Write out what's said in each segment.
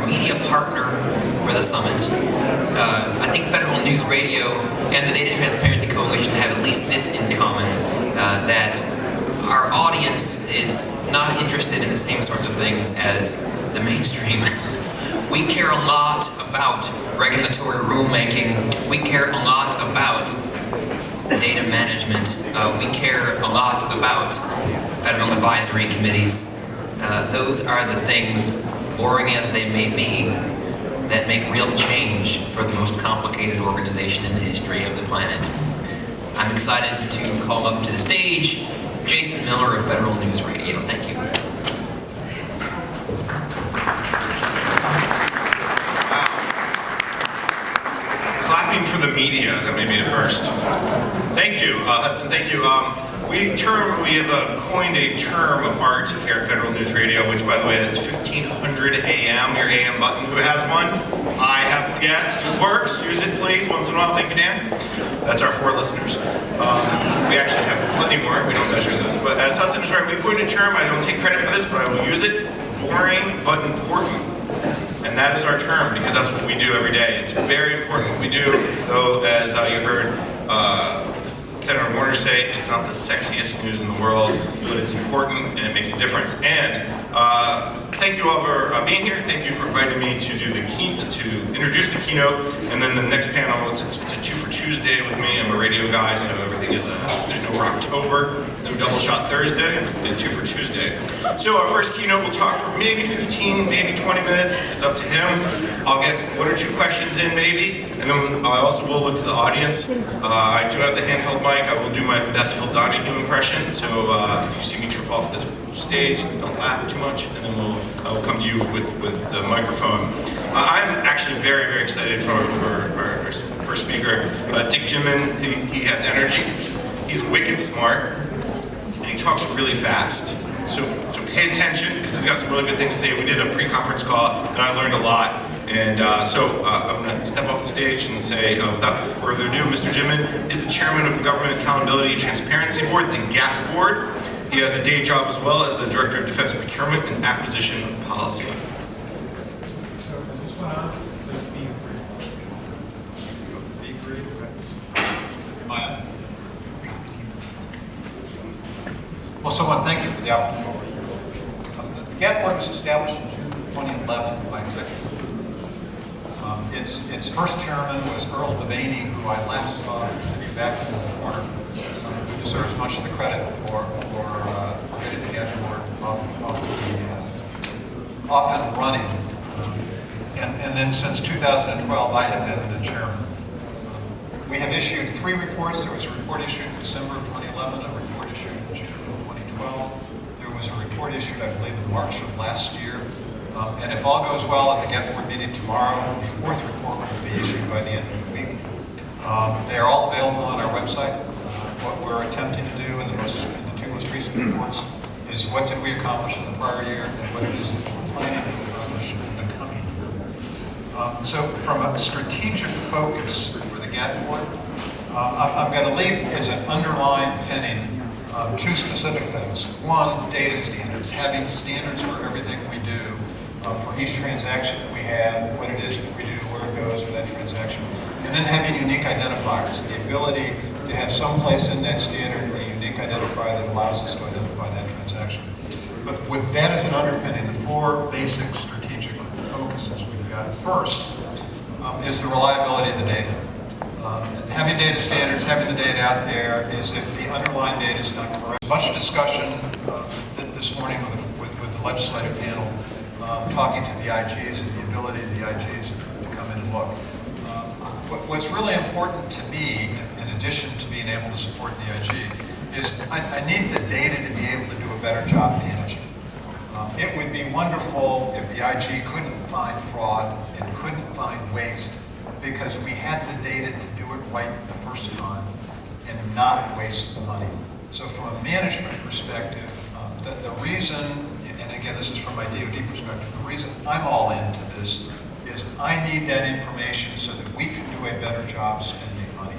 a media partner for the summit. I think Federal News Radio and the Data Transparency Coalition have at least this in common, that our audience is not interested in the same sorts of things as the mainstream. We care a lot about regulatory rulemaking. We care a lot about data management. We care a lot about federal advisory committees. Those are the things, boring as they may be, that make real change for the most complicated organization in the history of the planet. I'm excited to call up to the stage Jason Miller of Federal News Radio. Thank you. Clapping for the media, that may be the first. Thank you, Hudson, thank you. We have coined a term of art here at Federal News Radio, which, by the way, that's 1500 AM, your AM button. Who has one? I have, yes, it works. Use it, please, once in a while. Thank you, Dan. That's our 4 listeners. We actually have plenty more. We don't measure those. But as Hudson is right, we coined a term. I don't take credit for this, but I will use it. Boring but important. And that is our term, because that's what we do every day. It's very important what we do, though, as you heard Senator Warner say, it's not the sexiest news in the world, but it's important and it makes a difference. And thank you all for being here. Thank you for inviting me to do to introduce the keynote. And then the next panel, it's a 2 for Tuesday with me. I'm a radio guy, so everything is there's no Rocktober, no double shot Thursday, but 2 for Tuesday. So our first keynote will talk for maybe 15, maybe 20 minutes. It's up to him. I'll get 1 or 2 questions in maybe, and then I also will look to the audience. I do have the handheld mic. I will do my best Phil Donahue impression. So if you see me trip off the stage, don't laugh too much, and then I will come to you with the microphone. I'm actually very, very excited for our first speaker, Dick Jimin. He has energy. He's wicked smart, and he talks really fast. So pay attention, because he's got some really good things to say. We did a pre-conference call, and I learned a lot. And I'm going to step off the stage and say, without further ado, Mr. Jimin is the chairman of the Government Accountability and Transparency Board, the GAP Board. He has a day job as well as the Director of Defense Procurement and Acquisition Policy. So is this one on? Well, someone, thank you for the opportunity. The GAP Board was established in June 2011 by executive. Its first chairman was Earl Devaney, who I last saw sitting back in the corner, who deserves much of the credit for getting the GAP Board off and running. And then since 2012, I have been the chairman. We have issued 3 reports. There was a report issued in December of 2011, a report issued in June of 2012. There was a report issued, I believe, in March of last year. And if all goes well at the GAP Board meeting tomorrow, the 4th report will be issued by the end of the week. They are all available on our website. What we're attempting to do in the 2 most recent reports is what did we accomplish in the prior year and what it is that we're planning to accomplish in the coming year. So from a strategic focus for the GAP Board, I'm going to leave as an underlying penning 2 specific things. 1, data standards, having standards for everything we do. For each transaction that we have, what it is that we do, where it goes for that transaction. And then having unique identifiers, the ability to have some place in that standard a unique identifier that allows us to identify that transaction. But with that as an underpinning, the 4 basic strategic focuses we've got. First is the reliability of the data. Having data standards, having the data out there is if the underlying data is not correct. Much discussion this morning with the legislative panel talking to the IGs and the ability of the IGs to come in and look. What's really important to me, in addition to being able to support the IG, is I need the data to be able to do a better job managing. It would be wonderful if the IG couldn't find fraud and couldn't find waste because we had the data to do it right the first time and not waste the money. So from a management perspective, the reason, and again, this is from my DoD perspective, the reason I'm all into this is I need that information so that we can do a better job spending money.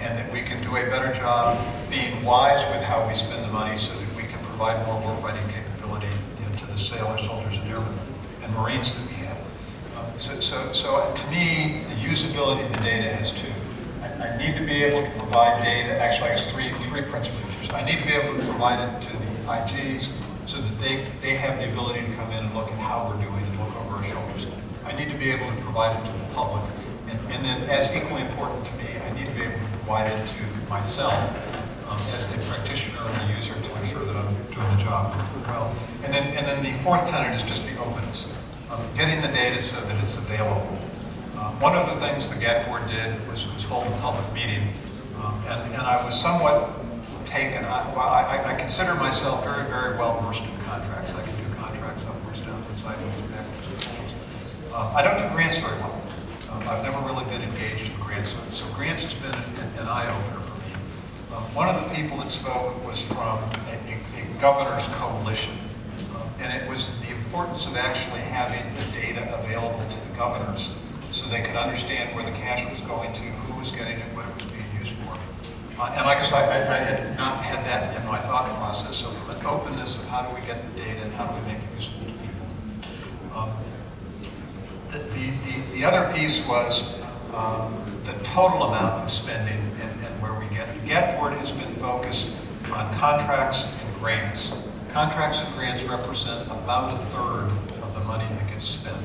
And that we can do a better job being wise with how we spend the money so that we can provide more warfighting capability to the sailors, soldiers, and airmen. and Marines that we have. So to me, the usability of the data has two. I need to be able to provide data, actually I guess three principal features. I need to be able to provide it to the IGs so that they have the ability to come in and look at how we're doing and look over our shoulders. I need to be able to provide it to the public. And then as equally important to me, I need to be able to provide it to myself as the practitioner and the user to ensure that I'm doing the job well. And then the fourth tenet is just the openness. Getting the data so that it's available. One of the things the GAT board did was hold a public meeting, and I was somewhat taken. I consider myself very, very well versed in contracts. I can do contracts upwards, downwards, sideways, backwards, and forwards. I don't do grants very well. I've never really been engaged in grants, so grants has been an eye-opener for me. One of the people that spoke was from a governor's coalition. And it was the importance of actually having the data available to the governors so they could understand where the cash was going to, who was getting it, what it was being used for. And like I said, I had not had that in my thought process. So from an openness of how do we get the data and how do we make it useful to people. The other piece was the total amount of spending and where we get. The GAT board has been focused on contracts and grants. Contracts and grants represent about a third of the money that gets spent.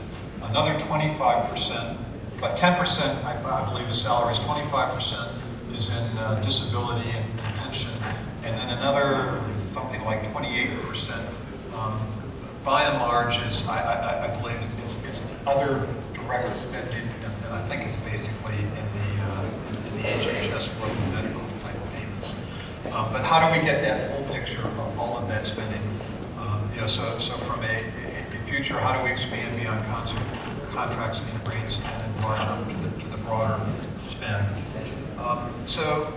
Another 25%, but 10% I believe is salaries, 25% is in disability and pension, and then another something like 28% by and large is, I believe it's other direct spending, and I think it's basically in the HHS world, medical type of payments. But how do we get that whole picture of all of that spending? So from a future, how do we expand beyond contracts and grants and then broaden up to the broader spend? So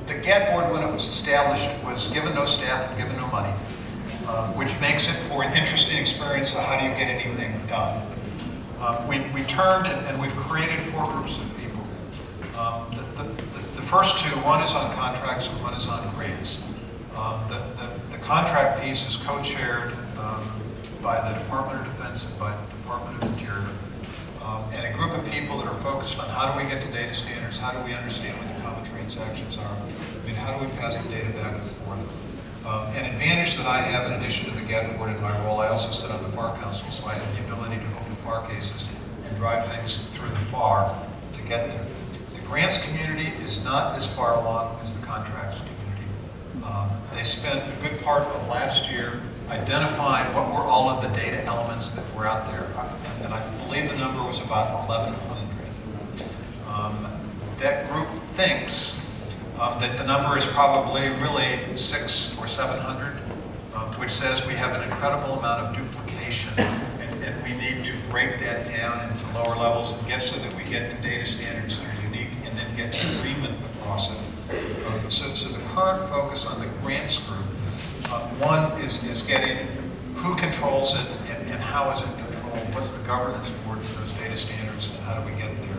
the GAT board, when it was established, was given no staff and given no money, which makes it for an interesting experience of how do you get anything done. We turned and we've created 4 groups of people. The first two, one is on contracts and one is on grants. The contract piece is co-chaired by the Department of Defense and by the Department of Interior. And a group of people that are focused on how do we get to data standards, how do we understand what the common transactions are, how do we pass the data back and forth. An advantage that I have in addition to the GAT board in my role, I also sit on the FAR Council, so I have the ability to open FAR cases and drive things through the FAR to get there. The grants community is not as far along as the contracts community. They spent a good part of last year identifying what were all of the data elements that were out there. And I believe the number was about 1,100. That group thinks that the number is probably really 600 or 700, which says we have an incredible amount of duplication and we need to break that down into lower levels and get so that we get the data standards that are unique and then get agreement across it. So the current focus on the grants group, one is getting who controls it and how is it controlled, what's the governance board for those data standards and how do we get there.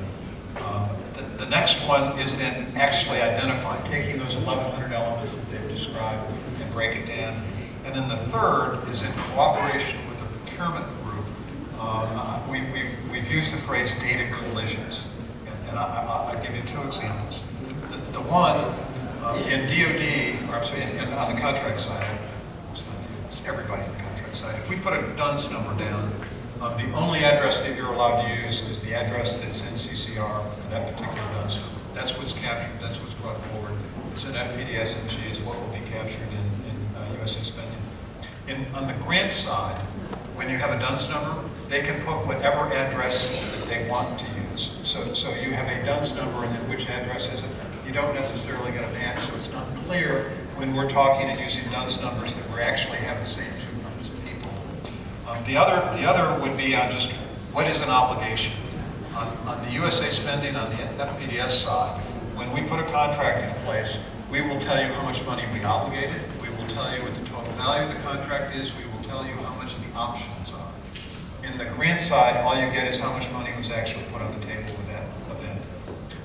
The next one is then actually identifying, taking those 1,100 elements that they've described and break it down. And then the third is in cooperation with the procurement group. We've used the phrase data collisions, and I'll give you 2 examples. The one, in DOD, or I'm sorry, on the contract side, it's everybody on the contract side. If we put a DUNS number down, the only address that you're allowed to use is the address that's in CCR for that particular DUNS number. That's what's captured, that's what's brought forward. It's an FPDS-NG, it's what will be captured in USA spending. On the grant side, when you have a DUNS number, they can put whatever address that they want to use. So you have a DUNS number and then which address is it? You don't necessarily get a match, so it's not clear when we're talking and using DUNS numbers that we actually have the same 2 numbers of people. The other would be on just what is an obligation. On the USA spending, on the FPDS side, when we put a contract in place, we will tell you how much money we obligated, we will tell you what the total value of the contract is, we will tell you how much the options are. In the grant side, all you get is how much money was actually put on the table with that event.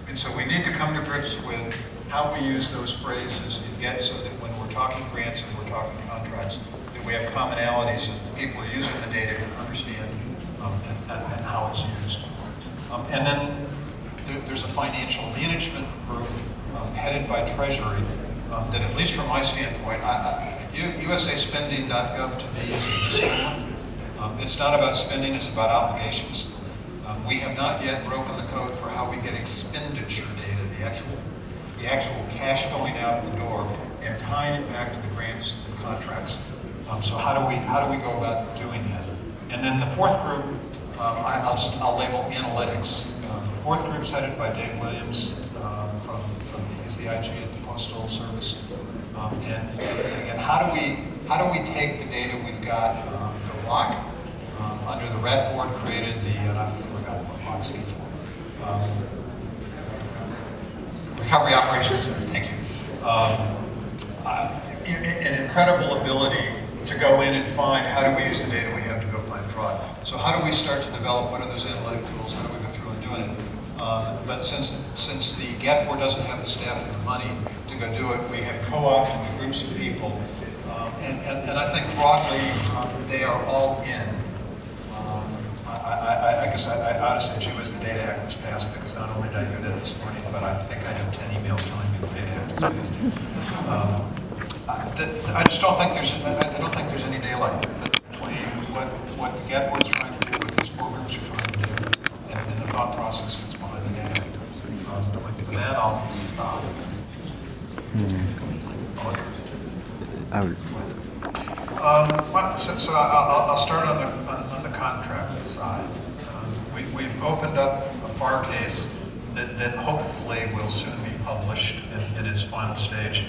And so we need to come to grips with how we use those phrases and get so that when we're talking grants and we're talking contracts, that we have commonalities and the people who are using the data can understand and how it's used. And then there's a financial management group headed by Treasury that, at least from my standpoint, USAspending.gov to me is a misnomer. It's not about spending, it's about obligations. We have not yet broken the code for how we get expenditure data, the actual cash going out the door, and tying it back to the grants and contracts. So how do we go about doing that? And then the fourth group, I'll label analytics. The fourth group is headed by Dave Williams he's the IG at the Postal Service. And again, how do we take the data we've got? The ROC under the red board created and I forgot what ROC stands for. Recovery Operations Center. Thank you. An incredible ability to go in and find how do we use the data we have to go find fraud. So how do we start to develop, what are those analytic tools, how do we go through and doing it? But since the GAT board doesn't have the staff and the money to go do it, we have co-opted with groups of people. And I think broadly, they are all in. I guess I ought to say, gee whiz, the Data Act was passed, because not only did I hear that this morning, but I think I have 10 emails telling me the Data Act is passed. I just don't think there's any daylight between what the GAT board's trying to do, what these four groups are trying to do, and the thought process that's behind the Data Act. With that, I'll stop. So I'll start on the contract side. We've opened up a FAR case that hopefully will soon be published in its final stage.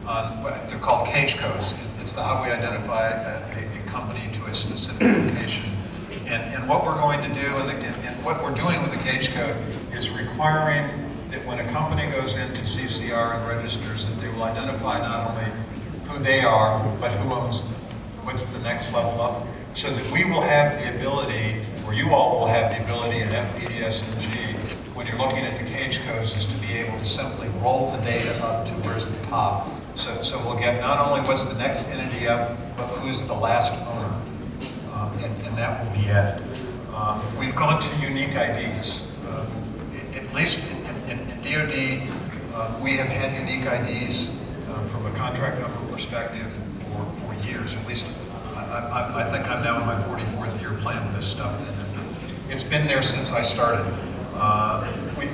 They're called cage codes. It's how we identify a company to a specific location. And what we're going to do, and what we're doing with the cage code, is requiring that when a company goes into CCR and registers, that they will identify not only who they are, but who owns them. What's the next level up? So that we will have the ability, or you all will have the ability in FPDS and G, when you're looking at the cage codes, is to be able to simply roll the data up to where's the top. So we'll get not only what's the next entity up, but who's the last owner. And that will be added. We've gone to unique IDs. At least in DoD, we have had unique IDs from a contract number perspective for years. At least I think I'm now in my 44th year playing with this stuff. And it's been there since I started.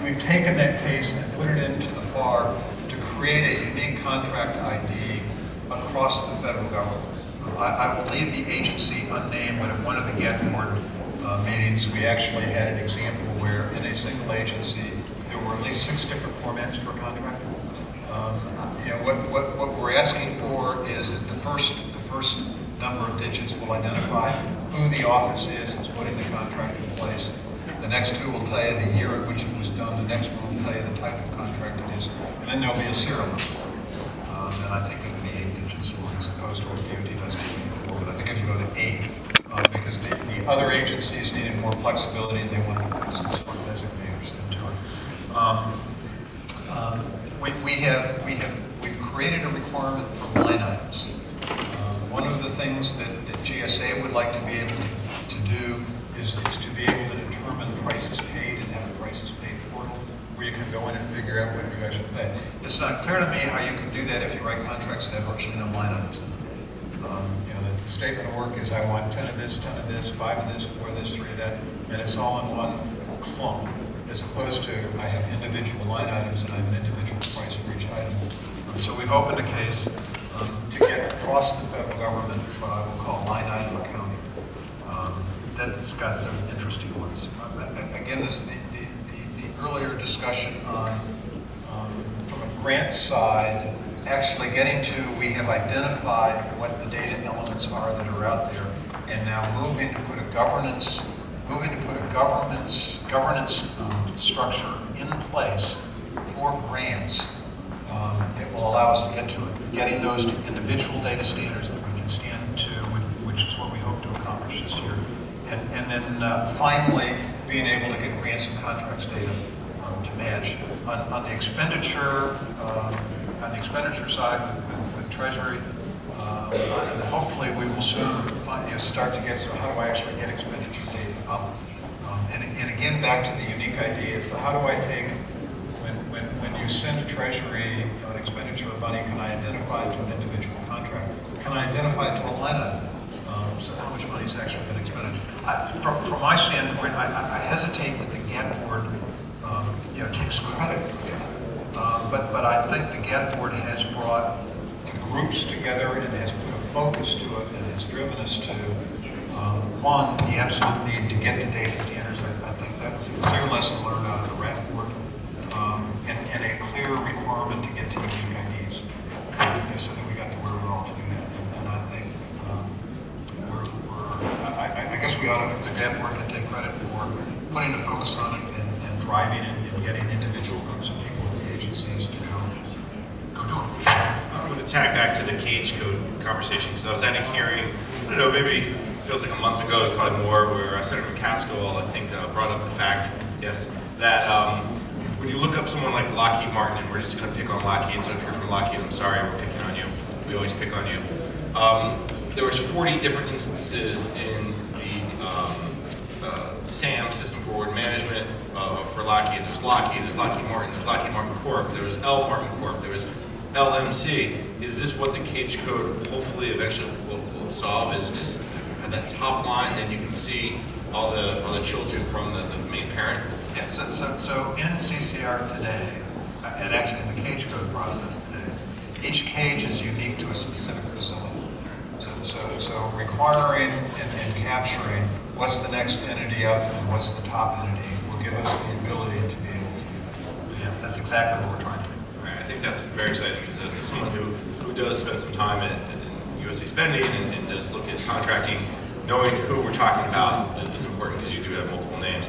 We've taken that case and put it into the FAR to create a unique contract ID across the federal government. I will leave the agency unnamed, but at one of the GAT board meetings, we actually had an example where in a single agency, there were at least 6 different formats for a contract. What we're asking for is that the first number of digits will identify who the office is that's putting the contract in place. The next 2 will tell you the year at which it was done. The next one will tell you the type of contract it is. And then there'll be a serial number. And I think it'll be 8 digits as opposed to what DoD does before. But I think it'll go to 8 because the other agencies needed more flexibility and they wanted to put some sort of designators into it. We've created a requirement for line items. One of the things that GSA would like to be able to do is to be able to determine prices paid and have a prices paid portal where you can go in and figure out what you actually pay. It's not clear to me how you can do that if you write contracts that have virtually no line items in them. The statement of work is I want 10 of this, 10 of this, 5 of this, 4 of this, 3 of that, and it's all in one clump, as opposed to I have individual line items and I have an individual price for each item. So we've opened a case to get across the federal government what I will call line item accounting. That's got some interesting ones. Again, this the earlier discussion on from a grant side, actually getting to we have identified what the data elements are that are out there, and now moving to put a governance structure in place for grants that will allow us to get to it, getting those to individual data standards that we can stand to, which is what we hope to accomplish this year. And then finally, being able to get grants and contracts data to match. On the expenditure side with Treasury, and hopefully we will soon start to get, so how do I actually get expenditure data up. And again, back to the unique idea is how do I take, when you send to Treasury an expenditure of money, can I identify it to an individual contract? Can I identify it to a line item? So how much money is actually been expended? From my standpoint, I hesitate that the GAT board takes credit for that. But I think the GAT board has brought the groups together and has put a focus to it and has driven us to, one, the absolute need to get to data standards. I think that was a clear lesson learned out of the RAT board, and a clear requirement to get to unique IDs, so that we got the wherewithal to do that. And I think I guess we ought to, the GAT board can take credit for putting the focus on it and driving it and getting individual groups of people in the agencies to go do it. I'm going to tag back to the cage code conversation because I was at a hearing, I don't know, maybe it feels like a month ago, it's probably more, where Senator McCaskill, I think, brought up the fact, yes, that when you look up someone like Lockheed Martin, and we're just going to pick on Lockheed, so if you're from Lockheed, I'm sorry, we're picking on you. We always pick on you. There was 40 different instances in the SAM, System Forward Management, for Lockheed. There's Lockheed Martin, there's Lockheed Martin Corp, there was L Martin Corp, there was LMC. Is this what the cage code hopefully eventually will solve? Is have that top line, and you can see all the children from the main parent? Yeah, so in CCR today, and actually in the cage code process today, each cage is unique to a specific facility. So requiring and capturing what's the next entity up and what's the top entity will give us the ability to be able to do that. Yes, that's exactly what we're trying to do. Right, I think that's very exciting because as someone who does spend some time in USA Spending and does look at contracting, knowing who we're talking about is important because you do have multiple names.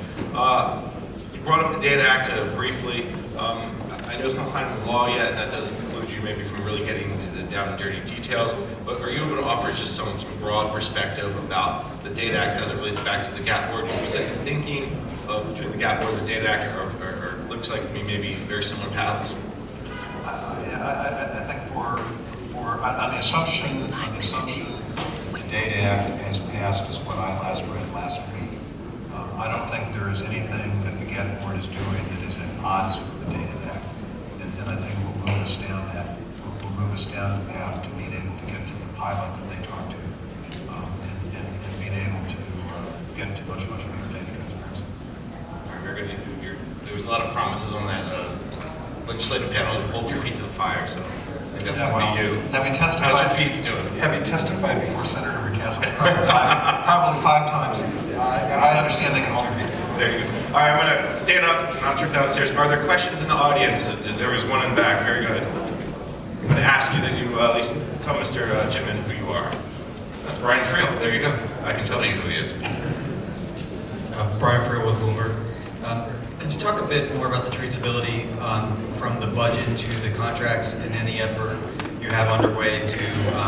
You brought up the Data Act briefly. I know it's not signed into law yet, and that does preclude you maybe from really getting into the down and dirty details, but are you able to offer just some broad perspective about the Data Act as it relates back to the GAT board? Was it thinking between the GAT board and the Data Act, or looks like maybe very similar paths? I think for on the assumption the Data Act has passed is what I last read last week. I don't think there is anything that the GAT board is doing that is at odds with the Data Act, and I think will move us down the path to being able to get to the pilot that they talked to, and being able to get to much better data transparency. Very good. There was a lot of promises on that legislative panel to hold your feet to the fire, so I think that's going to be you. Having testified, how's your feet doing? Having testified before Senator McCaskill probably five times, I understand they can hold your feet to the fire. There you go. All right, I'm going to stand up, not trip down the stairs. Are there questions in the audience? There was one in the back. Very good. I'm going to ask you that you at least tell Mr. Chipman who you are. That's Brian Friel. There you go. I can tell you who he is. Brian Friel with Bloomberg. Could you talk a bit more about the traceability from the budget to the contracts and any effort you have underway to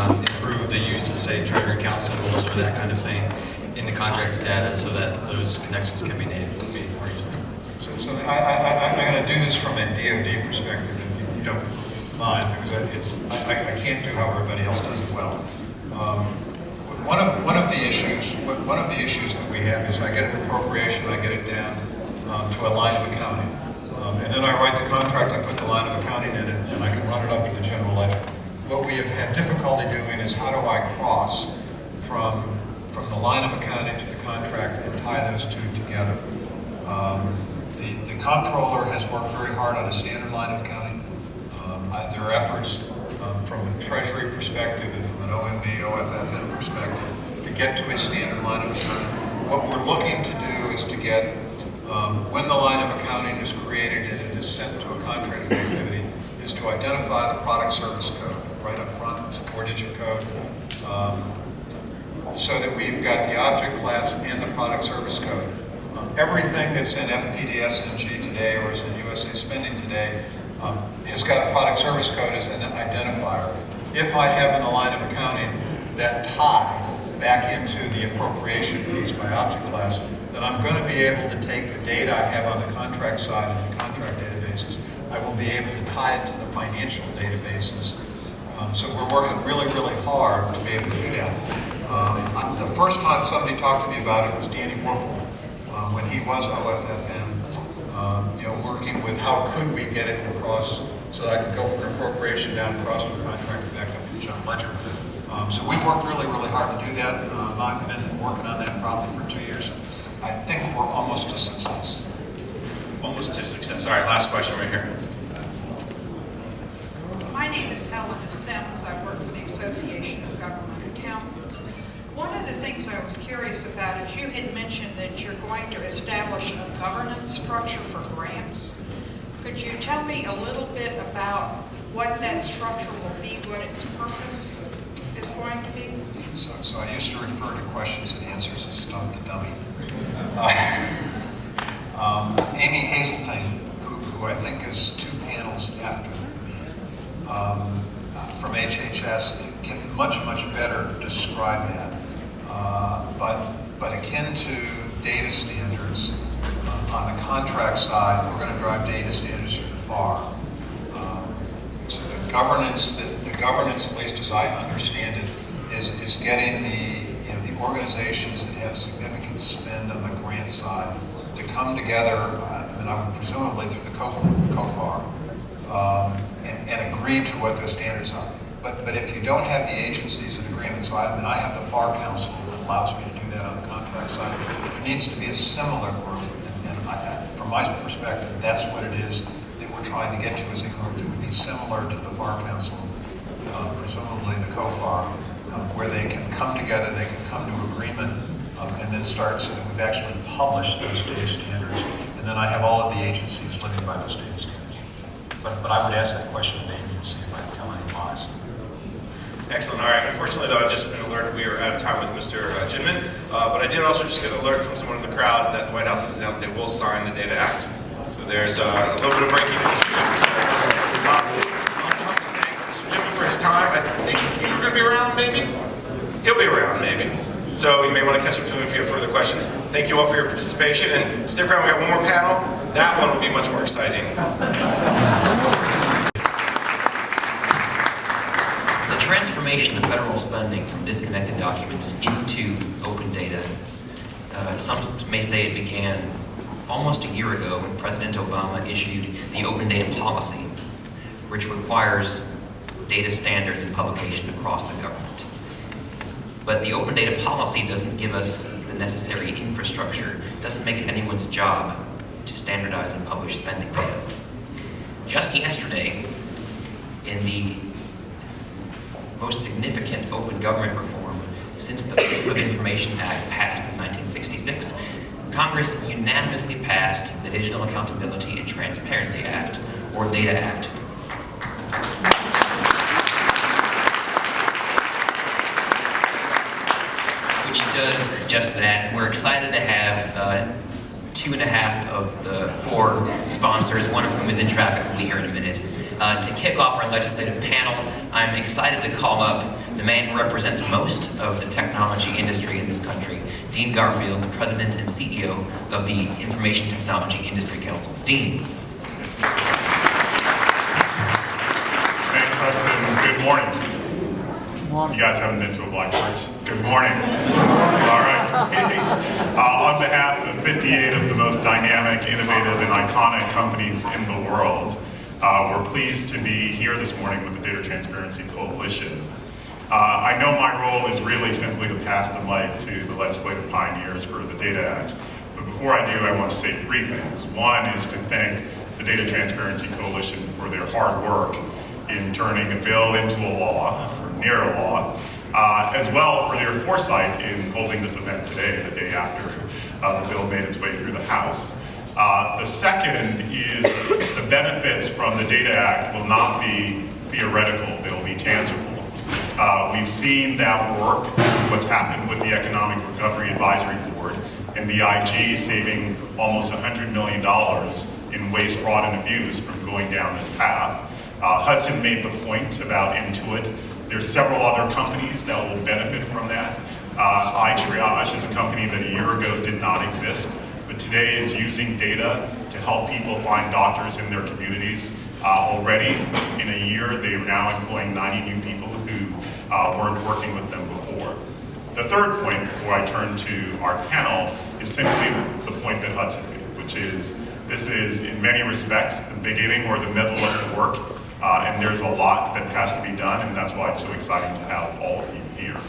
improve the use of, say, Treasury account symbols or that kind of thing in the contracts data so that those connections can be made more easily? So I'm going to do this from a DoD perspective, if you don't mind, because I can't do how everybody else does it well. One of the issues that we have is I get an appropriation, I get it down to a line of accounting, and then I write the contract, I put the line of accounting in it, and I can run it up to the general ledger. What we have had difficulty doing is how do I cross from the line of accounting to the contract and tie those two together. The comptroller has worked very hard on a standard line of accounting. There are efforts from a Treasury perspective and from an OMB, OFFN perspective to get to a standard line of accounting. What we're looking to do is to get, when the line of accounting is created and it is sent to a contracting activity, is to identify the product service code right up front, it's a 4-digit code, so that we've got the object class and the product service code. Everything that's in FPDS-NG today or is in USA Spending today has got a product service code as an identifier. If I have in the line of accounting that tie back into the appropriation piece by object class, then I'm going to be able to take the data I have on the contract side and the contract databases. I will be able to tie it to the financial databases. So we're working really, really hard to be able to do that. The first time somebody talked to me about it was Danny Warfel, he was OFFM, working with how could we get it across so that I could go from appropriation down across to a contract back up to John Ledger. So we've worked really, really hard to do that. I've been working on that probably for 2 years. I think we're almost to success. Almost to success. All right, last question right here. My name is Helena Sims. I work for the Association of Government Accountants. One of the things I was curious about is you had mentioned that you're going to establish a governance structure for grants. Could you tell me a little bit about what that structure will be, what its purpose is going to be? So I used to refer to questions and answers as Stump the Dummy. Amy Hazeltine, who I think is 2 panels after me, from HHS, can much better describe that. But akin to data standards, on the contract side, we're going to drive data standards through the FAR. So the governance, at least as I understand it, is getting the organizations that have significant spend on the grant side to come together, I would presumably through the COFAR, and agree to what those standards are. But if you don't have the agencies in agreement, so I have the FAR Council that allows me to do that on the contract side, there needs to be a similar group, and from my perspective, that's what it is that we're trying to get to as a group that would be similar to the FAR Council, presumably the COFAR, where they can come together, they can come to agreement, and then start, so that we've actually published those data standards, and then I have all of the agencies living by those data standards. But I would ask that question of Amy and see if I can tell any lies. Excellent. All right. Unfortunately, though, I've just been alerted we are out of time with Mr. Ginman. But I did also just get an alert from someone in the crowd that the White House has announced they will sign the Data Act. So there's a little bit of breaking news for you. Please also help me thank Mr. Ginman for his time. I think you're going to be around, maybe? He'll be around, maybe. So you may want to catch up to him if you have further questions. Thank you all for your participation. And stick around. We got one more panel. That one will be much more exciting. The transformation of federal spending from disconnected documents into open data, some may say it began almost a year ago when President Obama issued the Open Data Policy, which requires data standards and publication across the government. But the Open Data Policy doesn't give us the necessary infrastructure, doesn't make it anyone's job to standardize and publish spending data. Just yesterday, in the most significant open government reform since the Freedom of Information Act passed in 1966, Congress unanimously passed the Digital Accountability and Transparency Act, or DATA Act. Which does just that. And we're excited to have 2.5 of the 4 sponsors, one of whom is in traffic, will be here in a minute. To kick off our legislative panel, I'm excited to call up the man who represents most of the technology industry in this country, Dean Garfield, the President and CEO of the Information Technology Industry Council. Dean. Thanks, Hudson. Good morning. You guys haven't been to a black church? Good morning. All right. On behalf of 58 of the most dynamic, innovative, and iconic companies in the world, we're pleased to be here this morning with the Data Transparency Coalition. I know my role is really simply to pass the mic to the legislative pioneers for the Data Act. But before I do, I want to say 3 things. One is to thank the Data Transparency Coalition for their hard work in turning a bill into a law, or near a law, as well for their foresight in holding this event today, the day after the bill made its way through the House. The second is the benefits from the Data Act will not be theoretical, they'll be tangible. We've seen that work through what's happened with the Economic Recovery Advisory Board and the IG saving almost $100 million in waste, fraud, and abuse from going down this path. Hudson made the point about Intuit. There's several other companies that will benefit from that. iTriage is a company that a year ago did not exist, but today is using data to help people find doctors in their communities. Already, in a year, they are now employing 90 new people who weren't working with them before. The third point before I turn to our panel is simply the point that Hudson made, which is this is in many respects the beginning or the middle of the work, and there's a lot that has to be done, and that's why it's so exciting to have all of you here.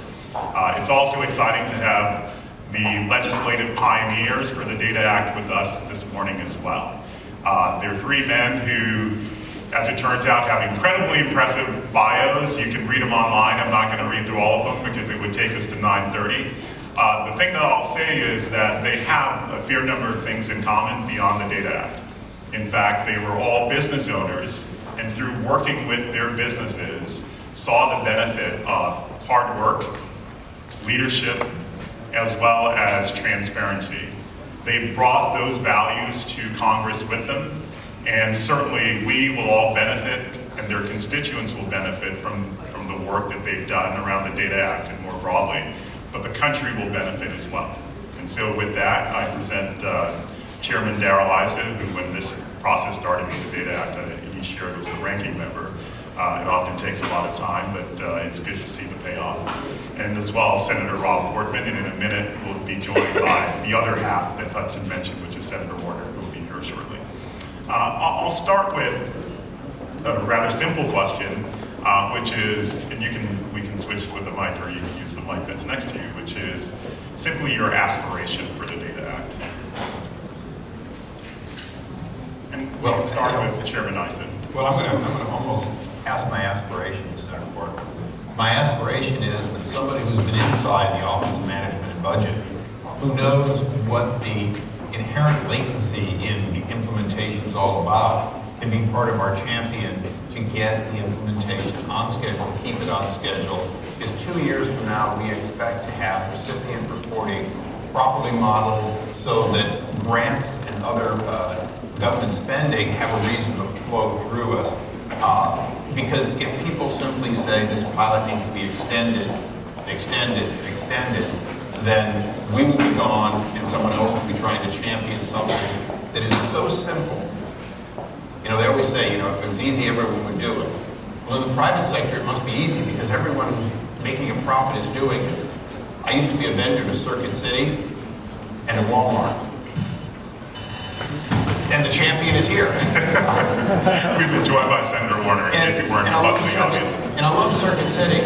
It's also exciting to have the legislative pioneers for the Data Act with us this morning as well. There are three men who, as it turns out, have incredibly impressive bios. You can read them online. I'm not going to read through all of them because it would take us to 9:30. The thing that I'll say is that they have a fair number of things in common beyond the Data Act. In fact, they were all business owners, and through working with their businesses, saw the benefit of hard work, leadership, as well as transparency. They brought those values to Congress with them, and certainly we will all benefit, and their constituents will benefit from the work that they've done around the Data Act and more broadly, but the country will benefit as well. And so with that, I present Chairman Darrell Issa, who when this process started with the Data Act, he shared as the ranking member. It often takes a lot of time, but it's good to see the payoff. And as well, Senator Rob Portman, and in a minute we'll be joined by the other half that Hudson mentioned, which is Senator Warner, who will be here shortly. I'll start with a rather simple question, which is, and we can switch with the mic, or you can use the mic that's next to you, which is simply your aspiration for the Data Act. And we'll start with Chairman Issa. Well, I'm going to almost ask my aspirations, Senator Portman. My aspiration is that somebody who's been inside the Office of Management and Budget, who knows what the inherent latency in the implementation is all about, can be part of our champion to get the implementation on schedule, keep it on schedule. Because 2 years from now, we expect to have recipient reporting properly modeled so that grants and other government spending have a reason to flow through us. Because if people simply say this pilot needs to be extended, then we will be gone and someone else will be trying to champion something that is so simple. You know, they always say, you know, if it was easy, everyone would do it. Well, in the private sector, it must be easy because everyone who's making a profit is doing it. I used to be a vendor to Circuit City and to Walmart. And the champion is here. We've been joined by Senator Warner, in case it weren't luckily obvious. And I love Circuit City.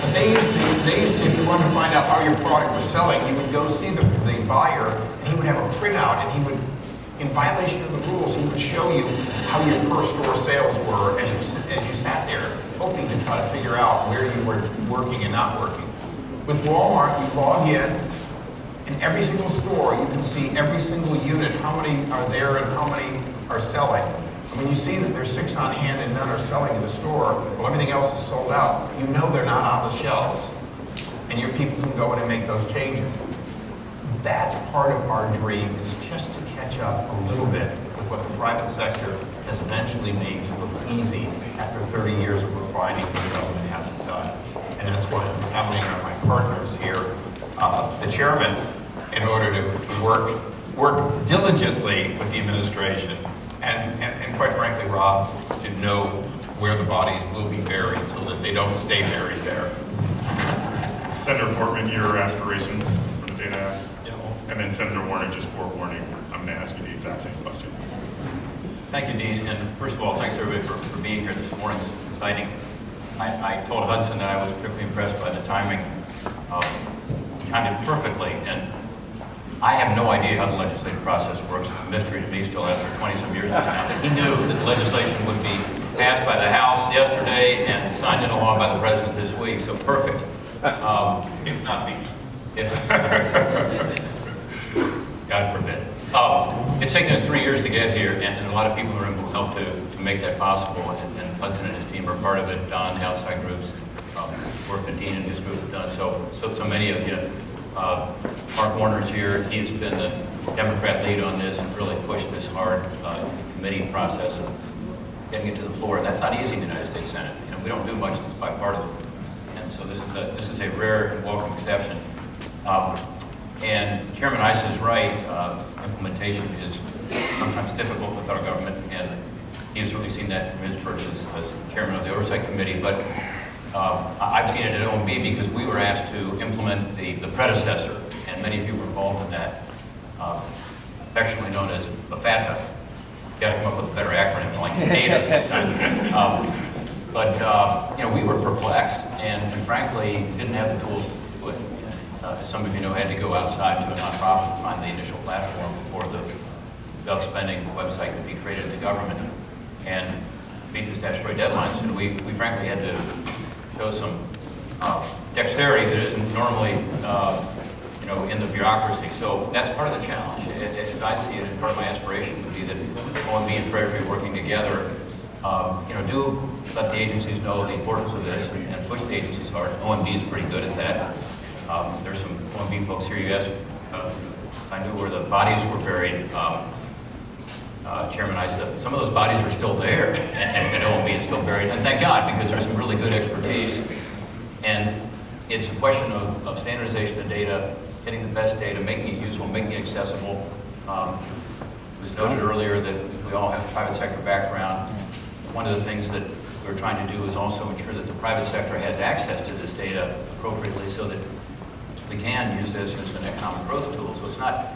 But they used to, if you wanted to find out how your product was selling, you would go see the buyer, and he would have a printout, and he would, in violation of the rules, he would show you how your per store sales were as you sat there, hoping to try to figure out where you were working and not working. With Walmart, you log in every single store, you can see every single unit, how many are there and how many are selling. And when you see that there's 6 on hand and none are selling in the store, well, everything else is sold out, you know they're not on the shelves. And your people can go in and make those changes. That's part of our dream, is just to catch up a little bit with what the private sector has eventually made to look easy after 30 years of refining what the government hasn't done. And that's what I'm counting on my partners here, the chairman, in order to work diligently with the administration and quite frankly, Rob, to know where the bodies will be buried so that they don't stay buried there. Senator Portman, your aspirations for the Data Act? And then Senator Warner, just forewarning, I'm going to ask you the exact same question. Thank you, Dean. And first of all, thanks everybody for being here this morning. This is exciting. I told Hudson that I was particularly impressed by the timing, kind of perfectly. And I have no idea how the legislative process works. It's a mystery to me still after 20-some years now. He knew that the legislation would be passed by the House yesterday and signed into law by the President this week. So perfect. If not me. God forbid. It's taken us 3 years to get here, and a lot of people in the room will help to make that possible. And Hudson and his team are part of it. Don, outside groups, work that Dean and his group have done. So many of you. Mark Warner's here. He's been the Democrat lead on this and really pushed this hard in the committee process and getting it to the floor. And that's not easy in the United States Senate. You know, we don't do much that's bipartisan. And so this is a rare and welcome exception. And Chairman Issa is right. Implementation is sometimes difficult with our government, and he has certainly seen that from his perch as chairman of the Oversight Committee. But I've seen it at OMB because we were asked to implement the predecessor, and many of you were involved in that. affectionately known as FATA. You got to come up with a better acronym like data this time. But we were perplexed and frankly didn't have the tools to do it. As some of you know, had to go outside to a nonprofit to find the initial platform before the Doug Spending website could be created in the government and meet the statutory deadlines. And we frankly had to show some dexterity that isn't normally in the bureaucracy. So that's part of the challenge. As I see it, and part of my aspiration would be that OMB and Treasury working together, do let the agencies know the importance of this and push the agencies hard. OMB is pretty good at that. There's some OMB folks here. You asked, I knew where the bodies were buried. Chairman, I said some of those bodies are still there, and OMB is still buried. And thank God, because there's some really good expertise. And it's a question of standardization of data, getting the best data, making it useful, making it accessible. It was noted earlier that we all have a private sector background. One of the things that we're trying to do is also ensure that the private sector has access to this data appropriately so that we can use this as an economic growth tool. So it's not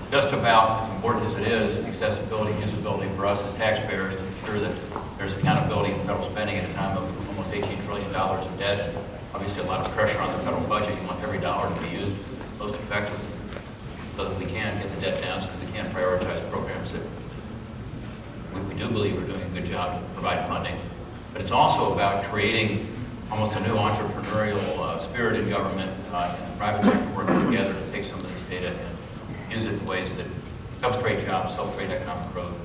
just about, as important as it is, accessibility and usability for us as taxpayers to ensure that there's accountability in federal spending at a time of almost $18 trillion in debt, and obviously a lot of pressure on the federal budget. You want every dollar to be used most effectively so that we can get the debt down, so that we can prioritize programs that we do believe we're doing a good job to provide funding. But it's also about creating almost a new entrepreneurial spirit in government and the private sector working together to take some of this data and use it in ways that helps create jobs, helps create economic growth,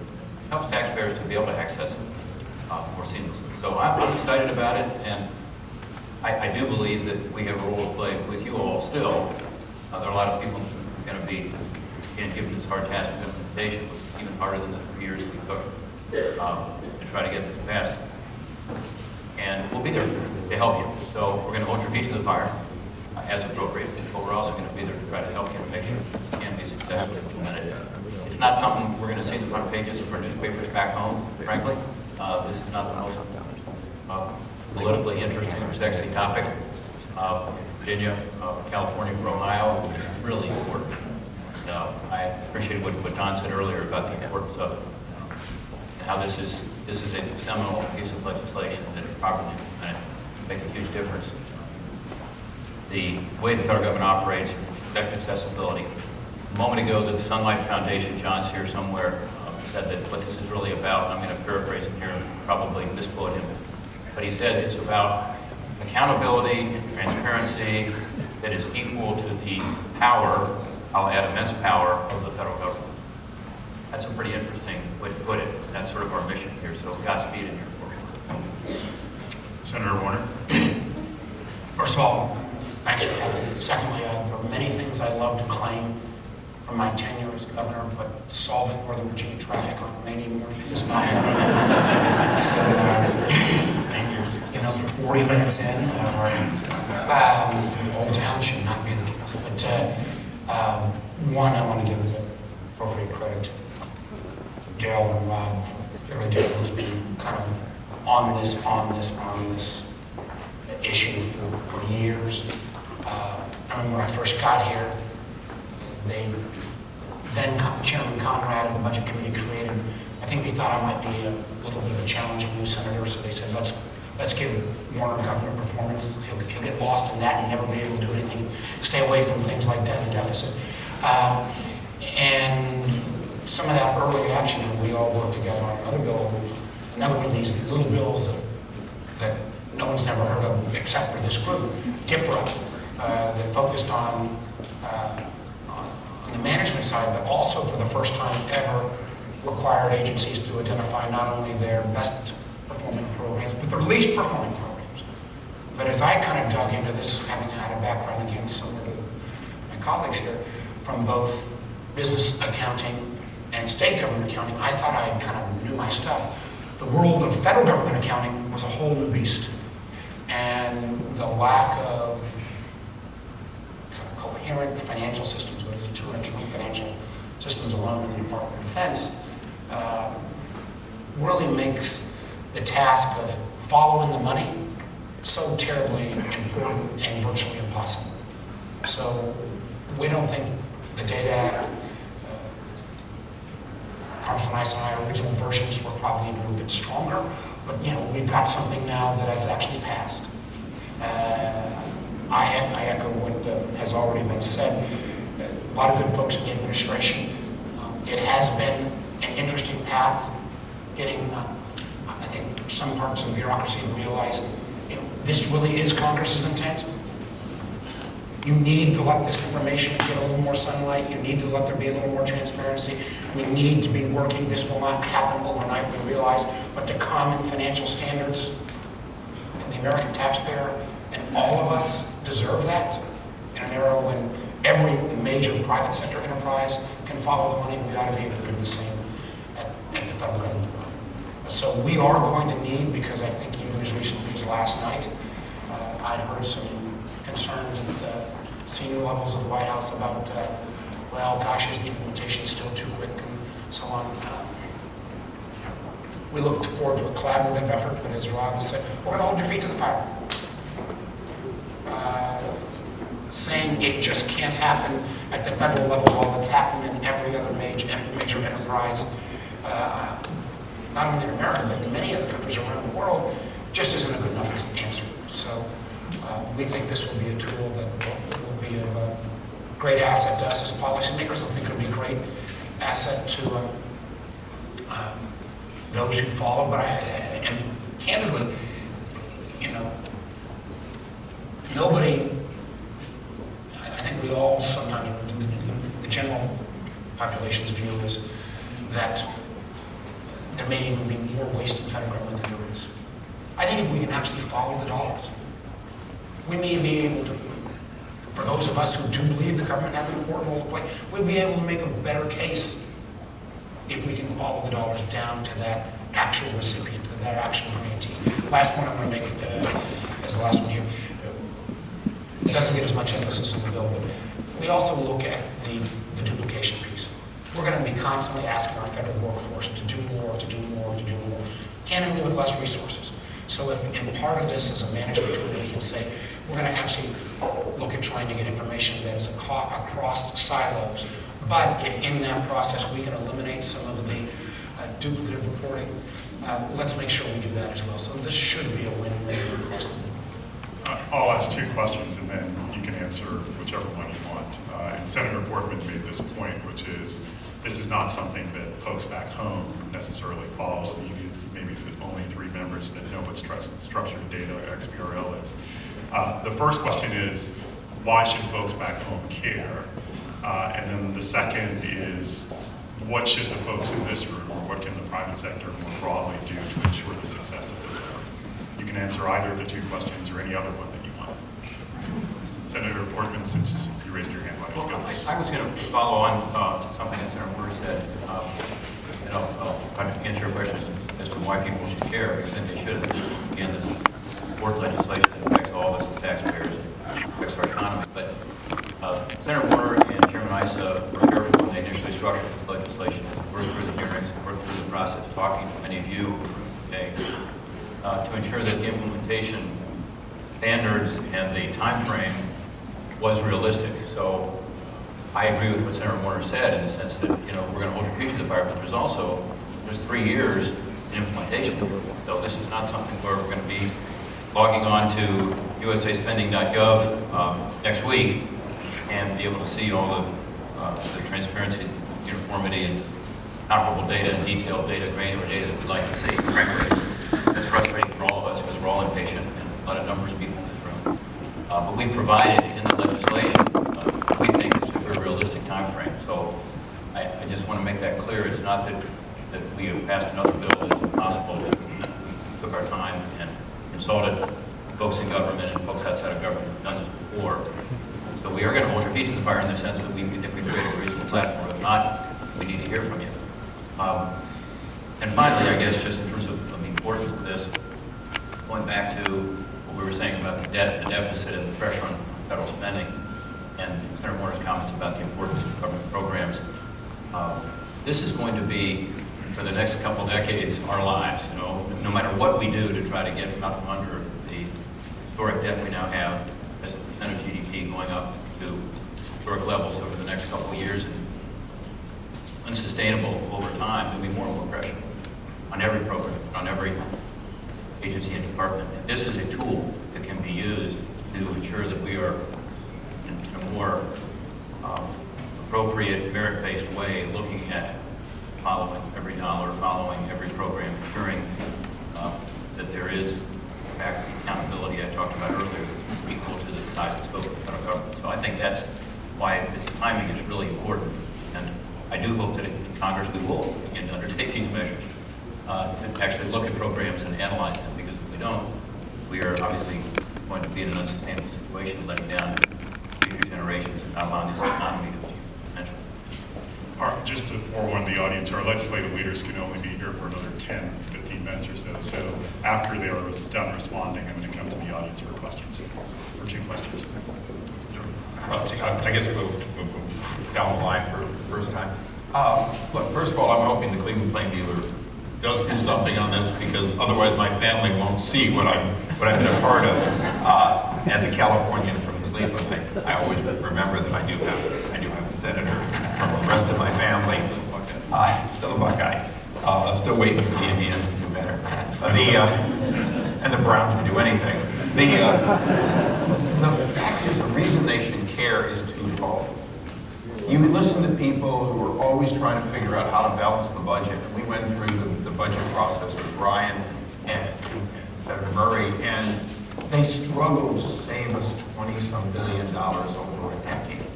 helps taxpayers to be able to access it more seamlessly. So I'm excited about it, and I do believe that we have a role to play with you all still. There are a lot of people who are going to be given this hard task of implementation, which is even harder than the 3 years we took to try to get this passed. And we'll be there to help you. So we're going to hold your feet to the fire as appropriate, but we're also going to be there to try to help you and make sure it can be successfully implemented. It's not something we're going to see in the front pages of our newspapers back home, frankly. This is not the most politically interesting or sexy topic. Virginia, California, or Ohio, which is really important. I appreciate what Don said earlier about the importance of it and how this is a seminal piece of legislation that if properly implemented make a huge difference. The way the federal government operates, protect accessibility. A moment ago, the Sunlight Foundation, John's here somewhere, said that what this is really about, I'm going to paraphrase him here and probably misquote him, but he said it's about accountability and transparency that is equal to the power, I'll add immense power, of the federal government. That's a pretty interesting way to put it. That's sort of our mission here, so Godspeed in your work. Senator Warner. First of all, thanks for having me. Secondly, there are many things I love to claim from my tenure as governor, but solving Northern Virginia traffic on rainy mornings is not one of them. So, for 40 minutes in, Old Town should not be the case. But one, I want to give appropriate credit to Daryl and Rob for really doing this, being kind of on this issue for years. I remember when I first got here, Chairman Conrad and the Budget Committee created, I think they thought I might be a little bit of a challenging new senator, so they said, let's give Warner government performance. He'll get lost in that and never be able to do anything, stay away from things like debt and deficit. And some of that early action, we all worked together on another one of these little bills that no one's never heard of except for this group, TIPRA, that focused on the management side, but also for the first time ever required agencies to identify not only their best performing programs, but their least performing programs. But as I kind of dug into this, having had a background again similar to my colleagues here, from both business accounting and state government accounting, I thought I kind of knew my stuff. The world of federal government accounting was a whole new beast. And the lack of kind of coherent financial systems, what is it, 220 financial systems alone in the Department of Defense, really makes the task of following the money so terribly important and virtually impossible. So we don't think the Data Act Congressman Issa and our original versions were probably even a little bit stronger, but we've got something now that has actually passed. I echo what has already been said. A lot of good folks in the administration. It has been an interesting path getting, I think, some parts of the bureaucracy to realize this really is Congress's intent. You need to let this information get a little more sunlight. You need to let there be a little more transparency. We need to be working. This will not happen overnight, we realize, but the common financial standards and the American taxpayer and all of us deserve that in an era when every major private sector enterprise can follow the money. We ought to be able to do the same at the federal government. So we are going to need, because I think even as recently as last night, I heard some concerns at the senior levels of the White House about, well, gosh, is the implementation still too quick and so on. We look forward to a collaborative effort, but as Rob has said, we're going to hold your feet to the fire. Saying it just can't happen at the federal level while it's happening in every other major enterprise, not only in America, but in many other countries around the world, just isn't a good enough answer. So we think this will be a tool that will be of a great asset to us as policymakers. I think it'll be a great asset to those who follow. But and candidly, nobody, I think we all sometimes, the general population's view is that there may even be more waste in federal government than there is. I think if we can actually follow the dollars, we may be able to, for those of us who do believe the government has an important role to play, we'll be able to make a better case if we can follow the dollars down to that actual recipient, to that actual grantee. Last one I'm going to make as the last one here. It doesn't get as much emphasis in the bill, but we also look at the duplication piece. We're going to be constantly asking our federal workforce to do more, to do more, to do more, candidly with less resources. So if in part of this is a management tool, we can say, we're going to actually look at trying to get information that is across silos. But if in that process we can eliminate some of the duplicative reporting, let's make sure we do that as well. So this should be a win-win across the board. I'll ask two questions and then you can answer whichever one you want. And Senator Portman made this point, which is this is not something that folks back home necessarily follow. Maybe there's only 3 members that know what structured data XBRL is. The first question is, why should folks back home care? And then the second is, what should the folks in this room, or what can the private sector more broadly do to ensure the success of this effort? You can answer either of the 2 questions or any other one that you want. Senator Portman, since you raised your hand, why don't you go first? I was going to follow on something that Senator Porter said. And I'll try to answer your question as to why people should care, because I think they should. This is, again, this is important legislation that affects all of us as taxpayers and affects our economy. But Senator Warner and Chairman Issa were careful when they initially structured this legislation, worked through the hearings, worked through the process, talking to many of you today, to ensure that the implementation standards and the time frame was realistic. So I agree with what Senator Warner said in the sense that we're going to hold your feet to the fire, but there's 3 years in implementation. So this is not something where we're going to be logging on to usaspending.gov next week and be able to see all the transparency, uniformity, and comparable data and detailed data, granular data that we'd like to see. Frankly, it's frustrating for all of us because we're all impatient and a lot of numbers of people in this room. But we provided in the legislation what we think is a very realistic time frame. So I just want to make that clear. It's not that we have passed another bill that's impossible. We took our time and consulted folks in government and folks outside of government who've done this before. So we are going to hold your feet to the fire in the sense that we think we've created a reasonable platform. If not, we need to hear from you. And finally, I guess, just in terms of the importance of this, going back to what we were saying about the deficit and the pressure on federal spending, and Senator Warner's comments about the importance of government programs, this is going to be, for the next couple decades, our lives. No matter what we do to try to get from out from under the historic debt we now have as a percent of GDP going up to historic levels over the next couple of years. And unsustainable over time, there'll be more and more pressure on every program, on every agency and department. And this is a tool that can be used to ensure that we are in a more appropriate, merit-based way looking at following every dollar, following every program, ensuring that there is, in fact, accountability I talked about earlier, that's equal to the size and scope of the federal government. So I think that's why this timing is really important. And I do hope that in Congress we will begin to undertake these measures, to actually look at programs and analyze them, because if we don't, we are obviously going to be in an unsustainable situation, letting down future generations and not allowing this economy to achieve potential. All right, just to forewarn the audience, our legislative leaders can only be here for another 10, 15 minutes or so. So after they are done responding, I'm going to come to the audience for questions, for 2 questions. I guess we'll move down the line for the first time. Look, first of all, I'm hoping the Cleveland Plain Dealer does do something on this, because otherwise my family won't see what I've been a part of. As a Californian from Cleveland, I always remember that I do have a senator from the rest of my family. Still a Buckeye. Still waiting for the Indians to do better. And the Browns to do anything. The fact is, the reason they should care is twofold. You listen to people who are always trying to figure out how to balance the budget. And we went through the budget process with Ryan and Senator Murray, and they struggled to save us $20-some billion over a decade.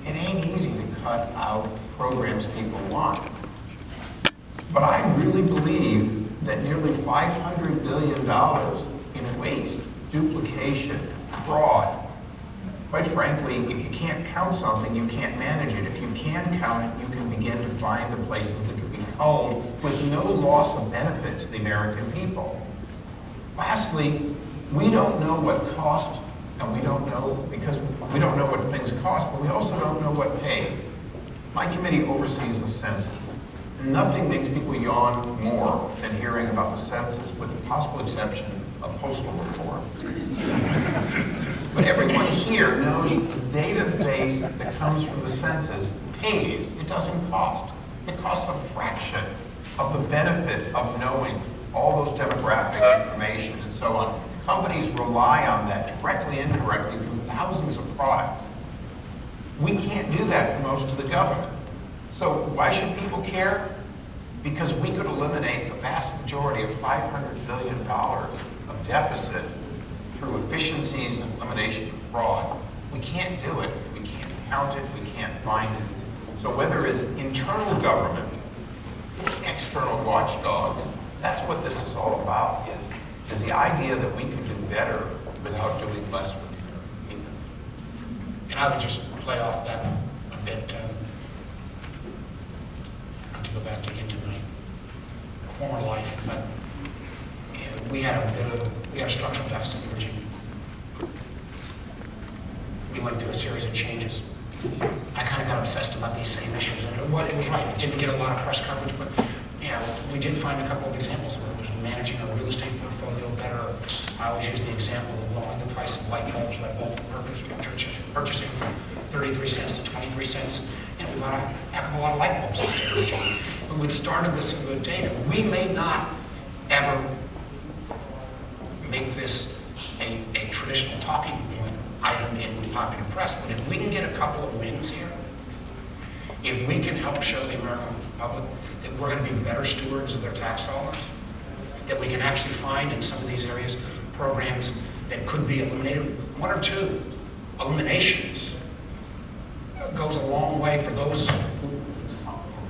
It ain't easy to cut out programs people want. But I really believe that nearly $500 billion in waste, duplication, fraud. Quite frankly, if you can't count something, you can't manage it. If you can count it, you can begin to find the places that can be culled with no loss of benefit to the American people. Lastly, we don't know what costs, and we don't know, because we don't know what things cost, but we also don't know what pays. My committee oversees the census. Nothing makes people yawn more than hearing about the census, with the possible exception of postal reform. But everyone here knows the database that comes from the census pays. It doesn't cost. It costs a fraction of the benefit of knowing all those demographic information and so on. Companies rely on that directly and indirectly through thousands of products. We can't do that for most of the government. So why should people care? Because we could eliminate the vast majority of $500 billion of deficit through efficiencies and elimination of fraud. We can't do it if we can't count it, we can't find it. So whether it's internal government, external watchdogs, that's what this is all about, is the idea that we can do better without doing less for the American people. And I would just play off that a bit. Not to go back again to my former life, but we had a structural deficit in Virginia. We went through a series of changes. I kind of got obsessed about these same issues, and it was right. It didn't get a lot of press coverage, but we did find a couple of examples where it was managing our real estate portfolio better. I always use the example of lowering the price of light bulbs by multi-purpose purchasing from 33 cents to 23 cents, and we bought a heck of a lot of light bulbs in the state of Virginia. But we started with some good data. We may not ever make this a traditional talking point item in popular press, but if we can get a couple of wins here, if we can help show the American public that we're going to be better stewards of their tax dollars, that we can actually find in some of these areas programs that could be eliminated, 1 or 2 eliminations goes a long way for those who,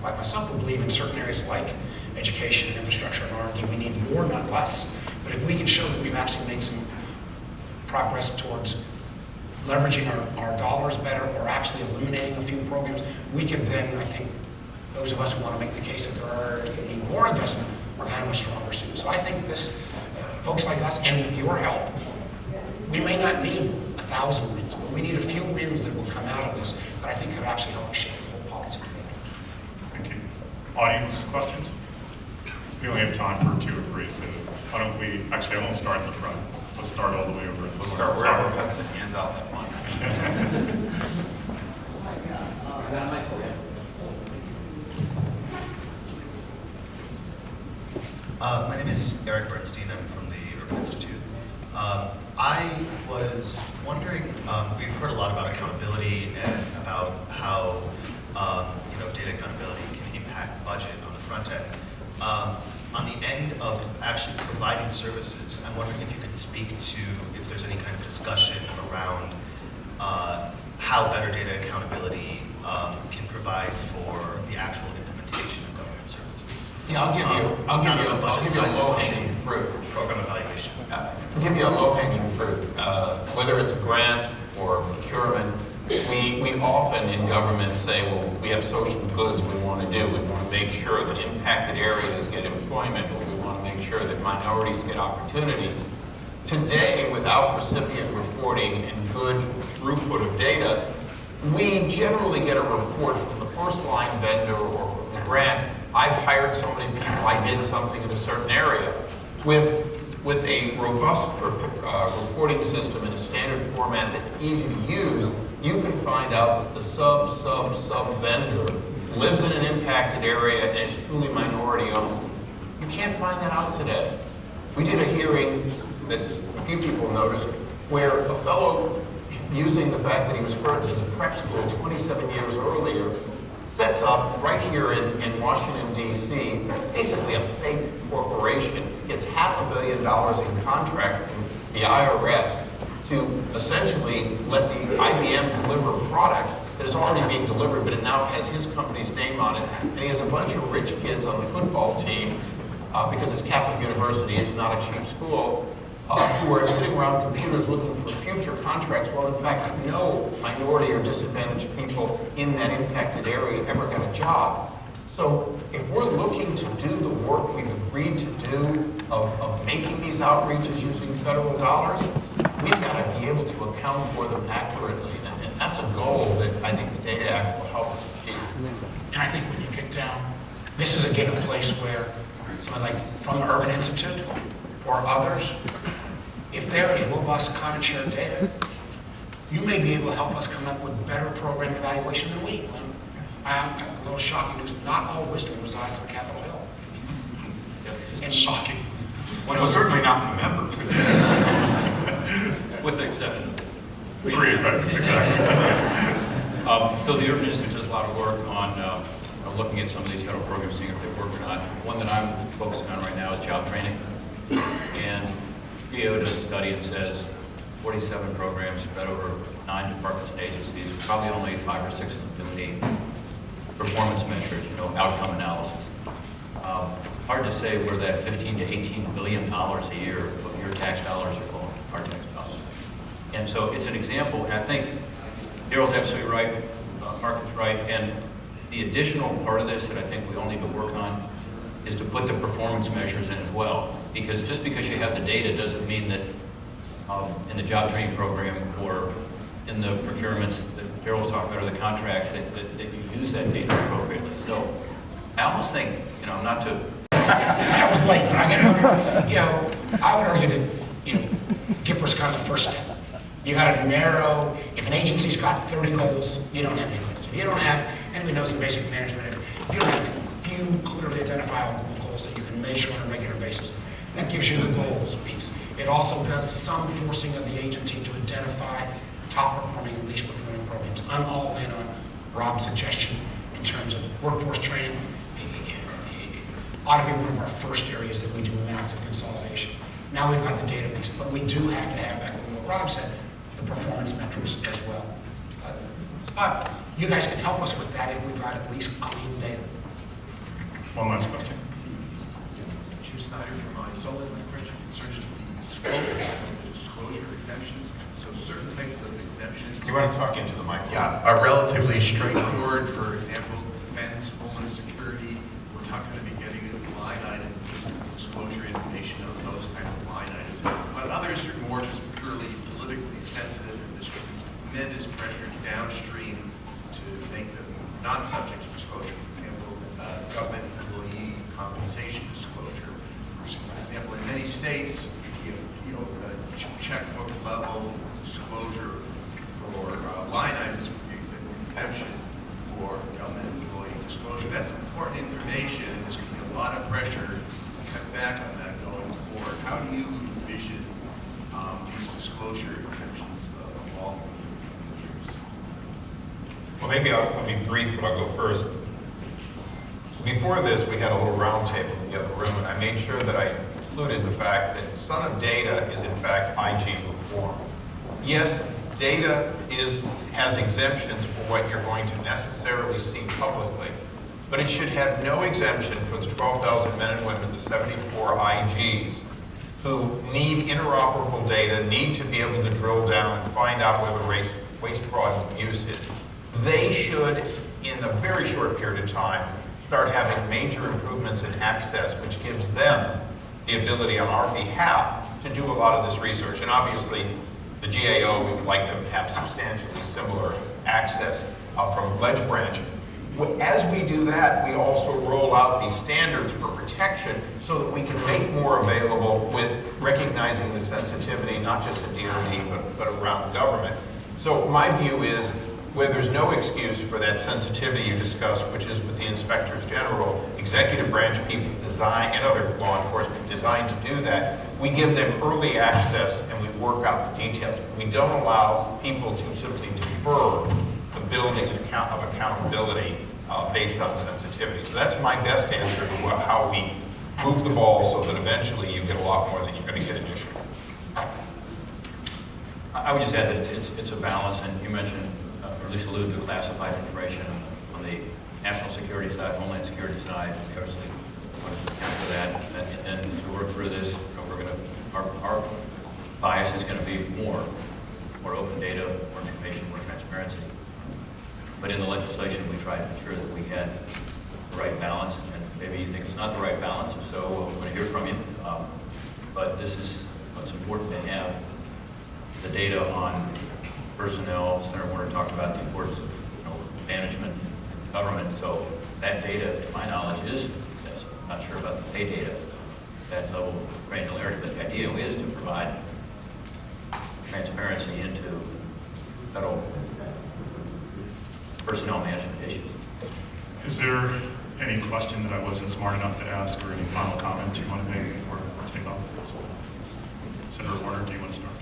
like myself, who believe in certain areas like education and infrastructure and R&D, we need more, not less. But if we can show that we've actually made some progress towards leveraging our dollars better, or actually eliminating a few programs, we can then, I think, those of us who want to make the case that there need more investment, are kind of a stronger suit. So I think this, folks like us, and with your help, we may not need 1,000 wins, but we need a few wins that will come out of this, but I think could actually help us shape the whole policy. Thank you. Audience questions? We only have time for 2 or 3, so why don't we, actually I won't start in the front. Let's start all the way over. We'll start wherever Hudson hands out that money. My name is Eric Bernstein. I'm from the Urban Institute. I was wondering, we've heard a lot about accountability and about how data accountability can impact budget on the front end. On the end of actually providing services, I'm wondering if you could speak to if there's any kind of discussion around how better data accountability can provide for the actual implementation of government services. Yeah, I'll give you a low-hanging fruit. Program evaluation. I'll give you a low-hanging fruit. Whether it's a grant or procurement, we often in government say, well, we have social goods we want to do. We want to make sure that impacted areas get employment, or we want to make sure that minorities get opportunities. Today, without recipient reporting and good throughput of data, we generally get a report from the first-line vendor or from the grant. I've hired so many people, I did something in a certain area. With a robust reporting system in a standard format that's easy to use, you can find out that the sub vendor lives in an impacted area and is truly minority owned. You can't find that out today. We did a hearing that a few people noticed where a fellow, using the fact that he was hurt in the prep school 27 years earlier, sets up right here in Washington, D.C., basically a fake corporation, gets $500 million in contract from the IRS to essentially let the IBM deliver a product that is already being delivered, but it now has his company's name on it, and he has a bunch of rich kids on the football team, because it's Catholic University, it's not a cheap school, who are sitting around computers looking for future contracts. Well, in fact, no minority or disadvantaged people in that impacted area ever got a job. So if we're looking to do the work we've agreed to do of making these outreaches using federal dollars, we've got to be able to account for them accurately. And that's a goal that I think the Data Act will help us achieve. And I think when you get down, this is again a place where someone like from the Urban Institute or others, if there is robust common shared data, you may be able to help us come up with better program evaluation than we. A little shocking news, not all wisdom resides on Capitol Hill. And shocking. Well, certainly not the members. With the exception. Three, exactly. So the Urban Institute does a lot of work on looking at some of these federal programs, seeing if they work or not. One that I'm focusing on right now is job training. And DO does a study and says 47 programs spread over 9 departments and agencies, probably only 5 or 6 of them do need performance measures, outcome analysis. Hard to say where that $15 to $18 billion a year of your tax dollars are going, our tax dollars. And so it's an example, and I think Daryl's absolutely right, Martha's right, and the additional part of this that I think we all need to work on is to put the performance measures in as well. Because just because you have the data doesn't mean that in the job training program or in the procurements that Daryl's talking about or the contracts that you use that data appropriately. So I almost think, not to... I was late, but I would argue that, GIPRA's kind of the first step. You got to narrow, if an agency's got 30 goals, you don't have any goals. If you don't have, and we know some basic management, if you don't have few clearly identifiable goals that you can measure on a regular basis, that gives you the goals piece. It also does some forcing of the agency to identify top performing and least performing programs. I'm all in on Rob's suggestion in terms of workforce training. It ought to be one of our first areas that we do massive consolidation. Now we've got the database, but we do have to have, like what Rob said, the performance metrics as well. But you guys can help us with that if we've got at least clean data. One last question. Jim Snyder from iSolid. My question concerns the scope of disclosure exemptions. So certain types of exemptions. You want to talk into the mic? Yeah, are relatively straightforward. For example, defense, homeland security. We're not going to be getting into line item disclosure information of those type of line items. But others are more just purely politically sensitive, and there's tremendous pressure downstream to make them not subject to disclosure. For example, government employee compensation disclosure. For example, in many states, you have a checkbook level disclosure for line items with the exemption for government employee disclosure. That's important information, and there's going to be a lot of pressure to cut back be brief, but I'll go first. Before this, we had a little round table in the other room, and I made sure that I included the fact that Son of Data is in fact IG reform. Yes, data has exemptions for what you're going to necessarily see publicly, but it should have no exemption for the 12,000 men and women, the 74 IGs, who need interoperable data, need to be able to drill down and find out where the waste, fraud, and abuse is. They should, in a very short period of time, start having major improvements in access, which gives them the ability on our behalf to do a lot of this research. And obviously, the GAO, we would like them to have substantially similar access from Ledge Branch. As we do that, we also roll out these standards for protection so that we can make more available with recognizing the sensitivity, not just in DoD, but around government. So my view is, where there's no excuse for that sensitivity you discussed, which is with the inspectors general, executive branch people design, and other law enforcement designed to do that, we give them early access and we work out the details. We don't allow people to simply defer the building of accountability based on sensitivity. So that's my best answer to how we move the ball so that eventually you get a lot more than you're going to get initially. I would just add that it's a balance, and you mentioned, or at least alluded to classified information on the national security side, homeland security side. We obviously want to account for that, and then to work through this, we're going to, our bias is going to be more open data, more information, more transparency. But in the legislation, we try to ensure that we had the right balance, and maybe you think it's not the right balance, if so, we're going to hear from you. But this is what's important to have. The data on personnel, Senator Warner talked about the importance of management and government. So that data, to my knowledge, is, I'm not sure about the pay data, that level of granularity, but the idea is to provide transparency into federal personnel management issues. Is there any question that I wasn't smart enough to ask, or any final comment you want to make before we take off? Senator Warner, do you want to start?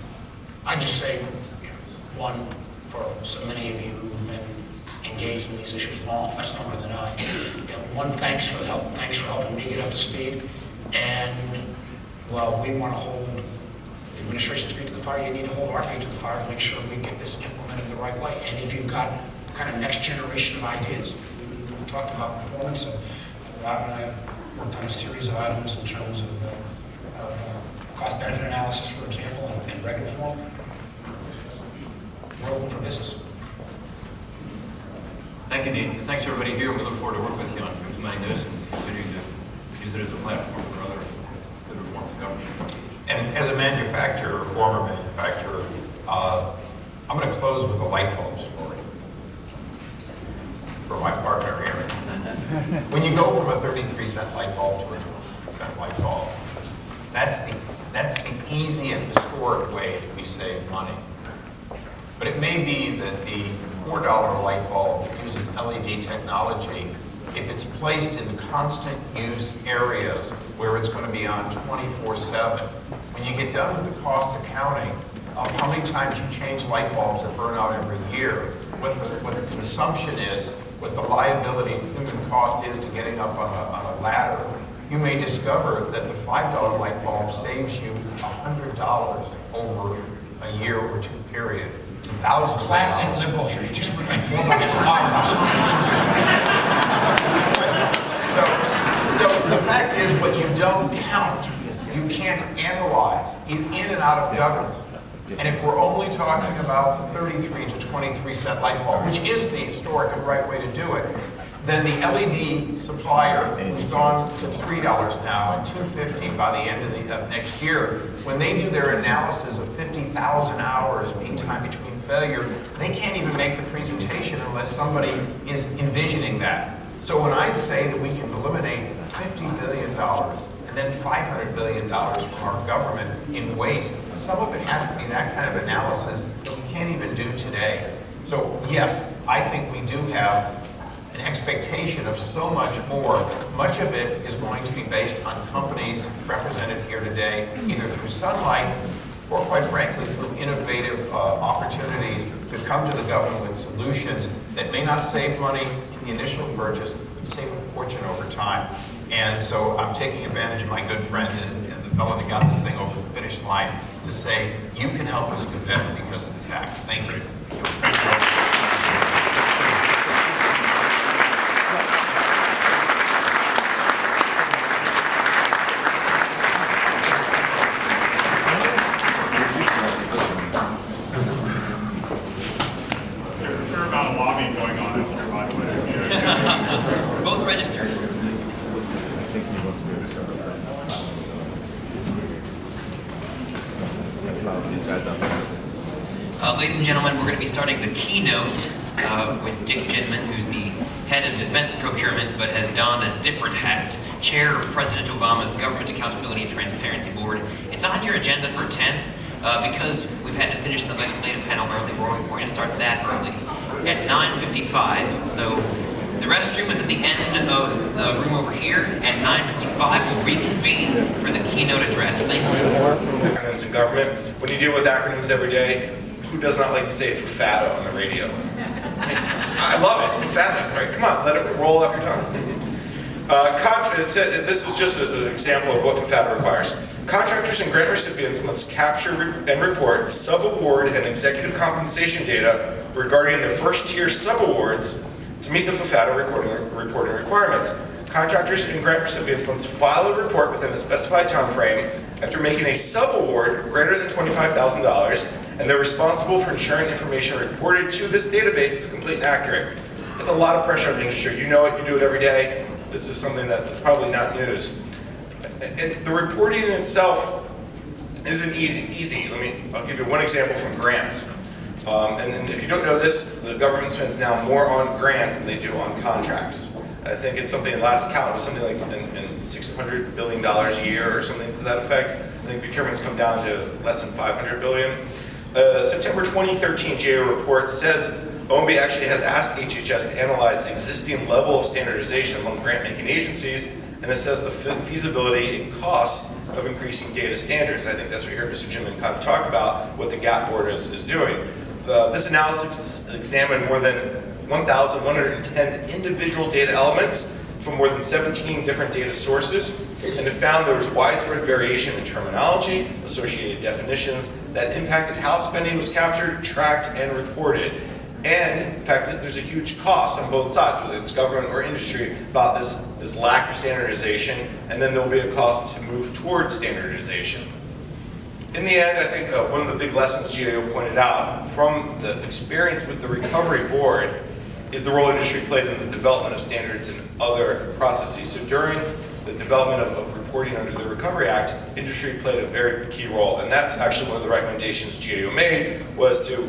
I just say, one, for so many of you who've been engaged in these issues much longer than I. One, thanks for the help. Thanks for helping me get up to speed. And while we want to hold the administration's feet to the fire, you need to hold our feet to the fire to make sure we get this implemented the right way. And if you've got kind of next generation of ideas, we've talked about performance, and Rob and I worked on a series of items in terms of cost-benefit analysis, for example, and reg reform. We're open for business. Thank you, Dean. Thanks, everybody here. We look forward to working with you on implementing this and continuing to use it as a platform for other good reforms of government. And as a manufacturer, former manufacturer, I'm going to close with a light bulb story for my partner here. When you go from a 33-cent light bulb to a 20-cent light bulb, that's the easy and historic way that we save money. But it may be that the $4 light bulb that uses LED technology, if it's placed in constant use areas where it's going to be on 24/7, when you get done with the cost accounting of how many times you change light bulbs that burn out every year, what the consumption is, what the liability and human cost is to getting up on a ladder, you may discover that the $5 light bulb saves you $100 over a year or two period. Thousands of Classic dollars. liberal here. You just went from $4 to So the fact is, what you don't count, you can't analyze in and out of government. And if we're only talking about the 33 to 23 cent light bulb, which is the historic and right way to do it, then the LED supplier, who's gone to $3 now and $2.50 by the end of next year, when they do their analysis of 50,000 hours mean time between failure, they can't even make the presentation unless somebody is envisioning that. So when I say that we can eliminate $50 billion and then $500 billion from our government in waste, some of it has to be that kind of analysis that we can't even do today. So yes, I think we do have an expectation of so much more. Much of it is going to be based on companies represented here today, either through Sunlight or, quite frankly, through innovative opportunities to come to the government with solutions that may not save money in the initial purchase, but save a fortune over time. And so I'm taking advantage of my good friend and the fellow that got this thing over the finish line to say, you can help us do better because of this act. Thank you. There's a fair amount of lobbying going on out here, by the way. Both registered. Ladies and gentlemen, we're going to be starting the keynote with Dick Gitman, who's the head of defense procurement, but has donned a different hat, chair of President Obama's Government Accountability and Transparency Board. It's on your agenda for 10. Because we've had to finish the legislative panel early, we're going to start that early at 9:55. So the restroom is at the end of the room over here. At 9:55, we'll reconvene for the keynote address. Thank you. Acronyms in government. When you deal with acronyms every day, who does not like to say FAFATA on the radio? I love it, FAFATA, right? Come on, let it roll off your tongue. This is just an example of what FAFATA requires. Contractors and grant recipients must capture and report sub-award and executive compensation data regarding their first-tier sub-awards to meet the FAFATA reporting requirements. Contractors and grant recipients must file a report within a specified time frame after making a sub-award greater than $25,000, and they're responsible for ensuring information reported to this database is complete and accurate. That's a lot of pressure on the industry. You know it, you do it every day. This is something that's probably not news. And the reporting in itself isn't easy. I'll give you one example from grants. And if you don't know this, the government spends now more on grants than they do on contracts. I think it's something, last count was something like in $600 billion a year or something to that effect. I think procurement's come down to less than $500 billion. September 2013 GAO report says OMB actually has asked HHS to analyze the existing level of standardization among grant-making agencies and assess the feasibility and costs of increasing data standards. I think that's what you heard Mr. Gitman kind of talk about, what the GAP board is doing. This analysis examined more than 1,110 individual data elements from more than 17 different data sources, and it found there was widespread variation in terminology, associated definitions that impacted how spending was captured, tracked, and reported. And the fact is there's a huge cost on both sides, whether it's government or industry, about this lack of standardization, and then there'll be a cost to move toward standardization. In the end, I think one of the big lessons GAO pointed out from the experience with the Recovery Board is the role industry played in the development of standards and other processes. So during the development of reporting under the Recovery Act, industry played a very key role, and that's actually one of the recommendations GAO made, was to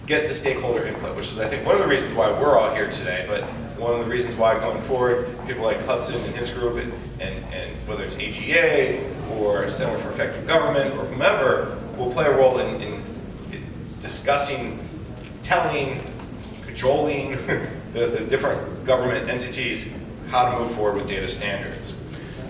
get the stakeholder input, which is, I think, one of the reasons why we're all here today, but one of the reasons why going forward, people like Hudson and his group, and whether it's AGA or Center for Effective Government or whomever, will play a role in discussing, telling, cajoling the different government entities how to move forward with data standards.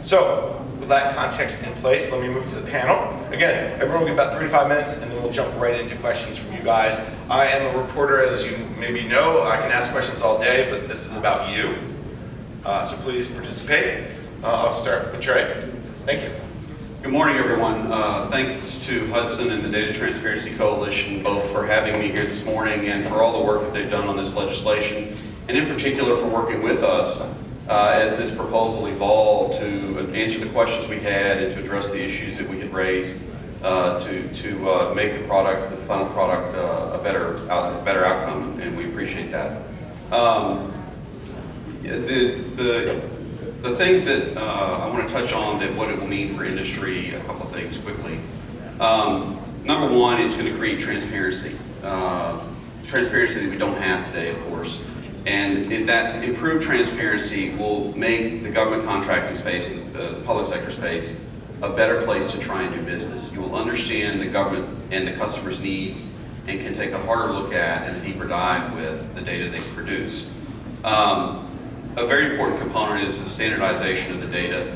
So, with that context in place, let me move to the panel. Again, everyone will get about 3 to 5 minutes, and then we'll jump right into questions from you guys. I am a reporter, as you maybe know. I can ask questions all day, but this is about you. So please participate. I'll start with Trey. Thank you. Good morning, everyone. Thanks to Hudson and the Data Transparency Coalition, both for having me here this morning and for all the work that they've done on this legislation, and in particular for working with us as this proposal evolved to answer the questions we had and to address the issues that we had raised to make the product, the final product, a better outcome, and we appreciate that. The things that I want to touch on, that what it will mean for industry, a couple of things quickly. Number one, it's going to create transparency. Transparency that we don't have today, of course. And that improved transparency will make the government contracting space and the public sector space a better place to try and do business. You will understand the government and the customer's needs and can take a harder look at and a deeper dive with the data they produce. A very important component is the standardization of the data.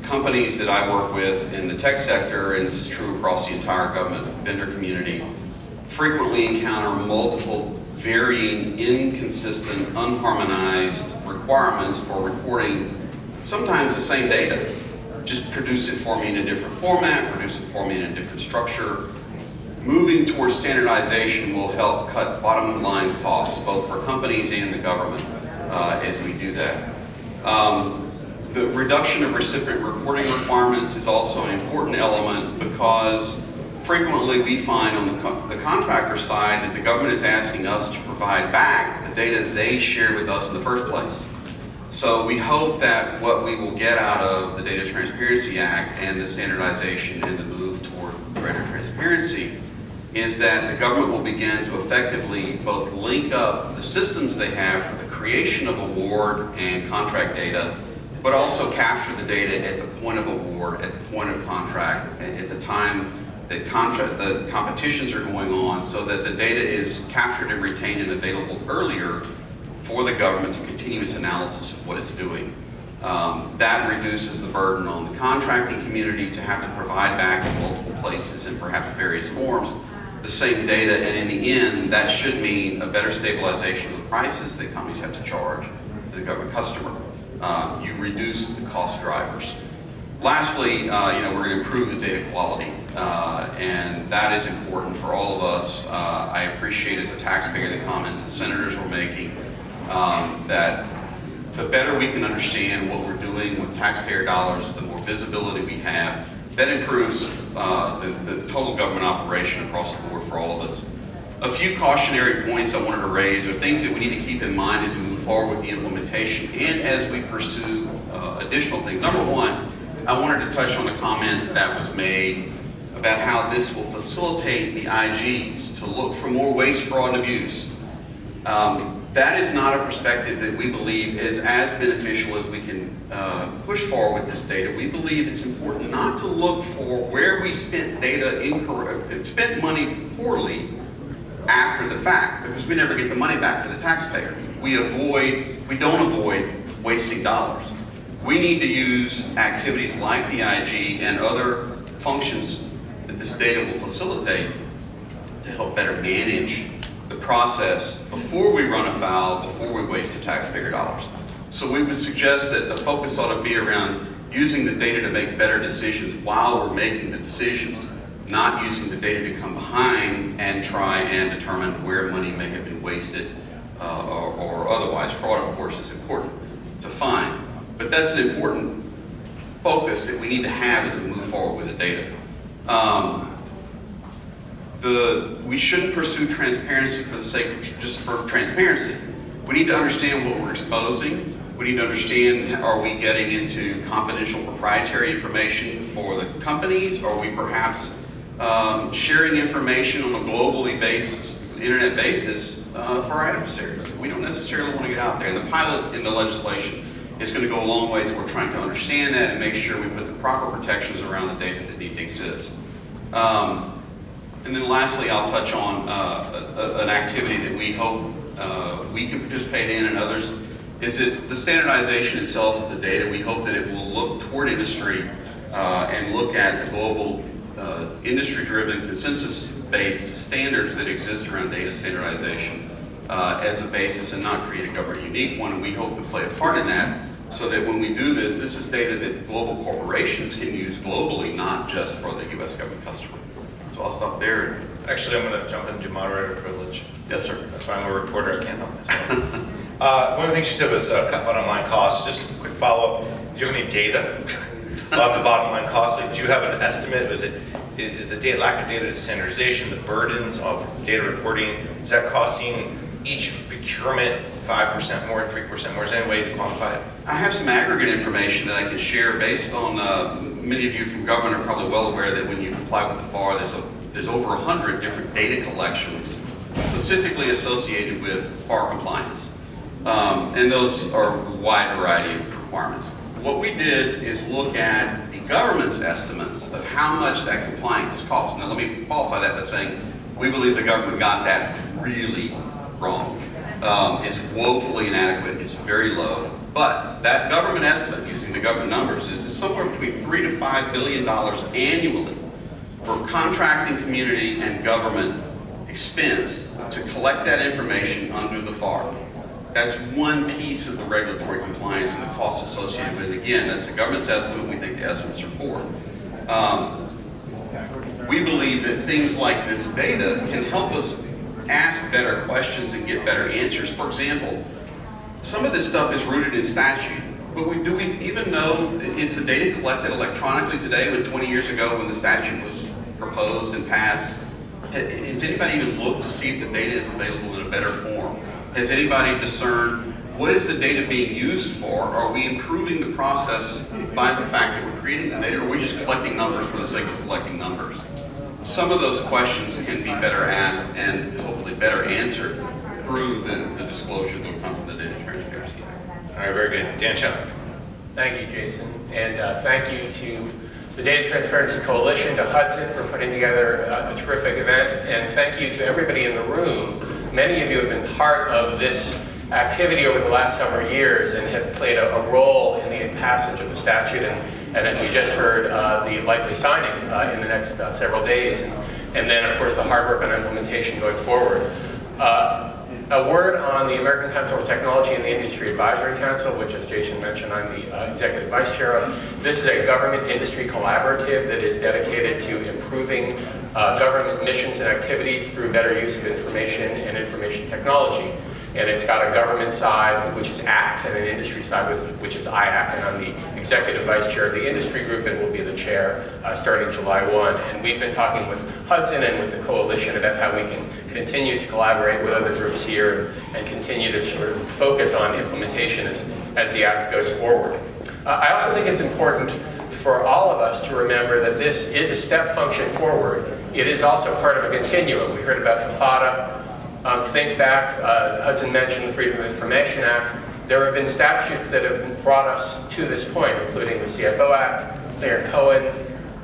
Companies that I work with in the tech sector, and this is true across the entire government vendor community, frequently encounter multiple varying, inconsistent, unharmonized requirements for reporting sometimes the same data. Just produce it for me in a different format, produce it for me in a different structure. Moving towards standardization will help cut bottom line costs, both for companies and the government, as we do that. The reduction of recipient reporting requirements is also an important element because frequently we find on the contractor side that the government is asking us to provide back the data they shared with us in the first place. So we hope that what we will get out of the Data Transparency Act and the standardization and the move toward greater transparency is that the government will begin to effectively both link up the systems they have for the creation of award and contract data, but also capture the data at the point of award, at the point of contract, at the time that the competitions are going on, so that the data is captured and retained and available earlier for the government to continue its analysis of what it's doing. That reduces the burden on the contracting community to have to provide back in multiple places and perhaps various forms the same data, and in the end, that should mean a better stabilization of the prices that companies have to charge to the government customer. You reduce the cost drivers. Lastly, we're going to improve the data quality, and that is important for all of us. I appreciate as a taxpayer the comments the senators were making, that the better we can understand what we're doing with taxpayer dollars, the more visibility we have, that improves the total government operation across the board for all of us. A few cautionary points I wanted to raise are things that we need to keep in mind as we move forward with the implementation and as we pursue additional things. Number one, I wanted to touch on a comment that was made about how this will facilitate the IGs to look for more waste, fraud, and abuse. That is not a perspective that we believe is as beneficial as we can push forward with this data. We believe it's important not to look for where we spent spent money poorly after the fact, because we never get the money back for the taxpayer. We don't avoid wasting dollars. We need to use activities like the IG and other functions that this data will facilitate to help better manage the process before we run afoul, before we waste the taxpayer dollars. So we would suggest that the focus ought to be around using the data to make better decisions while we're making the decisions, not using the data to come behind and try and determine where money may have been wasted or otherwise. Fraud, of course, is important to find, but that's an important focus that we need to have as we move forward with the data. We shouldn't pursue transparency for the sake of just for transparency. We need to understand what we're exposing. We need to understand, are we getting into confidential proprietary information for the companies? Are we perhaps sharing information on a globally based, internet basis for our adversaries? We don't necessarily want to get out there. And the pilot in the legislation is going to go a long way toward trying to understand that and make sure we put the proper protections around the data that need to exist. And then lastly, I'll touch on an activity that we hope we can participate in and others, is that the standardization itself of the data, we hope that it will look toward industry and look at the global industry-driven, consensus-based standards that exist around data standardization as a basis and not create a government-unique one. And we hope to play a part in that so that when we do this, this is data that global corporations can use globally, not just for the U.S. government customer. So I'll stop there. Actually, I'm going to jump into moderator privilege. Yes, sir. That's why I'm a reporter. I can't help myself. One of the things you said was cut bottom line costs. Just a quick follow-up. Do you have any data on the bottom line costs? Like, do you have an estimate? Is the data, lack of data standardization, the burdens of data reporting, is that costing each procurement 5% more, 3% more? Is there any way to quantify it? I have some aggregate information that I can share based on, many of you from government are probably well aware that when you comply with the FAR, there's over 100 different data collections specifically associated with FAR compliance. And those are a wide variety of requirements. What we did is look at the government's estimates of how much that compliance costs. Now let me qualify that by saying we believe the government got that really wrong. It's woefully inadequate, it's very low. But that government estimate, using the government numbers, is somewhere between $3 to $5 billion annually for contracting community and government expense to collect that information under the FAR. That's one piece of the regulatory compliance and the costs associated with it. Again, that's the government's estimate. We think the estimates are poor. We believe that things like this data can help us ask better questions and get better answers. For example, some of this stuff is rooted in statute, but do we even know, is the data collected electronically today when 20 years ago when the statute was proposed and passed? Has anybody even looked to see if the data is available in a better form? Has anybody discerned what is the data being used for? Are we improving the process by the fact that we're creating the data, or are we just collecting numbers for the sake of collecting numbers? Some of those questions can be better asked and hopefully better answered through the disclosure that will come from the Data Transparency Act. All right, very good. Dan Chung. Thank you, Jason. And thank you to the Data Transparency Coalition, to Hudson for putting together a terrific event. And thank you to everybody in the room. Many of you have been part of this activity over the last several years and have played a role in the passage of the statute. And as we just heard, the likely signing in the next several days. And then, of course, the hard work on implementation going forward. A word on the American Council of Technology and the Industry Advisory Council, which, as Jason mentioned, I'm the Executive Vice Chair of. This is a government industry collaborative that is dedicated to improving government missions and activities through better use of information and information technology. And it's got a government side, which is ACT, and an industry side, which is IAC. And I'm the Executive Vice Chair of the industry group and will be the chair starting July 1. And we've been talking with Hudson and with the coalition about how we can continue to collaborate with other groups here and continue to sort of focus on implementation as the Act goes forward. I also think it's important for all of us to remember that this is a step function forward. It is also part of a continuum. We heard about FFATA. Think back, Hudson mentioned the Freedom of Information Act. There have been statutes that have brought us to this point, including the CFO Act, Mayor-Cohen,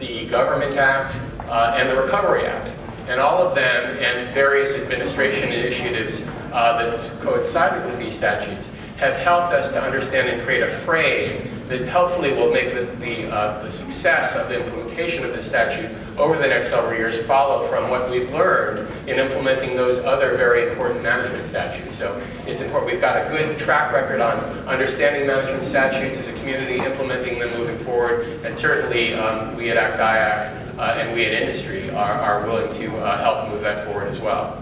the Government Act, and the Recovery Act. And all of them and various administration initiatives that coincided with these statutes have helped us to understand and create a frame that hopefully will make the success of the implementation of this statute over the next several years follow from what we've learned in implementing those other very important management statutes. So it's important. We've got a good track record on understanding management statutes as a community, implementing them moving forward, and certainly we at ACT-IAC and we at industry are willing to help move that forward as well.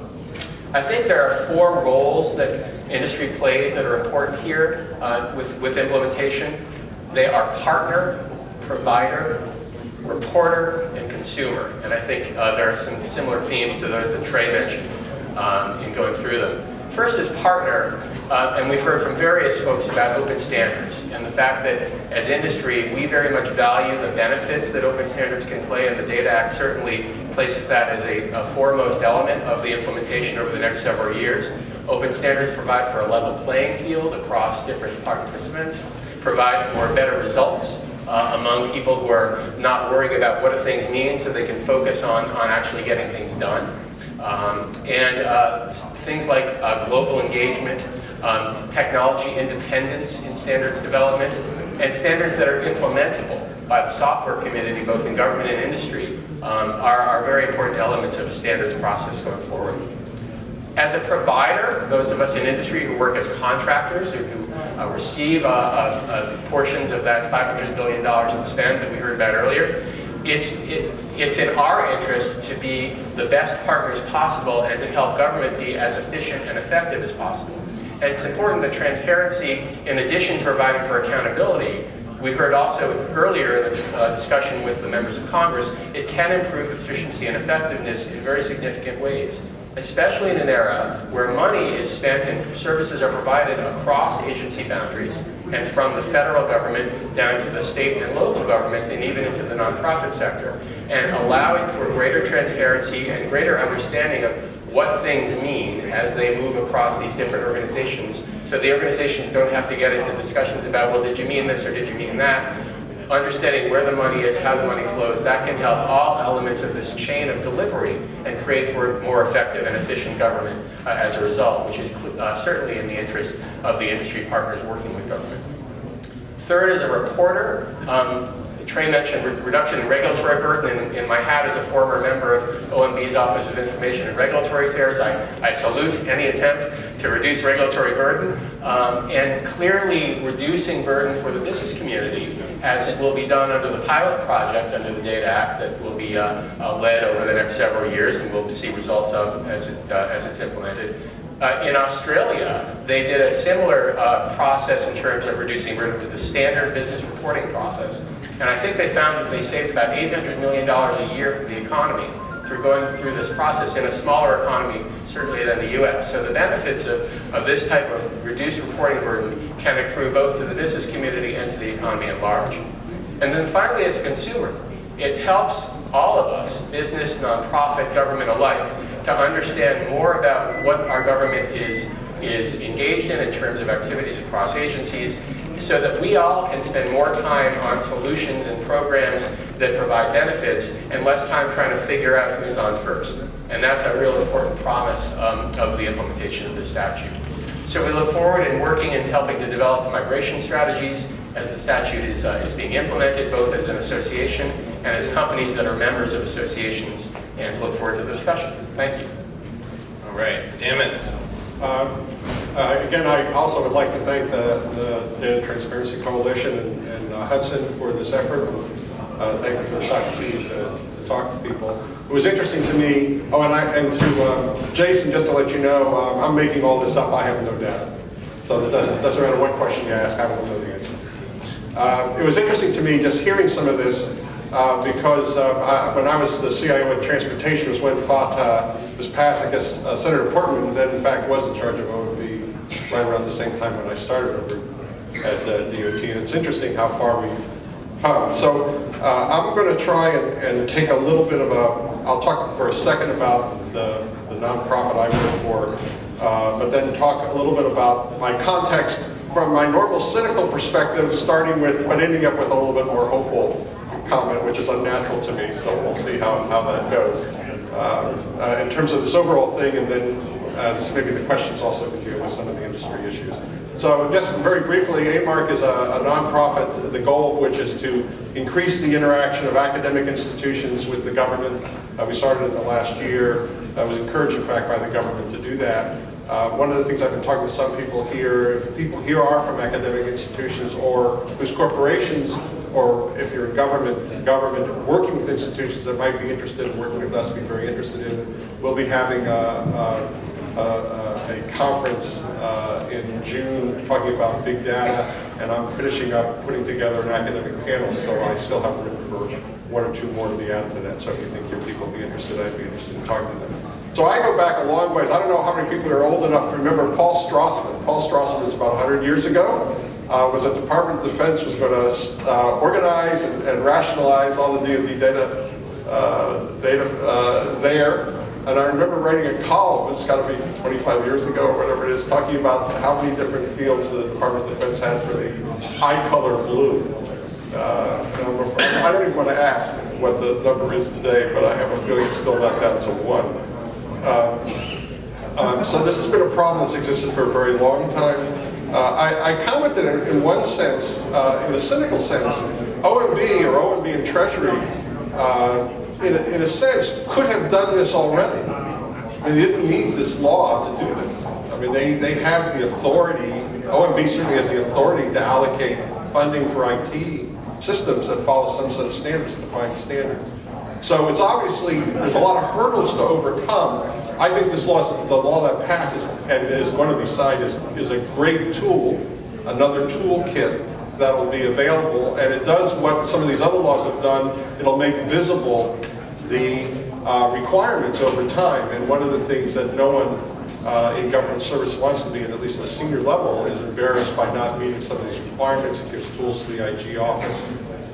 I think there are 4 roles that industry plays that are important here with implementation. They are partner, provider, reporter, and consumer. And I think there are some similar themes to those that Trey mentioned in going through them. First is partner, and we've heard from various folks about open standards and the fact that as industry, we very much value the benefits that open standards can play, and the Data Act certainly places that as a foremost element of the implementation over the next several years. Open standards provide for a level playing field across different participants, provide for better results among people who are not worrying about what do things mean so they can focus on actually getting things done. Things like global engagement, technology independence in standards development, and standards that are implementable by the software community, both in government and industry, are very important elements of a standards process going forward. As a provider, those of us in industry who work as contractors or who receive portions of that $500 billion in spend that we heard about earlier, it's in our interest to be the best partners possible and to help government be as efficient and effective as possible. And it's important that transparency, in addition to providing for accountability, we heard also earlier in the discussion with the members of Congress, it can improve efficiency and effectiveness in very significant ways, especially in an era where money is spent and services are provided across agency boundaries and from the federal government down to the state and local governments and even into the nonprofit sector, and allowing for greater transparency and greater understanding of what things mean as they move across these different organizations, so the organizations don't have to get into discussions about, well, did you mean this or did you mean that? Understanding where the money is, how the money flows, that can help all elements of this chain of delivery and create for more effective and efficient government as a result, which is certainly in the interest of the industry partners working with government. Third is a reporter. Trey mentioned reduction in regulatory burden. In my hat as a former member of OMB's Office of Information and Regulatory Affairs, I salute any attempt to reduce regulatory burden, and clearly reducing burden for the business community, as it will be done under the pilot project under the Data Act that will be led over the next several years, and we'll see results of as it's implemented. In Australia, they did a similar process in terms of reducing burden. It was the standard business reporting process. And I think they found that they saved about $800 million a year for the economy through going through this process in a smaller economy, certainly than the US. So the benefits of this type of reduced reporting burden can accrue both to the business community and to the economy at large. And then finally, as a consumer, it helps all of us, business, nonprofit, government alike, to understand more about what our government is engaged in terms of activities across agencies, so that we all can spend more time on solutions and programs that provide benefits and less time trying to figure out who's on first. And that's a real important promise of the implementation of this statute. So we look forward in working and helping to develop migration strategies as the statute is being implemented, both as an association and as companies that are members of associations, and look forward to the discussion. Thank you. All right, Dammons. Again, I also would like to thank the Data Transparency Coalition and Hudson for this effort. Thank you for this opportunity to talk to people. It was interesting to me, and to Jason, just to let you know, I'm making all this up, I have no data. So it doesn't matter what question you ask, I won't know the answer. It was interesting to me just hearing some of this, because when I was the CIO in transportation was when FOT was passed. I guess Senator Portman then in fact was in charge of OMB right around the same time when I started over at DOT, and it's interesting how far we've come. So I'm going to try and take a little bit of I'll talk for a second about the nonprofit I work for, but then talk a little bit about my context from my normal cynical perspective, starting with, but ending up with a little bit more hopeful comment, which is unnatural to me, so we'll see how that goes. In terms of this overall thing, and then as maybe the questions also deal with some of the industry issues. So just very briefly, AMARC is a nonprofit, the goal of which is to increase the interaction of academic institutions with the government. We started in the last year. I was encouraged, in fact, by the government to do that. One of the things I've been talking to some people here, if people here are from academic institutions or whose corporations, or if you're in government working with institutions that might be interested in working with us, be very interested in, we'll be having a conference in June talking about big data, and I'm finishing up putting together an academic panel, so I still have room for one or two more to be added to that. So if you think your people would be interested, I'd be interested in talking to them. So I go back a long ways. I don't know how many people are old enough to remember Paul Strassman. Paul Strassman was about 100 years ago. Was at the Department of Defense, was going to organize and rationalize all the DoD data there. And I remember writing a column, it's got to be 25 years ago or whatever it is, talking about how many different fields the Department of Defense had for the eye color blue. I don't even want to ask what the number is today, but I have a feeling it's still not down to 1. So this has been a problem that's existed for a very long time. I commented in one sense, in a cynical sense, OMB and Treasury, in a sense, could have done this already. They didn't need this law to do this. I mean, they have the authority, OMB certainly has the authority to allocate funding for IT systems that follow some set of standards, defined standards. So it's obviously, there's a lot of hurdles to overcome. I think this law, the law that passes and is going to be signed is a great tool, another toolkit that will be available, and it does what some of these other laws have done. It'll make visible the requirements over time, and one of the things that no one in government service wants to be, at least at a senior level, is embarrassed by not meeting some of these requirements. It gives tools to the IG office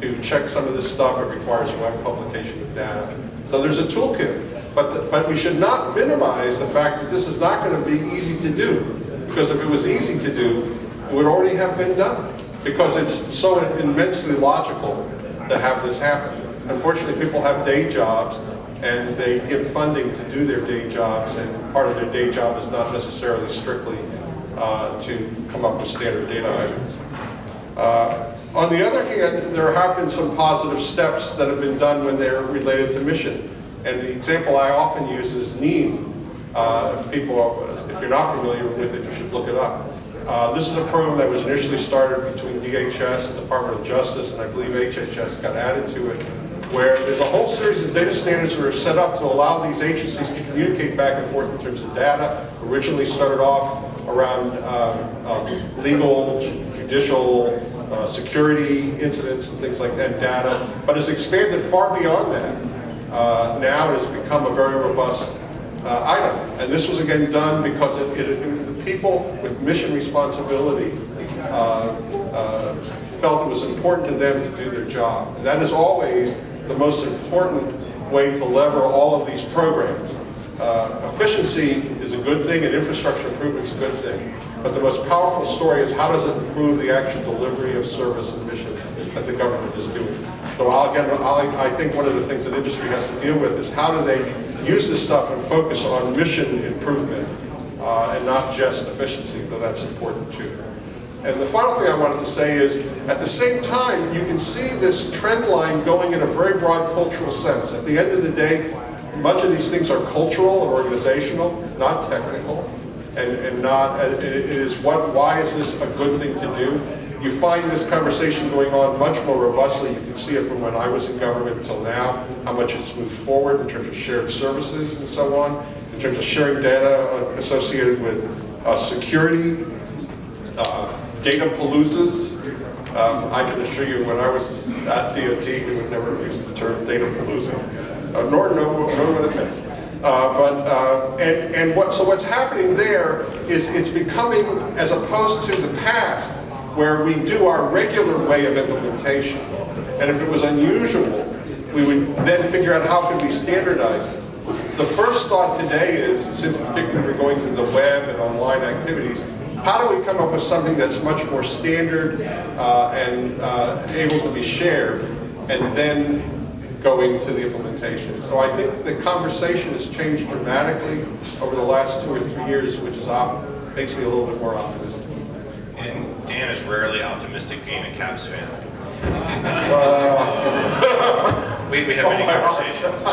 to check some of this stuff. It requires web publication of data. So there's a toolkit. But we should not minimize the fact that this is not going to be easy to do. Because if it was easy to do, it would already have been done. Because it's so immensely logical to have this happen. Unfortunately, people have day jobs, and they give funding to do their day jobs, and part of their day job is not necessarily strictly to come up with standard data items. On the other hand, there have been some positive steps that have been done when they're related to mission. And the example I often use is NEAM. If you're not familiar with it, you should look it up. This is a program that was initially started between DHS and Department of Justice, and I believe HHS got added to it, where there's a whole series of data standards that are set up to allow these agencies to communicate back and forth in terms of data. Originally started off around legal, judicial, security incidents and things like that, data, but has expanded far beyond that. Now it has become a very robust item. And this was again done because the people with mission responsibility felt it was important to them to do their job. And that is always the most important way to lever all of these programs. Efficiency is a good thing and infrastructure improvement is a good thing. But the most powerful story is how does it improve the actual delivery of service and mission that the government is doing. So I think one of the things that industry has to deal with is how do they use this stuff and focus on mission improvement and not just efficiency, though that's important too. And the final thing I wanted to say is, at the same time, you can see this trend line going in a very broad cultural sense. At the end of the day, much of these things are cultural and organizational, not technical, and not, it is why is this a good thing to do? You find this conversation going on much more robustly. You can see it from when I was in government until now, how much it's moved forward in terms of shared services and so on, in terms of sharing data associated with security, data paloozas. I can assure you when I was at DOT, we would never use the term data palooza, nor know what it meant. So what's happening there is it's becoming, as opposed to the past, where we do our regular way of implementation. And if it was unusual, we would then figure out how can we standardize it. The first thought today is, since particularly we're going to the web and online activities, how do we come up with something that's much more standard and able to be shared, and then going to the implementation. So I think the conversation has changed dramatically over the last 2 or 3 years, which is makes me a little bit more optimistic. And Dan is rarely optimistic being a Cavs fan. We have many conversations.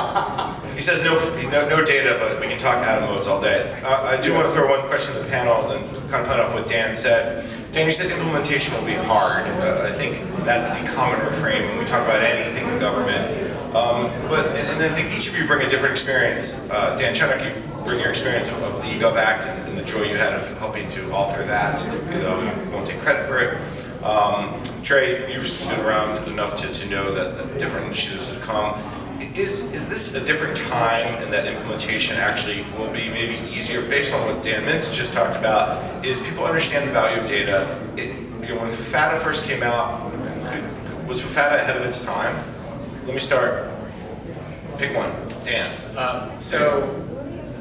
He says no data, but we can talk Adam modes all day. I do want to throw one question to the panel and kind of play off what Dan said. Dan, you said implementation will be hard. I think that's the common refrain when we talk about anything in government. And I think each of you bring a different experience. Dan Chunuk, you bring your experience of the eGov Act and the joy you had of helping to author that, though you won't take credit for it. Trey, you've been around enough to know that different initiatives have come. Is this a different time and that implementation actually will be maybe easier based on what Dan Mintz just talked about? Is people understand the value of data? When FAFATA first came out, was FAFATA ahead of its time? Let me start. Pick one. Dan. So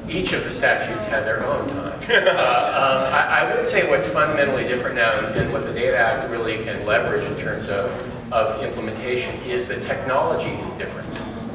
each of the statutes had their own time. I would say what's fundamentally different now and what the Data Act really can leverage in terms of implementation is that technology is different.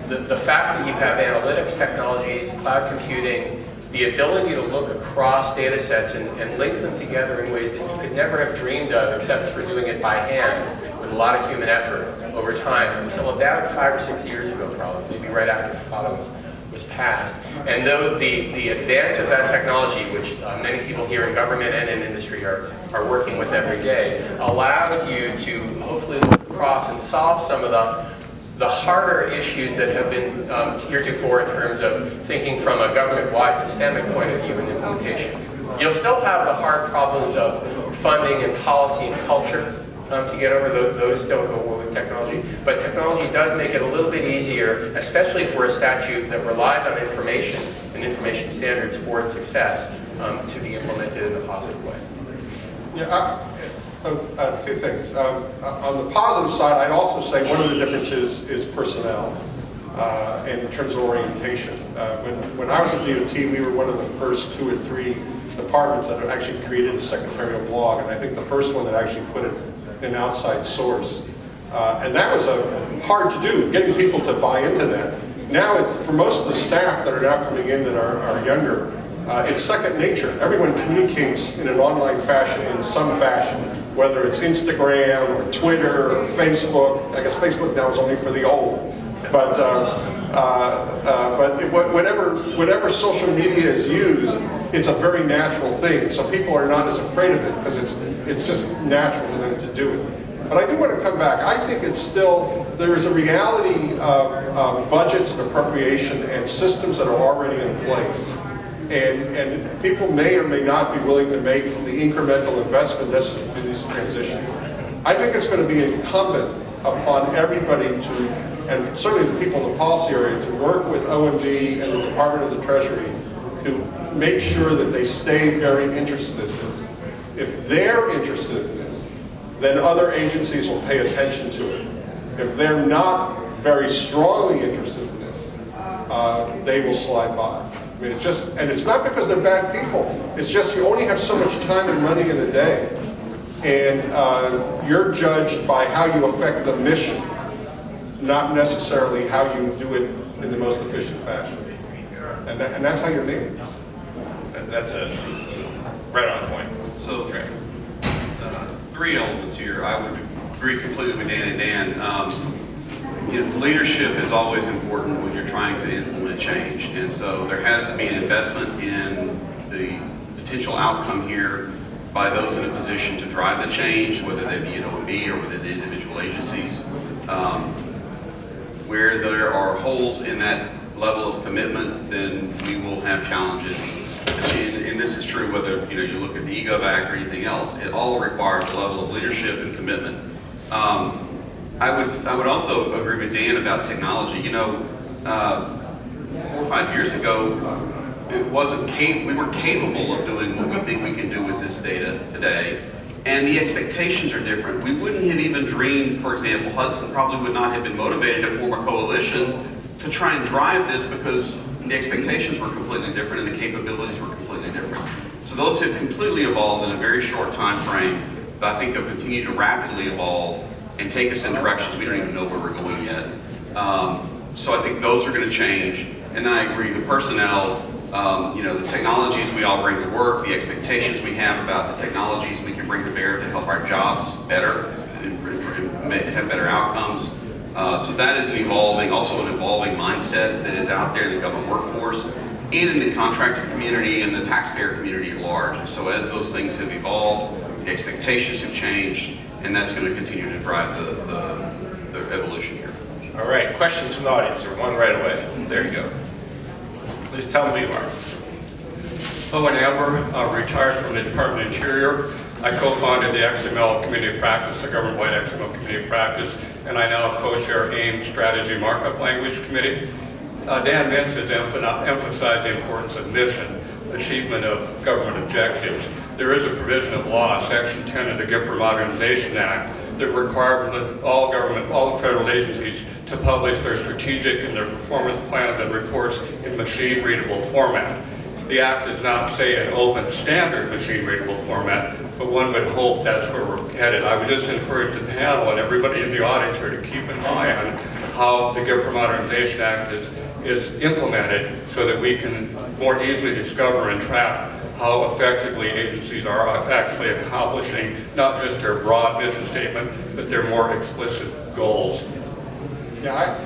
The fact that you have analytics technologies, cloud computing, the ability to look across data sets and link them together in ways that you could never have dreamed of except for doing it by hand with a lot of human effort over time until about 5 or 6 years ago probably, maybe right after FAFATA was passed. And though the advance of that technology, which many people here in government and in industry are working with every day, allows you to hopefully look across and solve some of the harder issues that have been heretofore in terms of thinking from a government-wide systemic point of view in implementation. You'll still have the hard problems of funding and policy and culture to get over. Those still go with technology. But technology does make it a little bit easier, especially for a statute that relies on information and information standards for its success, to be implemented in a positive way. Yeah, so 2 things. On the positive side, I'd also say one of the differences is personnel in terms of orientation. When I was at DOT, we were one of the first 2 or 3 departments that actually created a secretarial blog, and I think the first one that actually put it in an outside source. And that was hard to do, getting people to buy into that. Now, it's for most of the staff that are now coming in that are younger, it's second nature. Everyone communicates in an online fashion, in some fashion. whether it's Instagram or Twitter or Facebook. I guess Facebook now is only for the old. But whatever social media is used, it's a very natural thing. So people are not as afraid of it because it's just natural for them to do it. But I do want to come back. I think it's still, there's a reality of budgets and appropriation and systems that are already in place. And people may or may not be willing to make the incremental investment necessary for these transitions. I think it's going to be incumbent upon everybody to, and certainly the people in the policy area, to work with OMB and the Department of the Treasury to make sure that they stay very interested in this. If they're interested in this, then other agencies will pay attention to it. If they're not very strongly interested in this, they will slide by. I mean, it's just, and it's not because they're bad people. It's just you only have so much time and money in a day, and you're judged by how you affect the mission, not necessarily how you do it in the most efficient fashion. And that's how you're made. That's a right on point. So, three elements here. I would agree completely with Dan and Dan. Leadership is always important when you're trying to implement change, and so there has to be an investment in the potential outcome here by those in a position to drive the change, whether they be an OMB or within the individual agencies. Where there are holes in that level of commitment, then we will have challenges. And this is true whether you look at the eGov Act or anything else. It all requires a level of leadership and commitment. I would also agree with Dan about technology. 4 or 5 years ago, we weren't capable of doing what we think we can do with this data today. And the expectations are different. We wouldn't have even dreamed, for example, Hudson probably would not have been motivated to form a coalition to try and drive this because the expectations were completely different and the capabilities were completely different. So those have completely evolved in a very short time frame, but I think they'll continue to rapidly evolve and take us in directions we don't even know where we're going yet. So I think those are going to change. And then I agree, the personnel, the technologies we all bring to work, the expectations we have about the technologies we can bring to bear to help our jobs better and have better outcomes. So that is an evolving mindset that is out there in the government workforce and in the contractor community and the taxpayer community at large. And so as those things have evolved, the expectations have changed, and that's going to continue to drive the evolution here. All right, questions from the audience. There's one right away. There you go. Please tell me who you are. Owen Amber, retired from the Department of Interior. I co-founded the XML Committee of Practice, the government-wide XML Committee of Practice, and I now co-chair AIM's Strategy Markup Language Committee. Dan Mintz has emphasized the importance of mission, achievement of government objectives. There is a provision of law, Section 10 of the GIPRA Modernization Act, that requires that all federal agencies to publish their strategic and their performance plans and reports in machine-readable format. The Act does not say an open standard machine-readable format, but one would hope that's where we're headed. I would just encourage the panel and everybody in the audience here to keep an eye on how the GIPRA Modernization Act is implemented so that we can more easily discover and track how effectively agencies are actually accomplishing not just their broad mission statement, but their more explicit goals. Yeah,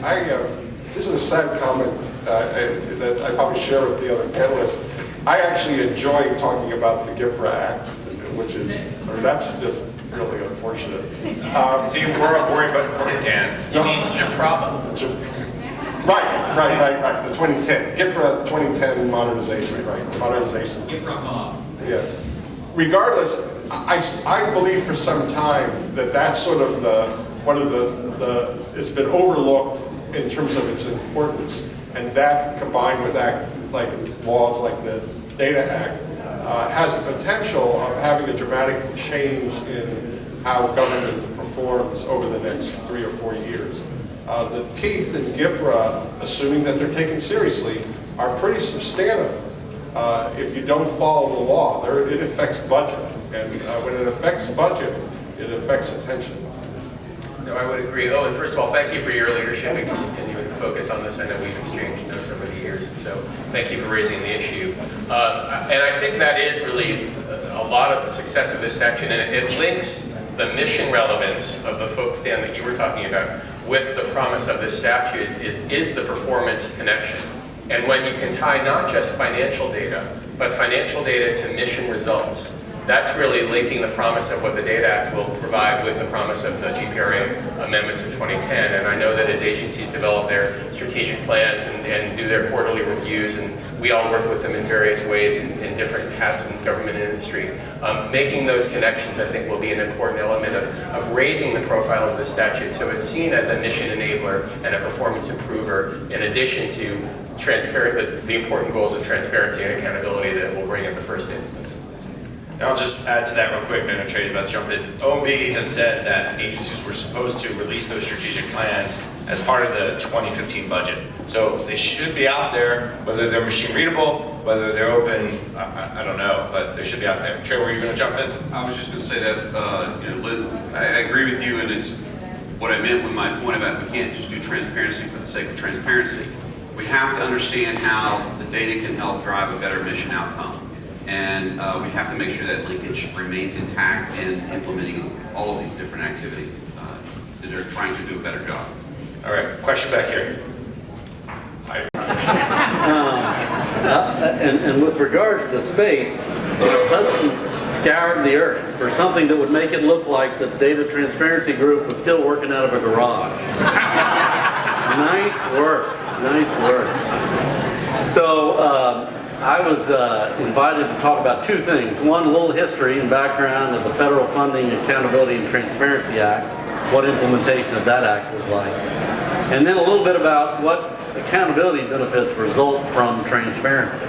this is a sad comment that I probably share with the other panelists. I actually enjoy talking about the GIPRA Act, that's just really unfortunate. See, we're worried about Dan. You mean GIPRA? Right. The 2010, GIPRA 2010 modernization, right? Modernization. GIPRA mob. Yes. Regardless, I believe for some time that that's sort of it's been overlooked in terms of its importance, and that combined with laws like the Data Act has the potential of having a dramatic change in how government performs over the next 3 or 4 years. The teeth in GIPRA, assuming that they're taken seriously, are pretty substantive. If you don't follow the law, it affects budget. And when it affects budget, it affects attention. No, I would agree. Oh, and first of all, thank you for your leadership and continuing to focus on this. I know we've exchanged notes over the years, and so thank you for raising the issue. And I think that is really a lot of the success of this action, and it links the mission relevance of the folks, Dan, that you were talking about, with the promise of this statute is the performance connection. And when you can tie not just financial data, but financial data to mission results, that's really linking the promise of what the Data Act will provide with the promise of the GPRA amendments of 2010. And I know that as agencies develop their strategic plans and do their quarterly reviews, and we all work with them in various ways in different hats in government and industry, making those connections, I think, will be an important element of raising the profile of the statute so it's seen as a mission enabler and a performance improver, in addition to the important goals of transparency and accountability that it will bring at the first instance. And I'll just add to that real quick. I know Trey's about to jump in. OMB has said that agencies were supposed to release those strategic plans as part of the 2015 budget. So they should be out there, whether they're machine readable, whether they're open, I don't know, but they should be out there. Trey, were you going to jump in? I was just going to say that, I agree with you, and it's what I meant with my point about we can't just do transparency for the sake of transparency. We have to understand how the data can help drive a better mission outcome. And we have to make sure that linkage remains intact in implementing all of these different activities that are trying to do a better job. All right, question back here. And with regards to space, Hudson scoured the earth for something that would make it look like the Data Transparency Group was still working out of a garage. Nice work, nice work. So I was invited to talk about two things. One, a little history and background of the Federal Funding, Accountability, and Transparency Act, what implementation of that act was like. And then a little bit about what accountability benefits result from transparency.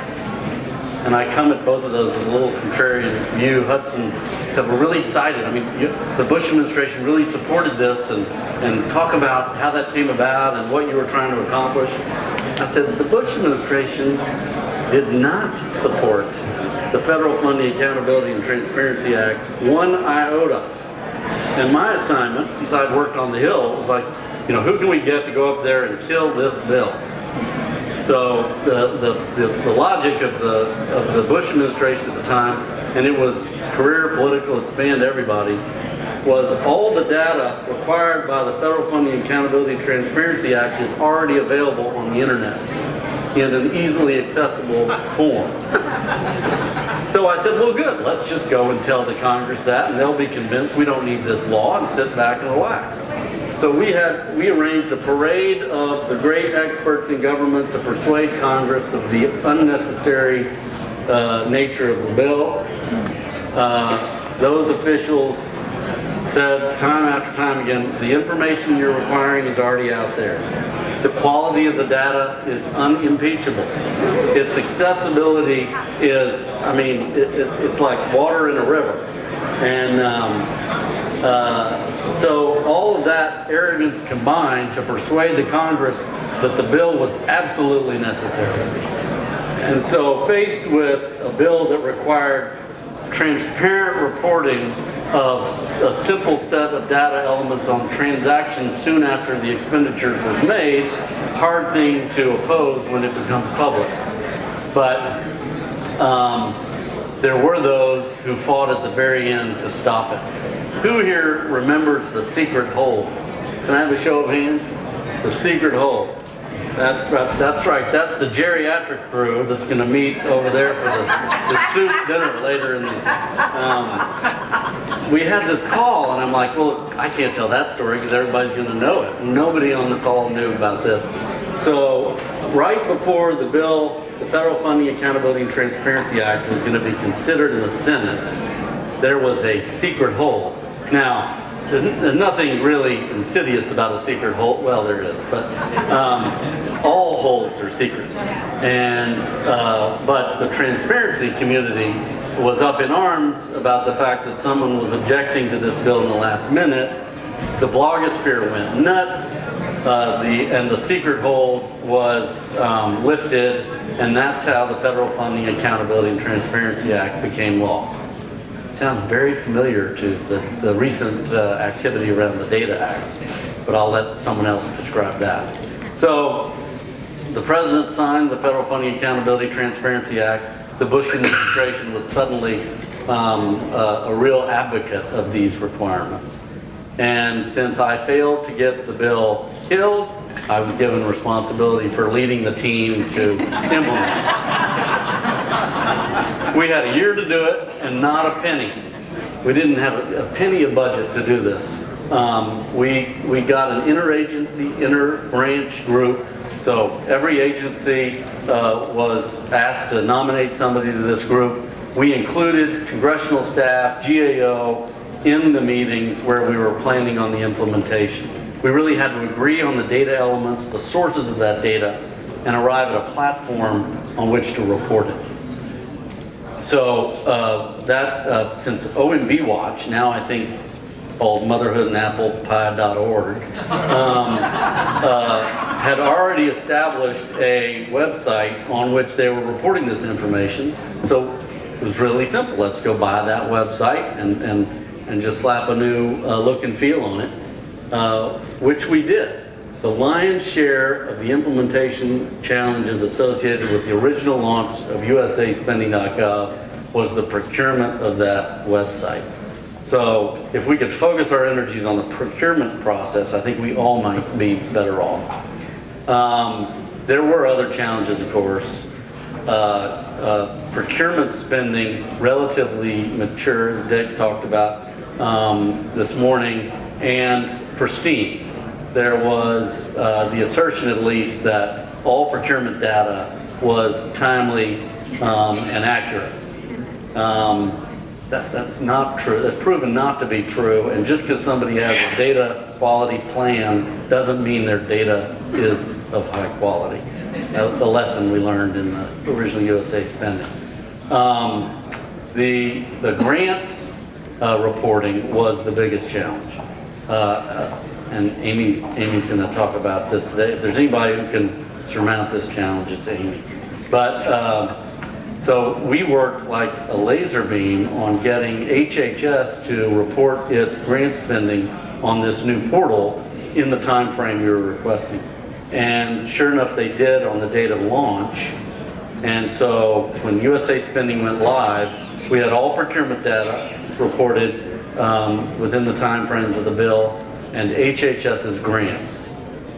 And I come at both of those with a little contrarian view. Hudson said, we're really excited. I mean, the Bush administration really supported this, and talk about how that came about and what you were trying to accomplish. I said, the Bush administration did not support the Federal Funding, Accountability, and Transparency Act one iota. And my assignment, since I'd worked on the Hill, was like, who can we get to go up there and kill this bill? So the logic of the Bush administration at the time, and it was career political, it spanned everybody, was all the data required by the Federal Funding, Accountability, and Transparency Act is already available on the internet in an easily accessible form. So I said, well, good, let's just go and tell the Congress that, and they'll be convinced we don't need this law, and sit back and relax. So we arranged a parade of the great experts in government to persuade Congress of the unnecessary nature of the bill. Those officials said time after time again, the information you're requiring is already out there. The quality of the data is unimpeachable. Its accessibility is, it's like water in a river. And so all of that arrogance combined to persuade the Congress that the bill was absolutely necessary. And so faced with a bill that required transparent reporting of a simple set of data elements on transactions soon after the expenditures was made, hard thing to oppose when it becomes public. But there were those who fought at the very end to stop it. Who here remembers the secret hole? Can I have a show of hands? The secret hole. That's right. That's the geriatric crew that's going to meet over there for the soup dinner later in the. We had this call, and I'm like, well, I can't tell that story because everybody's going to know it. Nobody on the call knew about this. So right before the bill, the Federal Funding, Accountability, and Transparency Act was going to be considered in the Senate, there was a secret hole. Now, there's nothing really insidious about a secret hole. Well, there is, but all holes are secret. And but the transparency community was up in arms about the fact that someone was objecting to this bill in the last minute. The blogosphere went nuts, and the secret hold was lifted, and that's how the Federal Funding, Accountability, and Transparency Act became law. It sounds very familiar to the recent activity around the Data Act, but I'll let someone else describe that. So the President signed the Federal Funding, Accountability, Transparency Act. The Bush administration was suddenly a real advocate of these requirements. And since I failed to get the bill killed, I was given responsibility for leading the team to implement it. We had a year to do it and not a penny. We didn't have a penny of budget to do this. We got an interagency, inter-branch group. So every agency was asked to nominate somebody to this group. We included congressional staff, GAO, in the meetings where we were planning on the implementation. We really had to agree on the data elements, the sources of that data, and arrive at a platform on which to report it. So since OMB Watch, now I think called motherhoodandapple.org, had already established a website on which they were reporting this information. So it was really simple. Let's go buy that website and just slap a new look and feel on it, which we did. The lion's share of the implementation challenges associated with the original launch of USAspending.gov was the procurement of that website. So if we could focus our energies on the procurement process, I think we all might be better off. There were other challenges, of course. Procurement spending, relatively mature, as Dick talked about this morning, and pristine. There was the assertion, at least, that all procurement data was timely and accurate. That's not true. That's proven not to be true. And just because somebody has a data quality plan doesn't mean their data is of high quality. The lesson we learned in the original USA spending. The grants reporting was the biggest challenge. And Amy's going to talk about this today. If there's anybody who can surmount this challenge, it's Amy. But so we worked like a laser beam on getting HHS to report its grant spending on this new portal in the time frame we were requesting. And sure enough, they did on the date of launch. And so when USA Spending went live, we had all procurement data reported within the time frames of the bill and HHS's grants.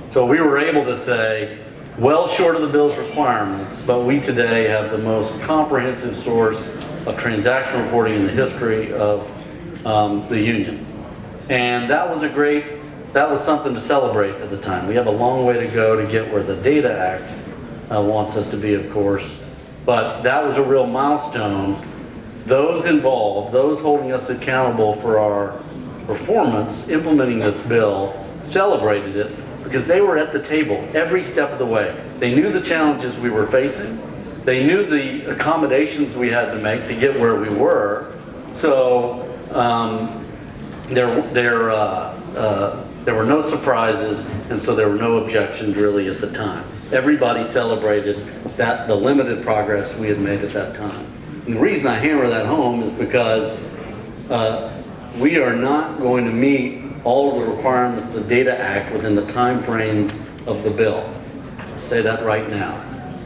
So we were able to say, well short of the bill's requirements, but we today have the most comprehensive source of transaction reporting in the history of the union. And that was something to celebrate at the time. We have a long way to go to get where the Data Act wants us to be, of course, but that was a real milestone. Those involved, those holding us accountable for our performance implementing this bill, celebrated it because they were at the table every step of the way. They knew the challenges we were facing. They knew the accommodations we had to make to get where we were. So there were no surprises, and so there were no objections really at the time. Everybody celebrated the limited progress we had made at that time. And the reason I hammer that home is because we are not going to meet all of the requirements of the Data Act within the time frames of the bill. I'll say that right now.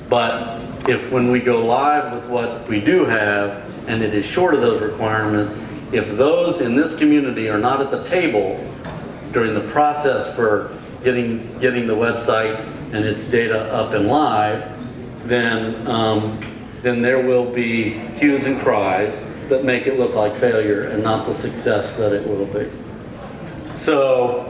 But if when we go live with what we do have, and it is short of those requirements, if those in this community are not at the table during the process for getting the website and its data up and live, then there will be hues and cries that make it look like failure and not the success that it will be. So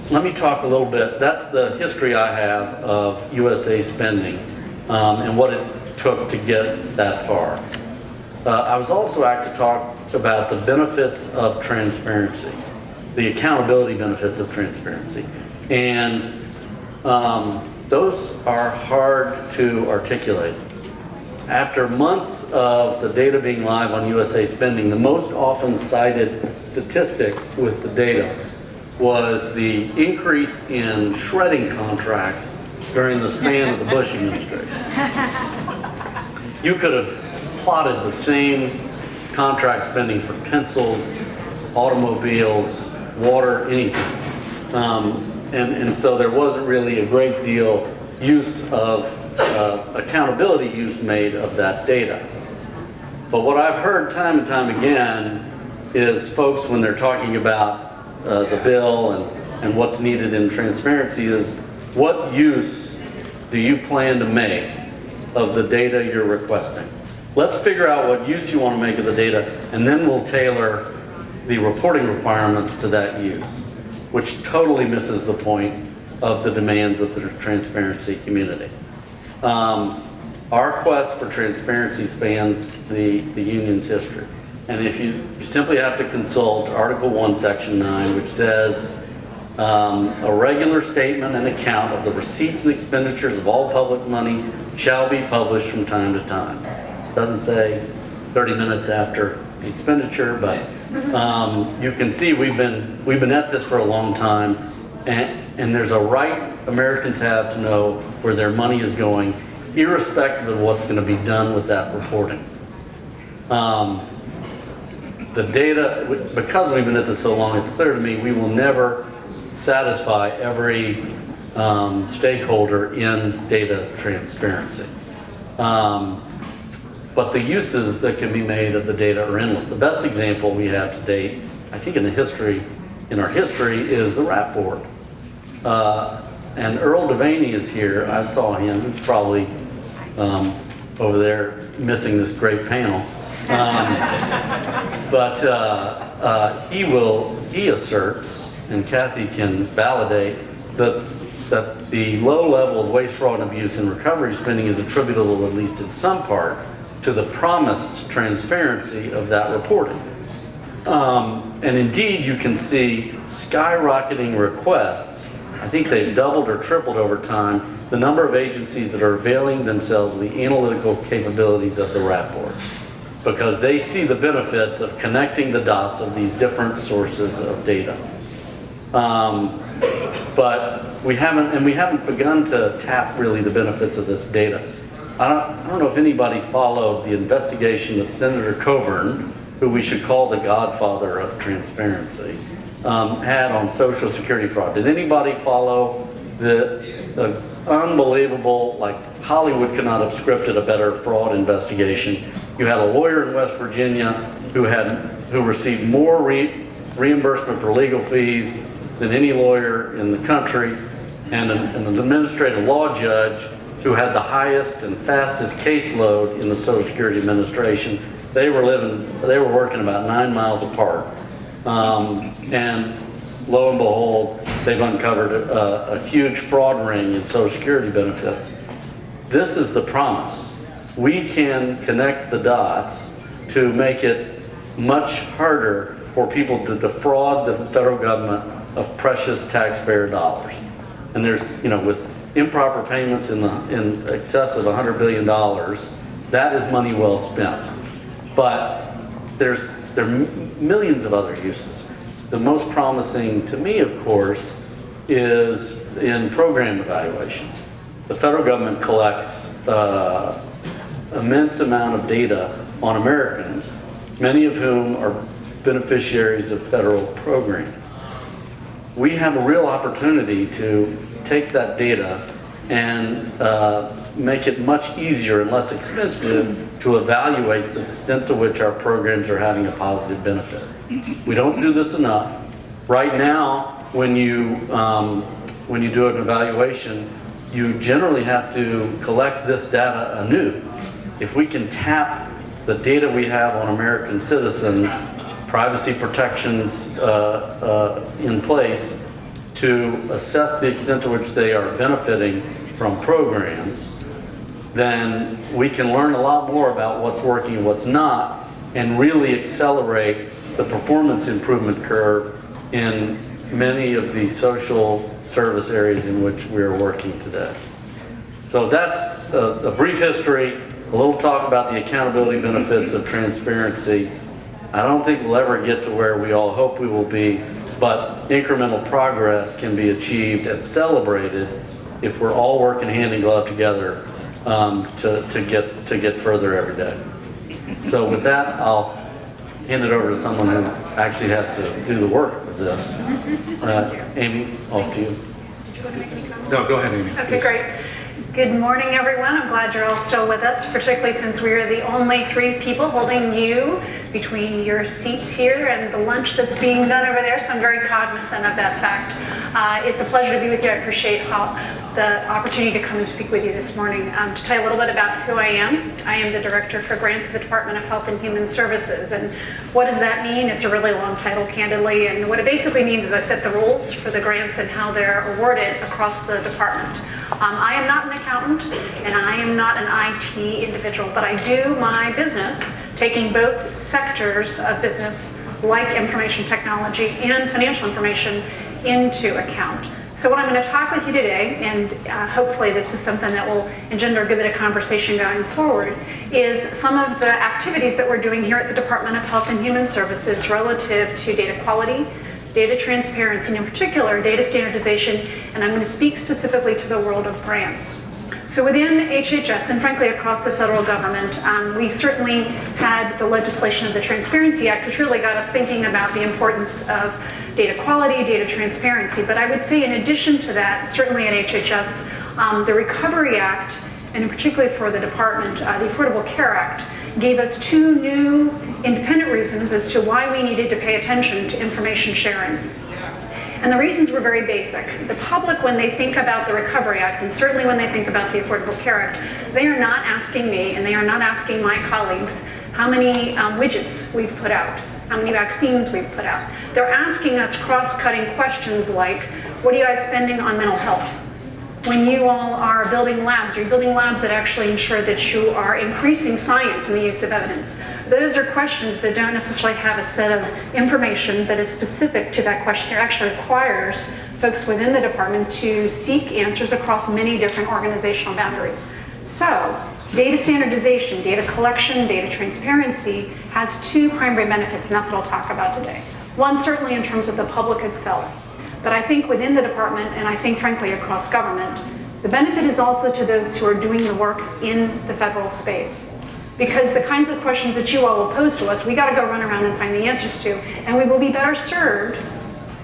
let me talk a little bit. That's the history I have of USA spending and what it took to get that far. I was also asked to talk about the benefits of transparency, the accountability benefits of transparency. And those are hard to articulate. After months of the data being live on USA Spending, the most often cited statistic with the data was the increase in shredding contracts during the span of the Bush administration. You could have plotted the same contract spending for pencils, automobiles, water, anything. And so there wasn't really a great deal use of accountability use made of that data. But what I've heard time and time again is folks, when they're talking about the bill and what's needed in transparency, is what use do you plan to make of the data you're requesting? Let's figure out what use you want to make of the data, and then we'll tailor the reporting requirements to that use, which totally misses the point of the demands of the transparency community. Our quest for transparency spans the union's history. And if you simply have to consult Article 1, Section 9, which says a regular statement and account of the receipts and expenditures of all public money shall be published from time to time. It doesn't say 30 minutes after the expenditure, but you can see we've been at this for a long time, and there's a right Americans have to know where their money is going, irrespective of what's going to be done with that reporting. The data, because we've been at this so long, it's clear to me we will never satisfy every stakeholder in data transparency. But the uses that can be made of the data are endless. The best example we have to date, I think in our history, is the RAP board. And Earl Devaney is here. I saw him. He's probably over there missing this great panel. But he asserts, and Kathy can validate, that the low level of waste, fraud, and abuse in recovery spending is attributable, at least in some part, to the promised transparency of that reporting. And indeed, you can see skyrocketing requests. I think they've doubled or tripled over time, the number of agencies that are availing themselves of the analytical capabilities of the RAP board, because they see the benefits of connecting the dots of these different sources of data. But we haven't begun to tap really the benefits of this data. I don't know if anybody followed the investigation that Senator Coburn, who we should call the godfather of transparency, had on Social Security fraud. Did anybody follow the unbelievable, like Hollywood could not have scripted a better fraud investigation? You had a lawyer in West Virginia who received more reimbursement for legal fees than any lawyer in the country, and an administrative law judge who had the highest and fastest caseload in the Social Security Administration. They were working about 9 miles apart. And lo and behold, they've uncovered a huge fraud ring in Social Security benefits. This is the promise. We can connect the dots to make it much harder for people to defraud the federal government of precious taxpayer dollars. And there's, with improper payments in excess of $100 billion, that is money well spent. But there are millions of other uses. The most promising to me, of course, is in program evaluation. The federal government collects immense amount of data on Americans, many of whom are beneficiaries of federal programs. We have a real opportunity to take that data and make it much easier and less expensive to evaluate the extent to which our programs are having a positive benefit. We don't do this enough. Right now, when you do an evaluation, you generally have to collect this data anew. If we can tap the data we have on American citizens, privacy protections in place, to assess the extent to which they are benefiting from programs, then we can learn a lot more about what's working and what's not, and really accelerate the performance improvement curve in many of the social service areas in which we are working today. So that's a brief history, a little talk about the accountability benefits of transparency. I don't think we'll ever get to where we all hope we will be, but incremental progress can be achieved and celebrated if we're all working hand in glove together to get further every day. So with that, I'll hand it over to someone who actually has to do the work of this. Amy, off to you. Do you want to make any comments? No, go ahead, Amy. Okay, great. Good morning, everyone. I'm glad you're all still with us, particularly since we are the only 3 people holding you between your seats here and the lunch that's being done over there, so I'm very cognizant of that fact. It's a pleasure to be with you. I appreciate the opportunity to come and speak with you this morning. To tell you a little bit about who I am the Director for Grants of the Department of Health and Human Services. And what does that mean? It's a really long title, candidly, and what it basically means is I set the rules for the grants and how they're awarded across the department. I am not an accountant and I am not an IT individual, but I do my business taking both sectors of business like information technology and financial information into account. So what I'm going to talk with you today, and hopefully this is something that will engender a good bit of conversation going forward, is some of the activities that we're doing here at the Department of Health and Human Services relative to data quality, data transparency, and in particular, data standardization, and I'm going to speak specifically to the world of grants. So within HHS, and frankly across the federal government, we certainly had the legislation of the Transparency Act, which really got us thinking about the importance of data quality, data transparency. But I would say in addition to that, certainly at HHS, the Recovery Act, and particularly for the department, the Affordable Care Act, gave us 2 new independent reasons as to why we needed to pay attention to information sharing. And the reasons were very basic. The public, when they think about the Recovery Act, and certainly when they think about the Affordable Care Act, they are not asking me, and they are not asking my colleagues, how many widgets we've put out, how many vaccines we've put out. They're asking us cross-cutting questions like, what are you guys spending on mental health? When you all are building labs, are you building labs that actually ensure that you are increasing science and the use of evidence? Those are questions that don't necessarily have a set of information that is specific to that question. It actually requires folks within the department to seek answers across many different organizational boundaries. So, data standardization, data collection, data transparency has 2 primary benefits, and that's what I'll talk about today. One, certainly in terms of the public itself. But I think within the department, and I think frankly across government, the benefit is also to those who are doing the work in the federal space. Because the kinds of questions that you all will pose to us, we got to go run around and find the answers to, and we will be better served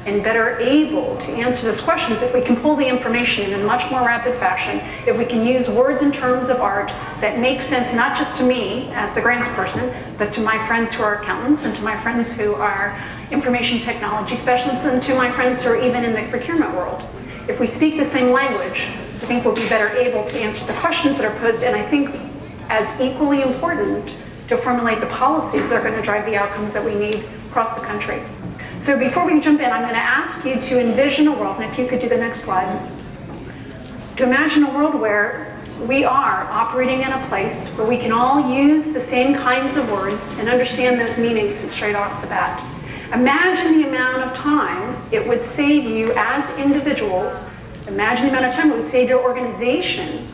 and better able to answer those questions if we can pull the information in a much more rapid fashion, if we can use words and terms of art that make sense not just to me as the grants person, but to my friends who are accountants and to my friends who are information technology specialists and to my friends who are even in the procurement world. If we speak the same language, I think we'll be better able to answer the questions that are posed, and I think as equally important, to formulate the policies that are going to drive the outcomes that we need across the country. So before we jump in, I'm going to ask you to envision a world, and if you could do the next slide, to imagine a world where we are operating in a place where we can all use the same kinds of words and understand those meanings straight off the bat. Imagine the amount of time it would save you as individuals, imagine the amount of time it would save your organization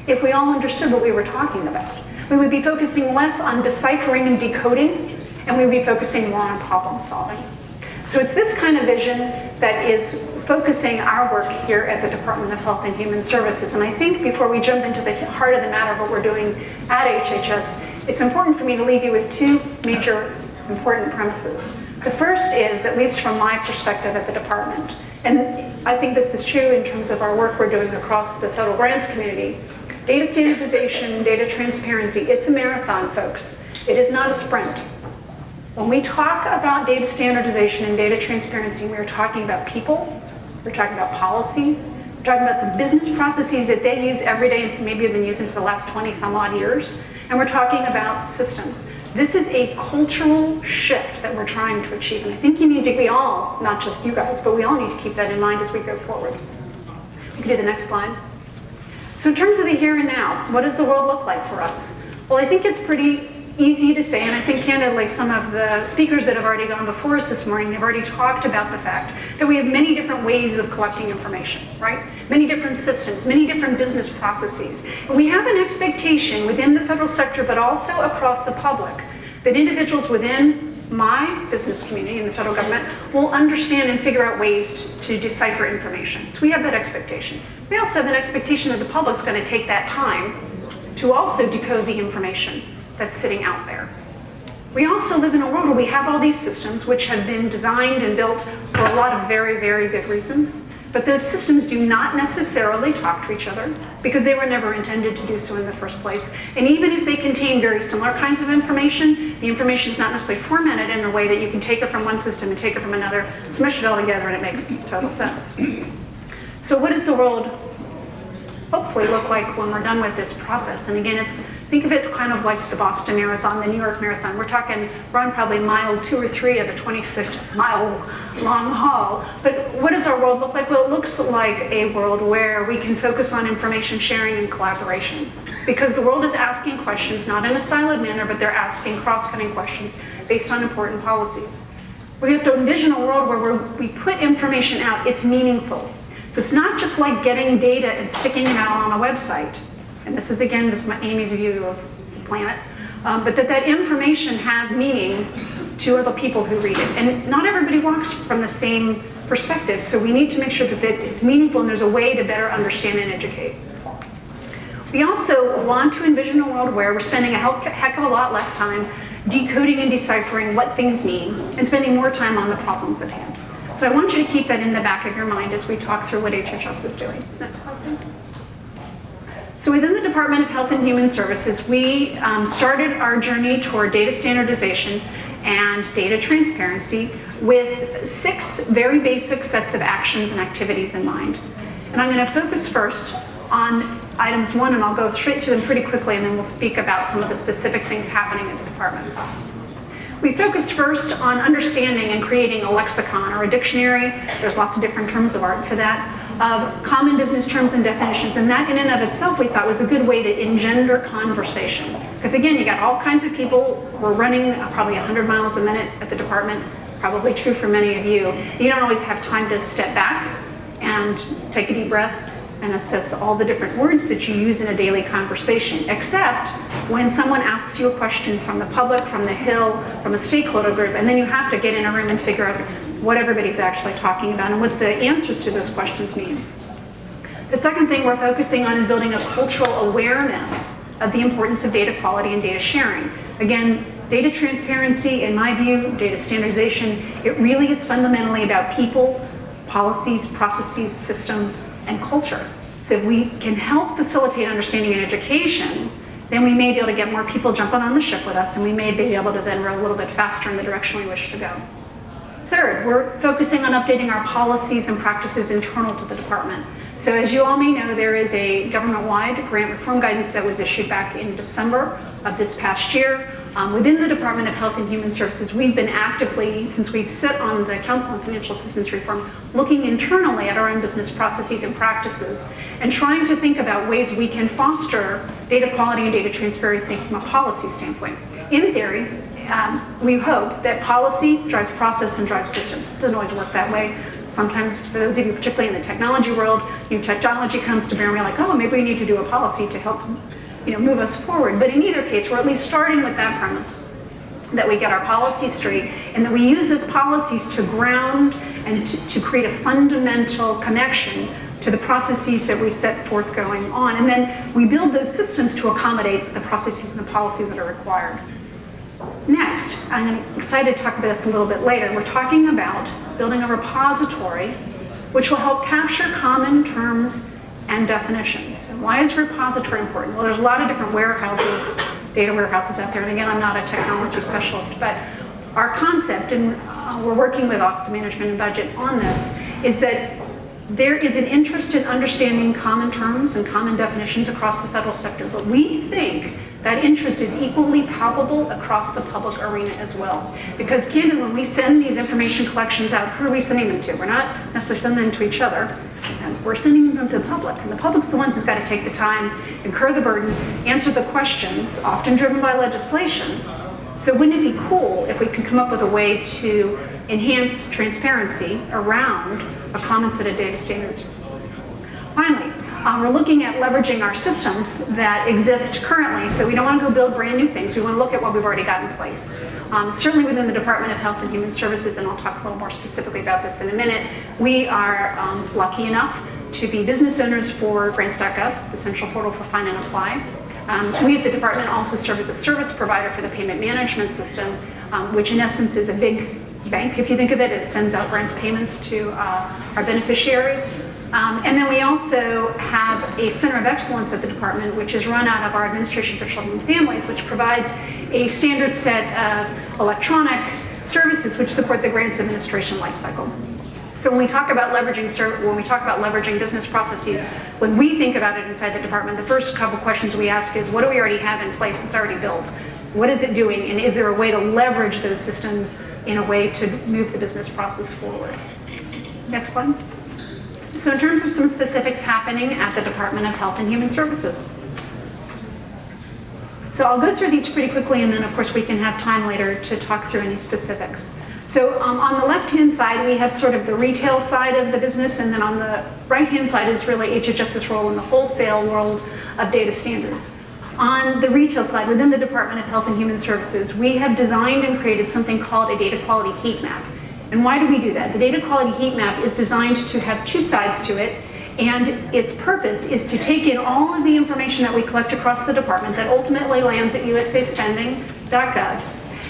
if we all understood what we were talking about. We would be focusing less on deciphering and decoding, and we would be focusing more on problem solving. So it's this kind of vision that is focusing our work here at the Department of Health and Human Services. And I think before we jump into the heart of the matter of what we're doing at HHS, it's important for me to leave you with 2 major important premises. The first is, at least from my perspective at the department, and I think this is true in terms of our work we're doing across the federal grants community, data standardization, data transparency, it's a marathon, folks. It is not a sprint. When we talk about data standardization and data transparency, we're talking about people, we're talking about policies, we're talking about the business processes that they use every day and maybe have been using for the last 20 some odd years, and we're talking about systems. This is a cultural shift that we're trying to achieve, and I think we all, not just you guys, but we all need to keep that in mind as we go forward. You can do the next slide. So in terms of the here and now, what does the world look like for us? Well, I think it's pretty easy to say, and I think candidly some of the speakers that have already gone before us this morning have already talked about the fact that we have many different ways of collecting information, right? Many different systems, many different business processes. And we have an expectation within the federal sector, but also across the public, that individuals within my business community in the federal government will understand and figure out ways to decipher information. So we have that expectation. We also have an expectation that the public's going to take that time to also decode the information that's sitting out there. We also live in a world where we have all these systems which have been designed and built for a lot of very, very good reasons, But those systems do not necessarily talk to each other because they were never intended to do so in the first place. And even if they contain very similar kinds of information, the information is not necessarily formatted in a way that you can take it from one system and take it from another, smush it all together, and it makes total sense. So what does the world hopefully look like when we're done with this process? And again, think of it kind of like the Boston Marathon, the New York Marathon. We're on probably mile 2 or 3 of a 26-mile long haul. But what does our world look like? Well, it looks like a world where we can focus on information sharing and collaboration. Because the world is asking questions, not in a siloed manner, but they're asking cross-cutting questions based on important policies. We have to envision a world where we put information out, it's meaningful. So it's not just like getting data and sticking it out on a website. And this is Amy's view of the planet. But that information has meaning to other people who read it. And not everybody walks from the same perspective. So we need to make sure that it's meaningful and there's a way to better understand and educate. We also want to envision a world where we're spending a heck of a lot less time decoding and deciphering what things mean and spending more time on the problems at hand. So I want you to keep that in the back of your mind as we talk through what HHS is doing. Next slide, please. So within the Department of Health and Human Services, we started our journey toward data standardization and data transparency with 6 very basic sets of actions and activities in mind. And I'm going to focus first on items 1, and I'll go straight through them pretty quickly, and then we'll speak about some of the specific things happening in the department. We focused first on understanding and creating a lexicon or a dictionary. There's lots of different terms of art for that, of common business terms and definitions. And that in and of itself we thought was a good way to engender conversation. Because again, you got all kinds of people. We're running probably 100 miles a minute at the department, probably true for many of you. You don't always have time to step back and take a deep breath and assess all the different words that you use in a daily conversation, except when someone asks you a question from the public, from the Hill, from a stakeholder group, and then you have to get in a room and figure out what everybody's actually talking about and what the answers to those questions mean. The second thing we're focusing on is building a cultural awareness of the importance of data quality and data sharing. Again, data transparency, in my view, data standardization, it really is fundamentally about people, policies, processes, systems, and culture. So if we can help facilitate understanding and education, then we may be able to get more people jumping on the ship with us, and we may be able to then row a little bit faster in the direction we wish to go. Third, we're focusing on updating our policies and practices internal to the department. So as you all may know, there is a government-wide grant reform guidance that was issued back in December of this past year. Within the Department of Health and Human Services, we've been actively, since we've sit on the Council on Financial Assistance Reform, looking internally at our own business processes and practices and trying to think about ways we can foster data quality and data transparency from a policy standpoint. In theory, we hope that policy drives process and drives systems. It doesn't always work that way. Sometimes, for those of you particularly in the technology world, new technology comes to bear and we're like, oh, maybe we need to do a policy to help move us forward. But in either case, we're at least starting with that premise, that we get our policies straight and that we use those policies to ground and to create a fundamental connection to the processes that we set forth going on. And then we build those systems to accommodate the processes and the policies that are required. Next, I'm excited to talk about this a little bit later. We're talking about building a repository which will help capture common terms and definitions. And why is repository important? Well, there's a lot of different warehouses, data warehouses out there, and again, I'm not a technology specialist, but our concept, and we're working with Office of Management and Budget on this, is that there is an interest in understanding common terms and common definitions across the federal sector, but we think that interest is equally palpable across the public arena as well. Because candidly, when we send these information collections out, who are we sending them to? We're not necessarily sending them to each other. And we're sending them to the public. And the public's the ones who's got to take the time, incur the burden, answer the questions, often driven by legislation. So wouldn't it be cool if we could come up with a way to enhance transparency around a common set of data standards? Finally, we're looking at leveraging our systems that exist currently. So we don't want to go build brand new things. We want to look at what we've already got in place. Certainly within the Department of Health and Human Services, and I'll talk a little more specifically about this in a minute, we are lucky enough to be business owners for Grants.gov, the central portal for Find and Apply. We at the department also serve as a service provider for the payment management system, which in essence is a big bank. If you think of it, it sends out grants payments to our beneficiaries. And then we also have a center of excellence at the department, which is run out of our Administration for Children and Families, which provides a standard set of electronic services which support the grants administration lifecycle. So when we talk about leveraging business processes, when we think about it inside the department, the first couple questions we ask is, what do we already have in place that's already built? What is it doing? And is there a way to leverage those systems in a way to move the business process forward? Next slide. So in terms of some specifics happening at the Department of Health and Human Services. So I'll go through these pretty quickly, and then of course we can have time later to talk through any specifics. So on the left-hand side, we have sort of the retail side of the business, and then on the right-hand side is really HHS's role in the wholesale world of data standards. On the retail side, within the Department of Health and Human Services, we have designed and created something called a data quality heat map. And why do we do that? The data quality heat map is designed to have two sides to it, and its purpose is to take in all of the information that we collect across the department that ultimately lands at usaspending.gov.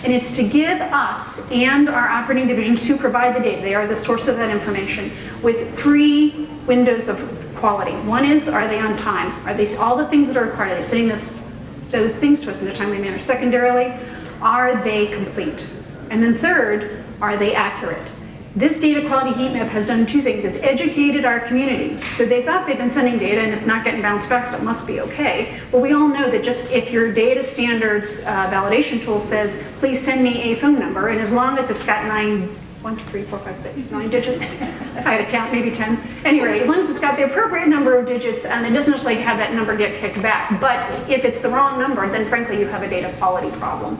And it's to give us and our operating divisions who provide the data, they are the source of that information, with three windows of quality. One is, are they on time? Are they all the things that are required? Are they sending those things to us in a timely manner? Secondarily, are they complete? And then third, are they accurate? This data quality heat map has done two things. It's educated our community. So they thought they've been sending data and it's not getting bounced back, so it must be okay. Well, we all know that just if your data standards validation tool says, please send me a phone number, and as long as it's got 9 digits, I had to count, maybe 10. Anyway, as long as it's got the appropriate number of digits, and it doesn't necessarily have that number get kicked back. But if it's the wrong number, then frankly you have a data quality problem.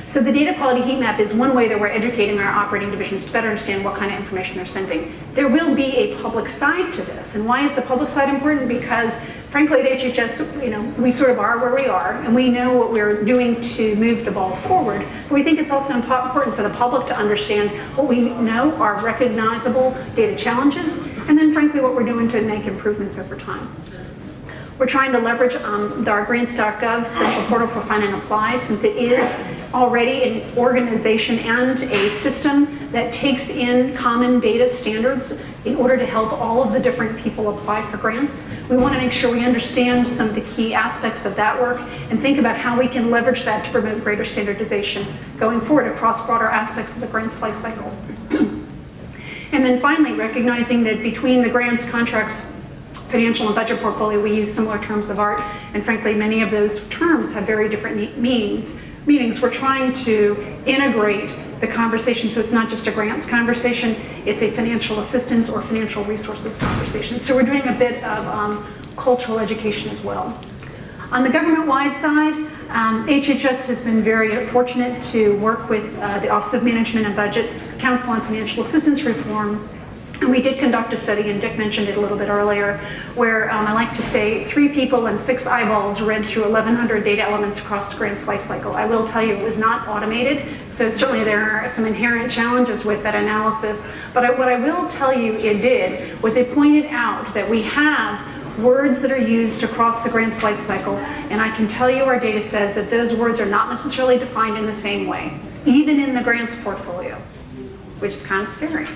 So the data quality heat map is one way that we're educating our operating divisions to better understand what kind of information they're sending. There will be a public side to this. And why is the public side important? Because frankly at HHS, we sort of are where we are, and we know what we're doing to move the ball forward. But we think it's also important for the public to understand what we know are recognizable data challenges, and then frankly what we're doing to make improvements over time. We're trying to leverage our grants.gov central portal for find and apply, since it is already an organization and a system that takes in common data standards in order to help all of the different people apply for grants. We want to make sure we understand some of the key aspects of that work and think about how we can leverage that to promote greater standardization going forward across broader aspects of the grants lifecycle. And then finally, recognizing that between the grants, contracts, financial and budget portfolio, we use similar terms of art, and frankly, many of those terms have very different meanings. We're trying to integrate the conversation, so it's not just a grants conversation, it's a financial assistance or financial resources conversation. So we're doing a bit of cultural education as well. On the government-wide side, HHS has been very fortunate to work with the Office of Management and Budget, Council on Financial Assistance Reform. And we did conduct a study, and Dick mentioned it a little bit earlier, where I like to say 3 people and 6 eyeballs read through 1,100 data elements across the grants lifecycle. I will tell you it was not automated, so certainly there are some inherent challenges with that analysis. But what I will tell you it did was it pointed out that we have words that are used across the grants lifecycle, and I can tell you our data says that those words are not necessarily defined in the same way, even in the grants portfolio, which is kind of scary.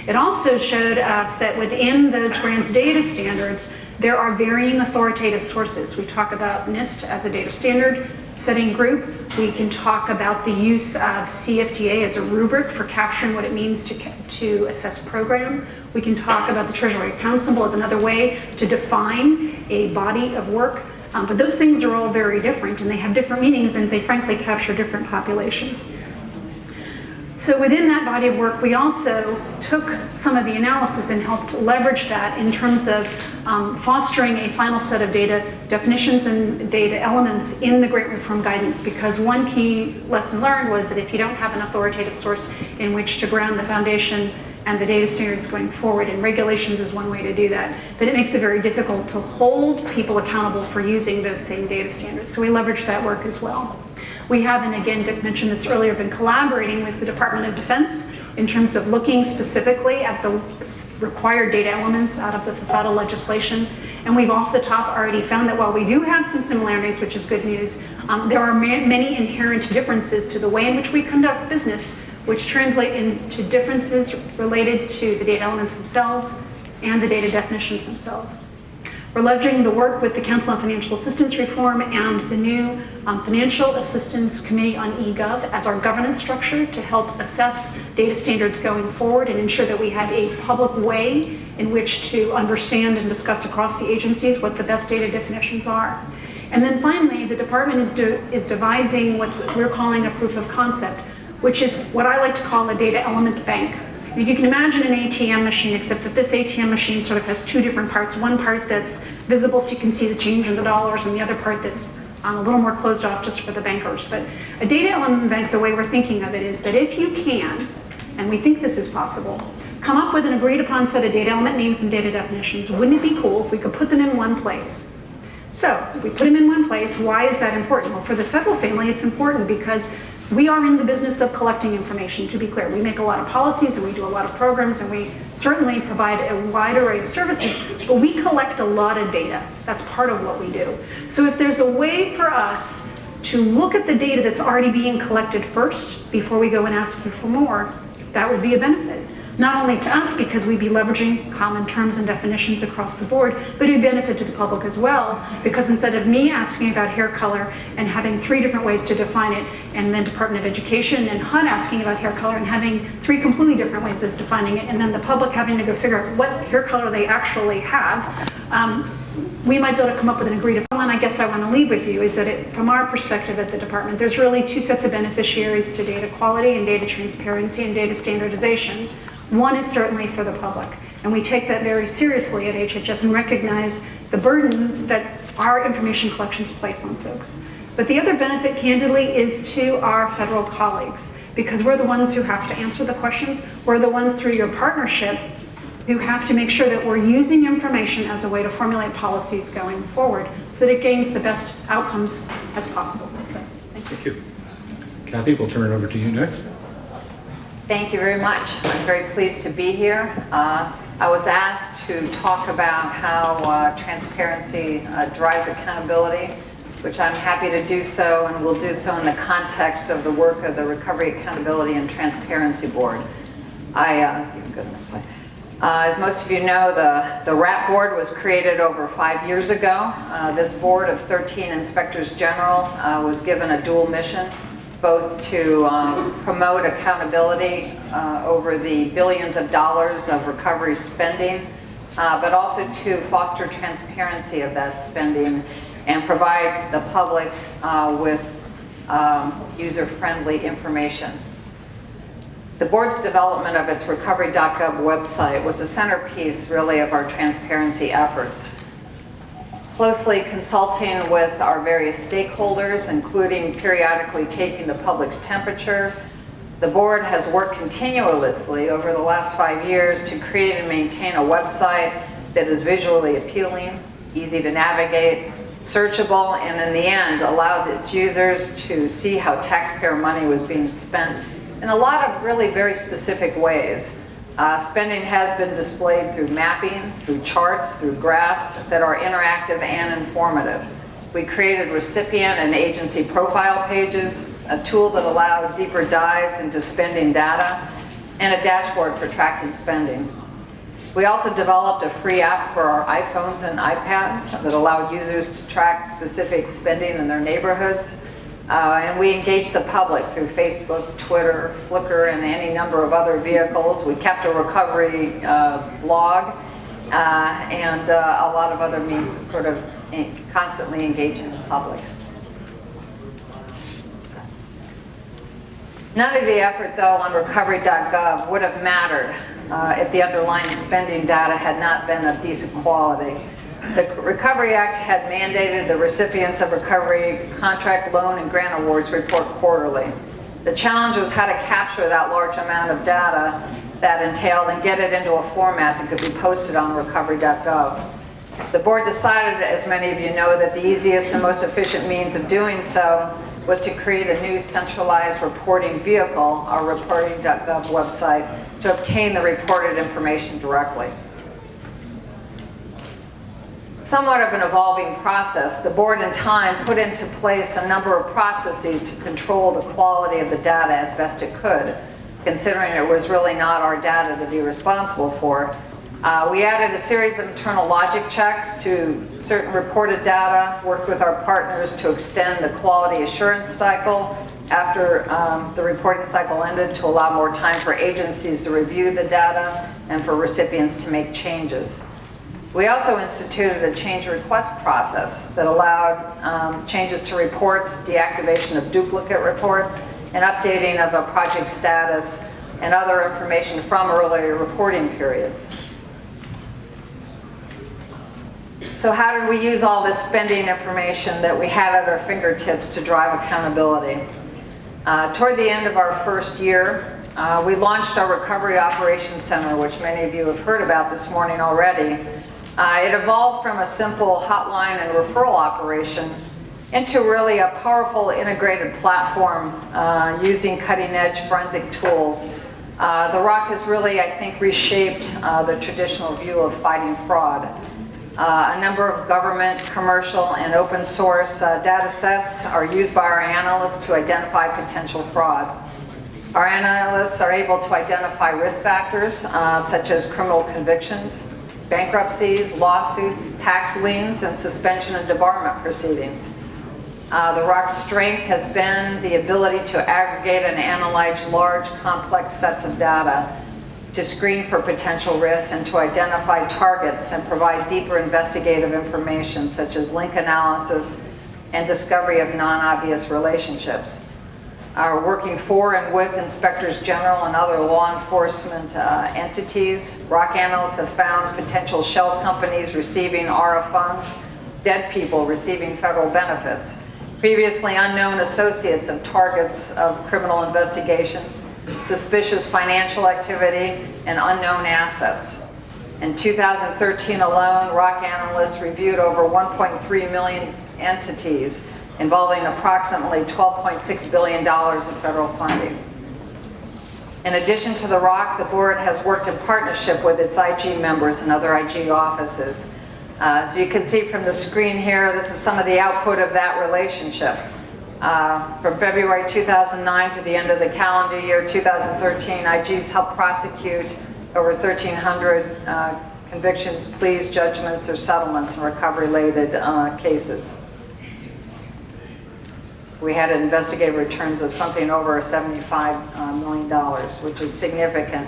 It also showed us that within those grants data standards, there are varying authoritative sources. We talk about NIST as a data standard setting group. We can talk about the use of CFDA as a rubric for capturing what it means to assess program. We can talk about the Treasury Council as another way to define a body of work. But those things are all very different, and they have different meanings, and they frankly capture different populations. So within that body of work, we also took some of the analysis and helped leverage that in terms of fostering a final set of data definitions and data elements in the grant reform guidance, because one key lesson learned was that if you don't have an authoritative source in which to ground the foundation and the data standards going forward, and regulations is one way to do that, then it makes it very difficult to hold people accountable for using those same data standards. So we leverage that work as well. We have, and again, Dick mentioned this earlier, been collaborating with the Department of Defense in terms of looking specifically at the required data elements out of the federal legislation. And we've off the top already found that while we do have some similarities, which is good news, there are many inherent differences to the way in which we conduct business, which translate into differences related to the data elements themselves, and the data definitions themselves. We're leveraging the work with the Council on Financial Assistance Reform and the new Financial Assistance Committee on eGov as our governance structure to help assess data standards going forward and ensure that we have a public way in which to understand and discuss across the agencies what the best data definitions are. And then finally, the department is devising what we're calling a proof of concept, which is what I like to call a data element bank. You can imagine an ATM machine, except that this ATM machine sort of has two different parts. One part that's visible so you can see the change in the dollars, and the other part that's a little more closed off just for the bankers. But a data element bank, the way we're thinking of it is that if you can, and we think this is possible, come up with an agreed upon set of data element names and data definitions, wouldn't it be cool if we could put them in one place? So if we put them in one place, why is that important? Well, for the federal family, it's important because we are in the business of collecting information, to be clear. We make a lot of policies and we do a lot of programs and we certainly provide a wide array of services, but we collect a lot of data. That's part of what we do. So if there's a way for us to look at the data that's already being collected first before we go and ask you for more, that would be a benefit. Not only to us, because we'd be leveraging common terms and definitions across the board, but it would benefit to the public as well, because instead of me asking about hair color and having 3 different ways to define it, and then Department of Education and HUD asking about hair color and having 3 completely different ways of defining it, and then the public having to go figure out what hair color they actually have, we might be able to come up with an agreed upon. And I guess I want to leave with you is that from our perspective at the department, there's really 2 sets of beneficiaries to data quality and data transparency and data standardization. One is certainly for the public, and we take that very seriously at HHS and recognize the burden that our information collections place on folks. But the other benefit, candidly, is to our federal colleagues, because we're the ones who have to answer the questions. We're the ones through your partnership who have to make sure that we're using information as a way to formulate policies going forward so that it gains the best outcomes as possible. Thank you. Kathy, we'll turn it over to you next. Thank you very much. I'm very pleased to be here. I was asked to talk about how transparency drives accountability, which I'm happy to do so, and will do so in the context of the work of the Recovery, Accountability, and Transparency Board. As most of you know, the RAP Board was created over 5 years ago. This board of 13 inspectors general was given a dual mission, both to promote accountability over the billions of dollars of recovery spending, but also to foster transparency of that spending and provide the public with user-friendly information. The board's development of its recovery.gov website was a centerpiece, really, of our transparency efforts. Closely consulting with our various stakeholders, including periodically taking the public's temperature, the board has worked continuously over the last 5 years to create and maintain a website that is visually appealing, easy to navigate, searchable, and in the end allowed its users to see how taxpayer money was being spent in a lot of really very specific ways. Spending has been displayed through mapping, through charts, through graphs that are interactive and informative. We created recipient and agency profile pages, a tool that allowed deeper dives into spending data, and a dashboard for tracking spending. We also developed a free app for our iPhones and iPads that allowed users to track specific spending in their neighborhoods. And we engaged the public through Facebook, Twitter, Flickr, and any number of other vehicles. We kept a recovery blog and a lot of other means of sort of constantly engaging the public. None of the effort, though, on recovery.gov would have mattered if the underlying spending data had not been of decent quality. The Recovery Act had mandated the recipients of recovery contract, loan, and grant awards report quarterly. The challenge was how to capture that large amount of data that entailed and get it into a format that could be posted on recovery.gov. The board decided, as many of you know, that the easiest and most efficient means of doing so was to create a new centralized reporting vehicle, our reporting.gov website, to obtain the reported information directly. Somewhat of an evolving process, the board in time put into place a number of processes to control the quality of the data as best it could, considering it was really not our data to be responsible for. We added a series of internal logic checks to certain reported data, worked with our partners to extend the quality assurance cycle after the reporting cycle ended to allow more time for agencies to review the data and for recipients to make changes. We also instituted a change request process that allowed changes to reports, deactivation of duplicate reports, and updating of a project status and other information from earlier reporting periods. So how did we use all this spending information that we had at our fingertips to drive accountability? Toward the end of our first year, we launched our Recovery Operations Center, which many of you have heard about this morning already. It evolved from a simple hotline and referral operation into really a powerful integrated platform using cutting-edge forensic tools. The ROC has really, I think, reshaped the traditional view of fighting fraud. A number of government, commercial, and open source data sets are used by our analysts to identify potential fraud. Our analysts are able to identify risk factors such as criminal convictions, bankruptcies, lawsuits, tax liens, and suspension and debarment proceedings. The ROC's strength has been the ability to aggregate and analyze large, complex sets of data, to screen for potential risks, and to identify targets and provide deeper investigative information such as link analysis and discovery of non-obvious relationships. Working for and with inspectors general and other law enforcement entities, ROC analysts have found potential shell companies receiving ARA funds, dead people receiving federal benefits, previously unknown associates of targets of criminal investigations, suspicious financial activity, and unknown assets. In 2013 alone, ROC analysts reviewed over 1.3 million entities involving approximately $12.6 billion of federal funding. In addition to the ROC, the board has worked in partnership with its IG members and other IG offices. As you can see from the screen here, this is some of the output of that relationship. From February 2009 to the end of the calendar year 2013, IG's helped prosecute over 1,300 convictions, pleas, judgments, or settlements in recovery-related cases. We had investigative returns of something over $75 million, which is significant.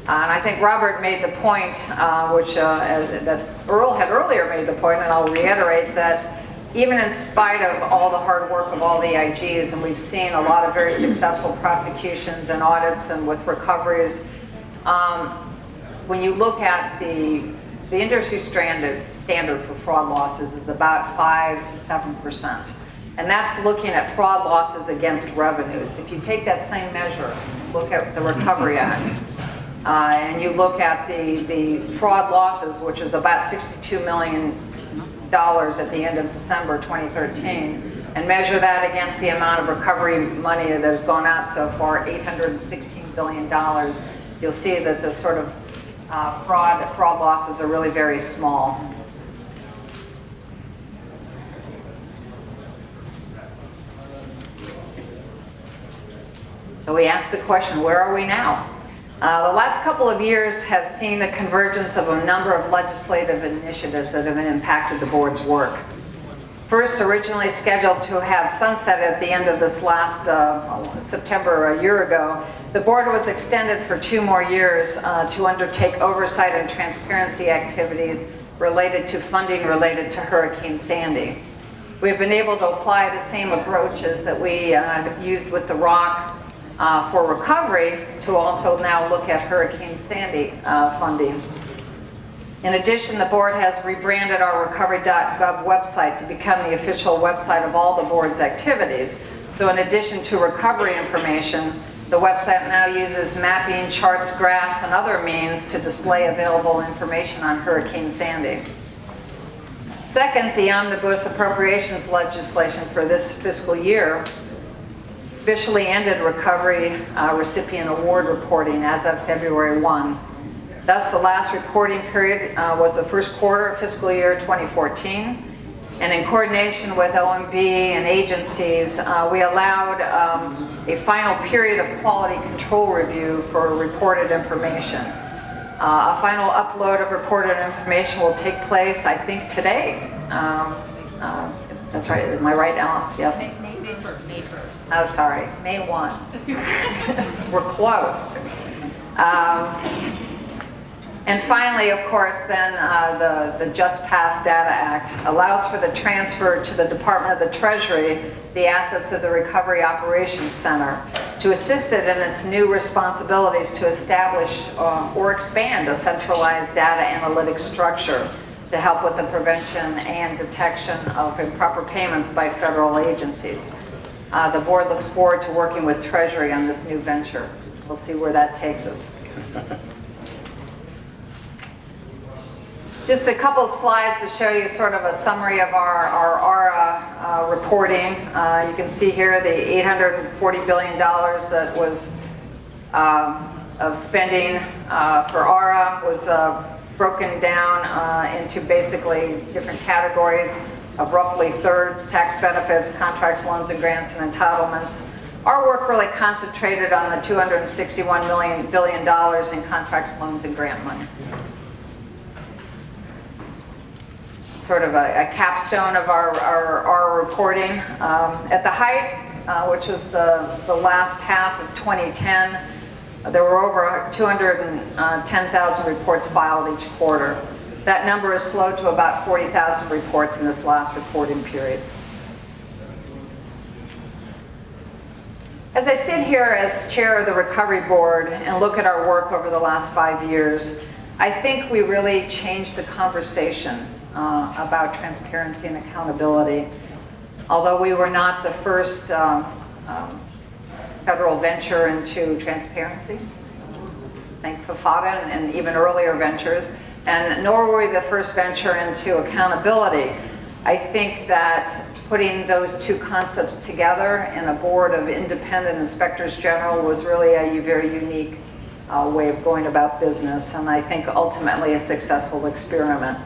And I think Robert made the point, that Earl had earlier made the point, and I'll reiterate, that even in spite of all the hard work of all the IGs, and we've seen a lot of very successful prosecutions and audits and with recoveries, when you look at the industry standard for fraud losses is about 5 to 7%. And that's looking at fraud losses against revenues. If you take that same measure, look at the Recovery Act, and you look at the fraud losses, which is about $62 million at the end of December 2013, and measure that against the amount of recovery money that has gone out so far, $816 billion, you'll see that the sort of fraud losses are really very small. So we asked the question, where are we now? The last couple of years have seen the convergence of a number of legislative initiatives that have impacted the board's work. First, originally scheduled to have sunset at the end of this last September a year ago, the board was extended for 2 more years to undertake oversight and transparency activities related to funding related to Hurricane Sandy. We've been able to apply the same approaches that we used with the ROC for recovery to also now look at Hurricane Sandy funding. In addition, the board has rebranded our recovery.gov website to become the official website of all the board's activities. So in addition to recovery information, the website now uses mapping, charts, graphs, and other means to display available information on Hurricane Sandy. Second, the omnibus appropriations legislation for this fiscal year officially ended recovery recipient award reporting as of February 1. Thus, the last reporting period was the first quarter of fiscal year 2014. And in coordination with OMB and agencies, we allowed a final period of quality control review for reported information. A final upload of reported information will take place, I think, today. That's right, am I right, Alice? Yes? May 1st. Oh, sorry, May 1. We're close. And finally, of course, then the Just Passed Data Act allows for the transfer to the Department of the Treasury the assets of the Recovery Operations Center to assist it in its new responsibilities to establish or expand a centralized data analytics structure to help with the prevention and detection of improper payments by federal agencies. The board looks forward to working with Treasury on this new venture. We'll see where that takes us. Just a couple of slides to show you sort of a summary of our ARA reporting. You can see here the $840 billion that was of spending for ARA was broken down into basically different categories of roughly thirds, tax benefits, contracts, loans and grants, and entitlements. Our work really concentrated on the $261 billion in contracts, loans, and grant money. Sort of a capstone of our reporting. At the height, which was the last half of 2010, there were over 210,000 reports filed each quarter. That number has slowed to about 40,000 reports in this last reporting period. As I sit here as chair of the Recovery Board and look at our work over the last 5 years, I think we really changed the conversation about transparency and accountability. Although we were not the first federal venture into transparency, thank FFATA and even earlier ventures, and nor were we the first venture into accountability. I think that putting those two concepts together in a board of independent inspectors general was really a very unique way of going about business, and I think ultimately a successful experiment.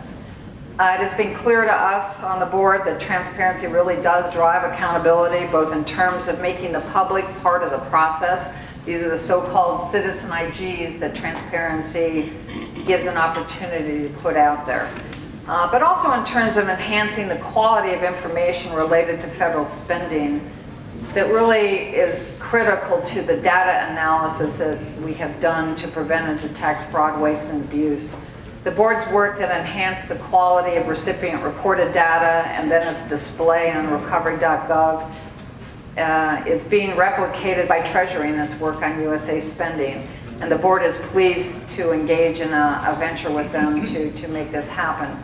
It has been clear to us on the board that transparency really does drive accountability, both in terms of making the public part of the process. These are the so-called citizen IGs that transparency gives an opportunity to put out there. But also in terms of enhancing the quality of information related to federal spending that really is critical to the data analysis that we have done to prevent and detect fraud, waste, and abuse. The board's work that enhanced the quality of recipient reported data and then its display on recovery.gov is being replicated by Treasury in its work on USA spending. And the board is pleased to engage in a venture with them to make this happen.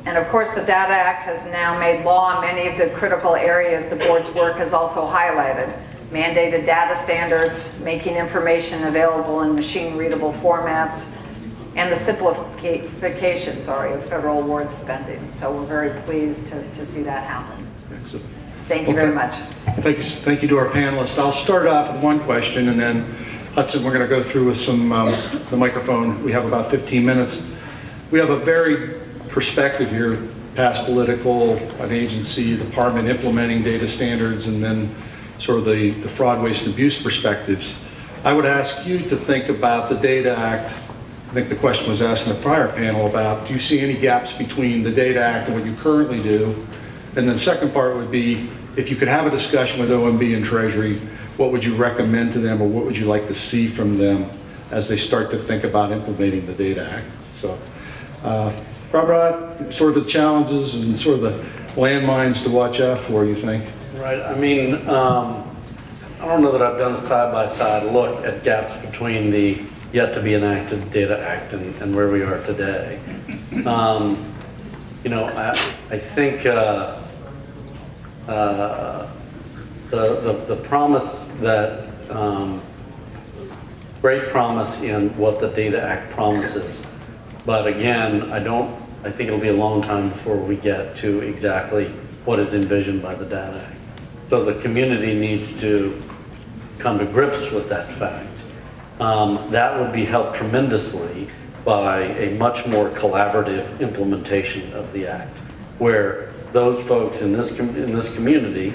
And of course, the Data Act has now made law in many of the critical areas the board's work has also highlighted. Mandated data standards, making information available in machine-readable formats, and the simplification, of federal award spending. So we're very pleased to see that happen. Excellent. Thank you very much. Thank you to our panelists. I'll start off with one question, and then Hudson, we're going to go through with some the microphone. We have about 15 minutes. We have a very perspective here, past political, an agency, department implementing data standards, and then sort of the fraud, waste, and abuse perspectives. I would ask you to think about the Data Act. I think the question was asked in the prior panel about, do you see any gaps between the Data Act and what you currently do? And then the second part would be, if you could have a discussion with OMB and Treasury, what would you recommend to them, or what would you like to see from them as they start to think about implementing the Data Act? So, Robert, sort of the challenges and sort of the landmines to watch out for, you think? Right, I mean, I don't know that I've done a side-by-side look at gaps between the yet to be enacted Data Act and where we are today. You know, I think the promise that, great promise in what the Data Act promises, but again, I think it'll be a long time before we get to exactly what is envisioned by the Data Act. So the community needs to come to grips with that fact. That would be helped tremendously by a much more collaborative implementation of the Act, where those folks in this community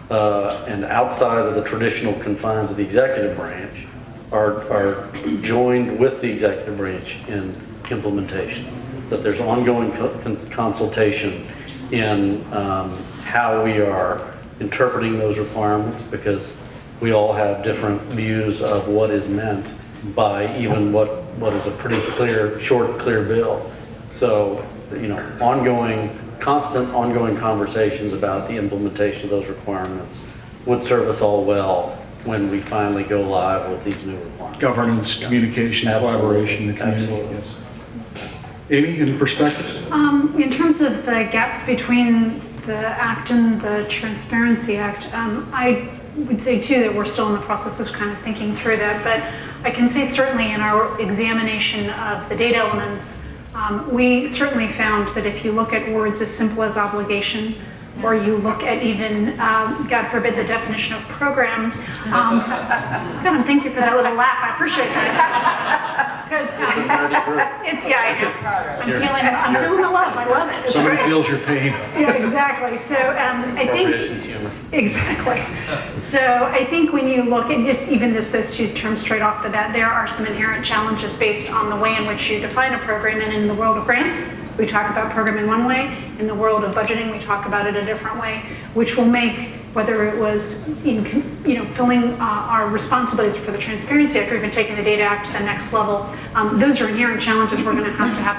and outside of the traditional confines of the executive branch are joined with the executive branch in implementation, that there's ongoing consultation in how we are interpreting those requirements, because we all have different views of what is meant by even what is a pretty clear, short, clear bill. So, constant ongoing conversations about the implementation of those requirements would serve us all well when we finally go live with these new requirements. Governance, communication, collaboration, the community. Absolutely. Yes. Amy, any perspectives? In terms of the gaps between the Act and the Transparency Act, I would say too that we're still in the process of kind of thinking through that, but I can say certainly in our examination of the data elements, we certainly found that if you look at words as simple as obligation, or you look at even, God forbid, the definition of program. God, thank you for that little laugh. I appreciate that. Because I'm feeling the love. I love it. It's Somebody great. feels your pain. Yeah, exactly. So I think exactly. So I think when you look at just even those two terms straight off the bat, there are some inherent challenges based on the way in which you define a program. And in the world of grants, we talk about program in one way. In the world of budgeting, we talk about it a different way, which will make, whether it was in, filling our responsibilities for the Transparency Act or even taking the Data Act to the next level, those are inherent challenges we're going to have